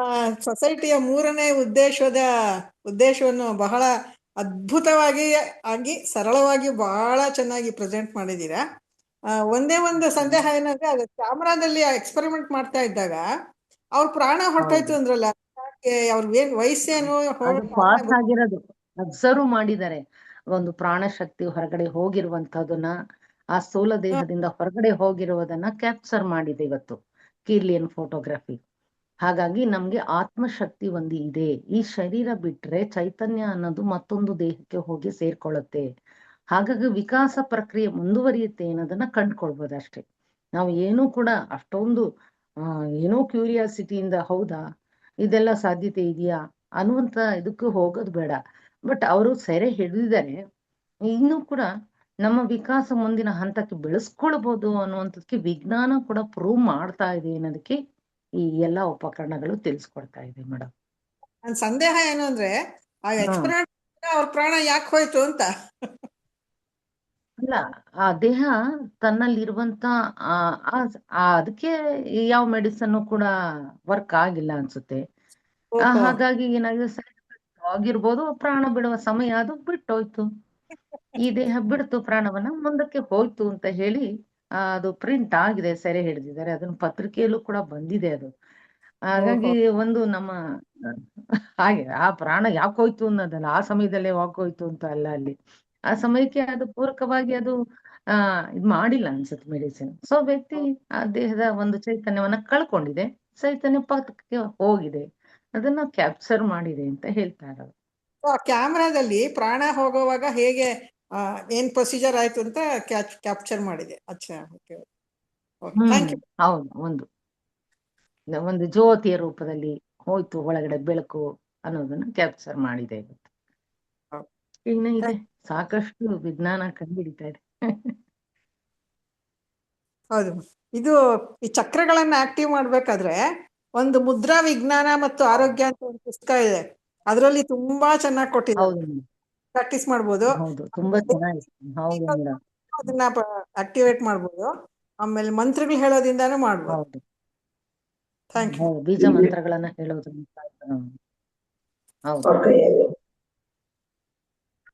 ಸೊಸೈಟಿಯ 3ನೇ ಉದ್ದೇಶವನ್ನು ಬಹಳ ಅದ್ಭುತವಾಗಿ ಸರಳವಾಗಿ ಬಹಳ ಚೆನ್ನಾಗಿ ಪ್ರೆಸೆಂಟ್ ಮಾಡಿದ್ದೀರಾ. ಒಂದೇ ಒಂದು ಸಂದೇಹ ಏನಂದ್ರೆ, ಅದು ಕ್ಯಾಮ್ರಾದಲ್ಲಿ ಎಕ್ಸ್ಪೆರಿಮೆಂಟ್ ಮಾಡ್ತಾ ಇದ್ದಾಗ ಅವ್ರ ಪ್ರಾಣ ಹೊರಟೋಯ್ತು ಅಂದ್ರಲ್ಲ, ಅವ್ರ ವಯಸ್ಸೇನು ಪಾಸ್ ಆಗಿರೋದು ಅಬ್ಸರ್ವ್ ಮಾಡಿದ್ದಾರೆ. ಒಂದು ಪ್ರಾಣ ಶಕ್ತಿ ಹೊರಗಡೆ ಹೋಗಿರುವಂತದನ್ನ, ಆ ಸ್ಥೂಲ ದೇಹದಿಂದ ಹೊರಗಡೆ ಹೋಗಿರುವುದನ್ನ ಕ್ಯಾಪ್ಚರ್ ಮಾಡಿದೆ ಇವತ್ತು. ಕಿರ್ಲಿಯನ್ ಫೋಟೋಗ್ರಫಿ. ಹಾಗಾಗಿ ನಮ್ಗೆ ಆತ್ಮಶಕ್ತಿ ಒಂದು ಇದೆ. ಈ ಶರೀರ ಬಿಟ್ರೆ ಚೈತನ್ಯ ಅನ್ನೋದು ಮತ್ತೊಂದು ದೇಹಕ್ಕೆ ಹೋಗಿ ಸೇರ್ಕೊಳ್ಳುತ್ತೆ. ಹಾಗಾಗಿ ವಿಕಾಸ ಪ್ರಕ್ರಿಯೆ ಮುಂದುವರಿಯುತ್ತೆ ಅನ್ನೋದನ್ನ ಕಂಡ್ಕೊಳ್ಬೋದು ಅಷ್ಟೇ. ನಾವು ಏನೂ ಕೂಡ ಅಷ್ಟೊಂದು ಏನೋ ಕ್ಯೂರಿಯಾಸಿಟಿಯಿಂದ ಹೌದಾ ಇದೆಲ್ಲ ಸಾಧ್ಯತೆ ಇದೆಯಾ ಅನ್ನುವಂತ ಇದಕ್ಕೂ ಹೋಗೋದು ಬೇಡ. ಬಟ್ ಅವರು ಸೆರೆ ಹಿಡಿದಿದ್ದಾರೆ, ಇನ್ನೂ ಕೂಡ ನಮ್ಮ ವಿಕಾಸ ಮುಂದಿನ ಹಂತಕ್ಕೆ ಬೆಳೆಸ್ಕೊಳ್ಬಹುದು ಅನ್ನುವಂಥದಕ್ಕೆ ವಿಜ್ಞಾನ ಕೂಡ ಪ್ರೂವ್ ಮಾಡ್ತಾ ಇದೆ ಅನ್ನೋದಕ್ಕೆ ಈ ಎಲ್ಲಾ ಉಪಕರಣಗಳು ತಿಳಿಸ್ಕೊಡ್ತಾ ಇದೆ ಮೇಡಮ್. ನನ್ ಸಂದೇಹ ಏನು ಅಂದ್ರೆ ಆ ಎಕ್ಸ್ಪೆರಿಮೆಂಟ್ ಅವ್ರ ಪ್ರಾಣ ಯಾಕೆ ಹೋಯ್ತು ಅಂತ. ಅಲ್ಲ, ಆ ದೇಹ ತನ್ನಲ್ಲಿರುವಂತ ಅದಕ್ಕೆ ಯಾವ ಮೆಡಿಸನ್ ಕೂಡ ವರ್ಕ್ ಆಗಿಲ್ಲ ಅನ್ಸುತ್ತೆ. ಓಹೋ. ಹಾಗಾಗಿ ಏನಾಗಿದೆ, ಸೈಡ್ ಎಫೆಕ್ಟ್ ಆಗಿರ್ಬೋದು, ಪ್ರಾಣ ಬಿಡುವ ಸಮಯ ಅದು ಬಿಟ್ಟೋಯ್ತು. ಈ ದೇಹ ಬಿಡ್ತು ಪ್ರಾಣವನ್ನ, ಮುಂದಕ್ಕೆ ಹೋಯ್ತು ಅಂತ ಹೇಳಿ ಅದು ಪ್ರಿಂಟ್ ಆಗಿದೆ, ಸೆರೆ ಹಿಡಿದಿದ್ದಾರೆ, ಅದನ್ನ ಪತ್ರಿಕೆಯಲ್ಲೂ ಕೂಡ ಬಂದಿದೆ ಅದು. ಹಾಗಾಗಿ ಒಂದು ನಮ್ಮ ಹಾಗೆ ಆ ಪ್ರಾಣ ಯಾಕೆ ಹೋಯ್ತು ಅನ್ನೋದಲ್ಲ, ಆ ಸಮಯದಲ್ಲೇ ಯಾಕೆ ಹೋಯ್ತು ಅಂತ ಅಲ್ಲ, ಅಲ್ಲಿ ಆ ಸಮಯಕ್ಕೆ ಅದು ಪೂರಕವಾಗಿ ಅದು ಇದ್ ಮಾಡಿಲ್ಲ ಅನ್ಸುತ್ತೆ ಮೆಡಿಸಿನ್. ಸೊ ವ್ಯಕ್ತಿ ಆ ದೇಹದ ಒಂದು ಚೈತನ್ಯವನ್ನ ಕಳ್ಕೊಂಡಿದೆ, ಚೈತನ್ಯ ಪಕ್ಕಕ್ಕೆ ಹೋಗಿದೆ, ಅದನ್ನ ಕ್ಯಾಪ್ಚರ್ ಮಾಡಿದೆ ಅಂತ ಹೇಳ್ತಾ ಇರೋದು. ಆ ಕ್ಯಾಮ್ರಾದಲ್ಲಿ ಪ್ರಾಣ ಹೋಗುವಾಗ ಹೇಗೆ ಏನ್ ಪ್ರೊಸೀಜರ್ ಆಯ್ತು ಅಂತ ಕ್ಯಾಪ್ಚರ್ ಮಾಡಿದೆ. ಅಚ್ಚಾ, ಓಕೆ, ಥ್ಯಾಂಕ್ ಯು. ಹೌದು, ಒಂದು ಜ್ಯೋತಿಯ ರೂಪದಲ್ಲಿ ಹೋಯ್ತು ಒಳಗಡೆ ಬೆಳಕು ಅನ್ನೋದನ್ನ ಕ್ಯಾಪ್ಚರ್ ಮಾಡಿದೆ ಇವತ್ತು. ಇನ್ನು ಇದೆ, ಸಾಕಷ್ಟು ವಿಜ್ಞಾನ ಕಂಡುಹಿಡಿತಾ ಇದೆ. ಹೌದು, ಇದು ಈ ಚಕ್ರಗಳನ್ನ ಆಕ್ಟಿವ್ ಮಾಡ್ಬೇಕಾದ್ರೆ ಒಂದು ಮುದ್ರಾ ವಿಜ್ಞಾನ ಮತ್ತು ಆರೋಗ್ಯ ಅಂತ ಒಂದು ಪುಸ್ತಕ ಇದೆ, ಅದರಲ್ಲಿ ತುಂಬಾ ಚೆನ್ನಾಗಿ ಕೊಟ್ಟಿದ್ದಾರೆ. ಹೌದು ಪ್ರಾಕ್ಟೀಸ್ ಮಾಡ್ಬೋದು, ಹೌದು, ತುಂಬಾ ಚೆನ್ನಾಗಿದೆ. ಹೌದು ಮೇಡಮ್, ಅದನ್ನ ಆಕ್ಟಿವೇಟ್ ಮಾಡ್ಬೋದು, ಆಮೇಲೆ ಮಂತ್ರಗಳು ಹೇಳೋದ್ರಿಂದಾನು ಮಾಡ್ಬೋದು. ಹೌದು ಥ್ಯಾಂಕ್ ಯು. ಹೌದು, ಬೀಜ ಮಂತ್ರಗಳನ್ನ ಹೇಳೋದು. ಹೌದು,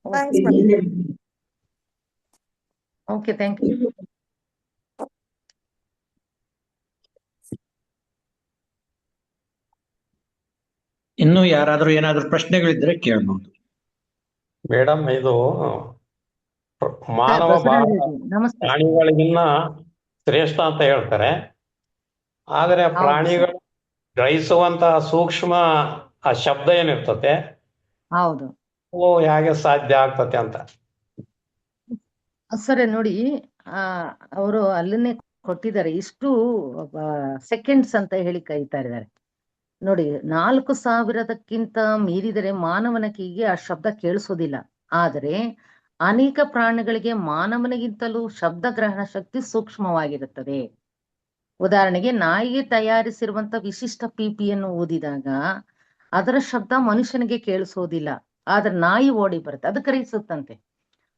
ಥ್ಯಾಂಕ್ಸ್. Okay, thank you. ಇನ್ನು ಯಾರಾದ್ರೂ ಏನಾದ್ರೂ ಪ್ರಶ್ನೆಗಳಿದ್ರೆ ಕೇಳಬಹುದು. ಮೇಡಮ್, ಇದು ಮಾನವ ನಮಸ್ತೆ. ಪ್ರಾಣಿಗಳಿಗಿನ್ನ ಶ್ರೇಷ್ಠ ಅಂತ ಹೇಳ್ತಾರೆ, ಆದರೆ ಪ್ರಾಣಿಗಳು ಗ್ರಹಿಸುವಂತಹ ಸೂಕ್ಷ್ಮ ಆ ಶಬ್ದ ಏನಿರ್ತತೆ, ಹೌದು, ಹೇಗೆ ಸಾಧ್ಯ ಆಗ್ತತೆ ಅಂತ. ಸರಿ ನೋಡಿ, ಅವರು ಅಲ್ಲನ್ನೇ ಕೊಟ್ಟಿದ್ದಾರೆ, ಇಷ್ಟು ಸೆಕೆಂಡ್ಸ್ ಅಂತ ಹೇಳಿ ಕರೀತಾ ಇದ್ದಾರೆ ನೋಡಿ. 4,000ಕ್ಕಿಂತ ಮೀರಿದರೆ ಮಾನವನ ಕಿವಿಗೆ ಆ ಶಬ್ದ ಕೇಳಿಸೋದಿಲ್ಲ. ಆದರೆ ಅನೇಕ ಪ್ರಾಣಿಗಳಿಗೆ ಮಾನವನಿಗಿಂತಲೂ ಶಬ್ದ ಗ್ರಹಣ ಶಕ್ತಿ ಸೂಕ್ಷ್ಮವಾಗಿರುತ್ತದೆ. ಉದಾಹರಣೆಗೆ, ನಾಯಿಗೆ ತಯಾರಿಸಿರುವಂತ ವಿಶಿಷ್ಟ ಪಿಪಿಯನ್ನು ಊದಿದಾಗ ಅದರ ಶಬ್ದ ಮನುಷ್ಯನಿಗೆ ಕೇಳಿಸೋದಿಲ್ಲ, ಆದ್ರೆ ನಾಯಿ ಓಡಿ ಬರುತ್ತೆ, ಅದು ಗ್ರಹಿಸುತ್ತಂತೆ.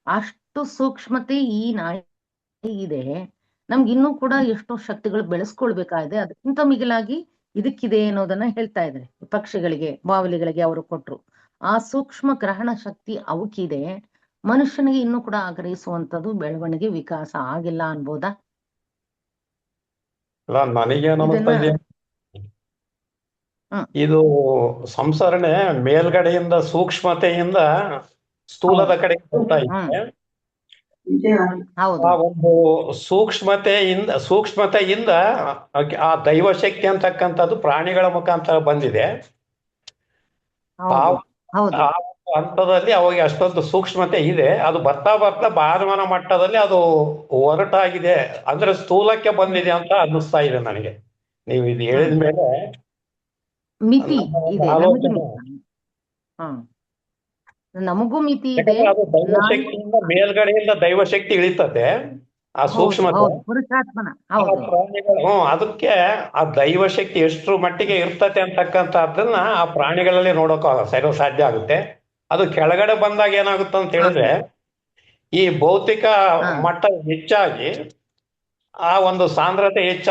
ಅಷ್ಟು ಸೂಕ್ಷ್ಮತೆ ಈ ನಾಯಿ ಇದೆ. ನಮ್ಗೆ ಇನ್ನೂ ಕೂಡ ಎಷ್ಟೋ ಶಕ್ತಿಗಳು ಬೆಳೆಸ್ಕೊಳ್ಬೇಕಾಗಿದೆ, ಅದಕ್ಕಿಂತ ಮಿಗಿಲಾಗಿ ಇದಕ್ಕಿದೆ ಅನ್ನೋದನ್ನ ಹೇಳ್ತಾ ಇದ್ದಾರೆ. ಪಕ್ಷಿಗಳಿಗೆ, ಬಾವಲಿಗಳಿಗೆ ಅವರು ಕೊಟ್ರು ಆ ಸೂಕ್ಷ್ಮ ಗ್ರಹಣ ಶಕ್ತಿ ಅವಕ್ಕಿದೆ. ಮನುಷ್ಯನಿಗೆ ಇನ್ನೂ ಕೂಡ ಆಗ್ರಹಿಸುವಂತದ್ದು ಬೆಳವಣಿಗೆ ವಿಕಾಸ ಆಗಿಲ್ಲ ಅನ್ಬೋದಾ? ನನಗೇನು ಅನಿಸ್ತಾ ಇದೆ, ಇದು ಸಂಸರಣೆ ಮೇಲ್ಗಡೆಯಿಂದ ಸೂಕ್ಷ್ಮತೆಯಿಂದ ಸ್ಥೂಲದ ಕಡೆ ಹೋಗ್ತಾ ಇದೆ. ಆ ಒಂದು ಸೂಕ್ಷ್ಮತೆಯಿಂದ ಆ ದೈವಶಕ್ತಿ ಅಂತಕ್ಕಂಥದ್ದು ಪ್ರಾಣಿಗಳ ಮುಖಾಂತರ ಬಂದಿದೆ. ಆ ಹಂತದಲ್ಲಿ ಅವಾಗ ಅಷ್ಟೊಂದು ಸೂಕ್ಷ್ಮತೆ ಇದೆ. ಅದು ಬರ್ತಾ ಬರ್ತಾ ಮಾನವನ ಮಟ್ಟದಲ್ಲಿ ಅದು ಹೊರಟಾಗಿದೆ, ಅಂದ್ರೆ ಸ್ಥೂಲಕ್ಕೆ ಬಂದಿದೆ ಅಂತ ಅನ್ನಿಸ್ತಾ ಇದೆ ನನಗೆ. ನೀವು ಇದು ಹೇಳಿದ ಮೇಲೆ ಮಿತಿ ಇದೆ, ನಮಗೂ ಮಿತಿ ಇದೆ. ಅದು ದೈವಶಕ್ತಿಯಿಂದ ಮೇಲ್ಗಡೆಯಿಂದ ದೈವಶಕ್ತಿ ಇಳಿತದೆ, ಆ ಸೂಕ್ಷ್ಮತೆ ಪ್ರಾಣಿಗಳು. ಅದಕ್ಕೆ ಆ ದೈವಶಕ್ತಿ ಎಷ್ಟರ ಮಟ್ಟಿಗೆ ಇರ್ತತೆ ಅಂತಕ್ಕಂಥದ್ದನ್ನ ಆ ಪ್ರಾಣಿಗಳಲ್ಲಿ ನೋಡೋಕೆ ಸಾಧ್ಯ ಆಗುತ್ತೆ. ಅದು ಕೆಳಗಡೆ ಬಂದಾಗ ಏನಾಗುತ್ತೆ ಅಂತ ಹೇಳಿದ್ರೆ, ಈ ಭೌತಿಕ ಮಟ್ಟ ಹೆಚ್ಚಾಗಿ ಆ ಒಂದು ಸಾಂದ್ರತೆ ಹೆಚ್ಚಾಗಿ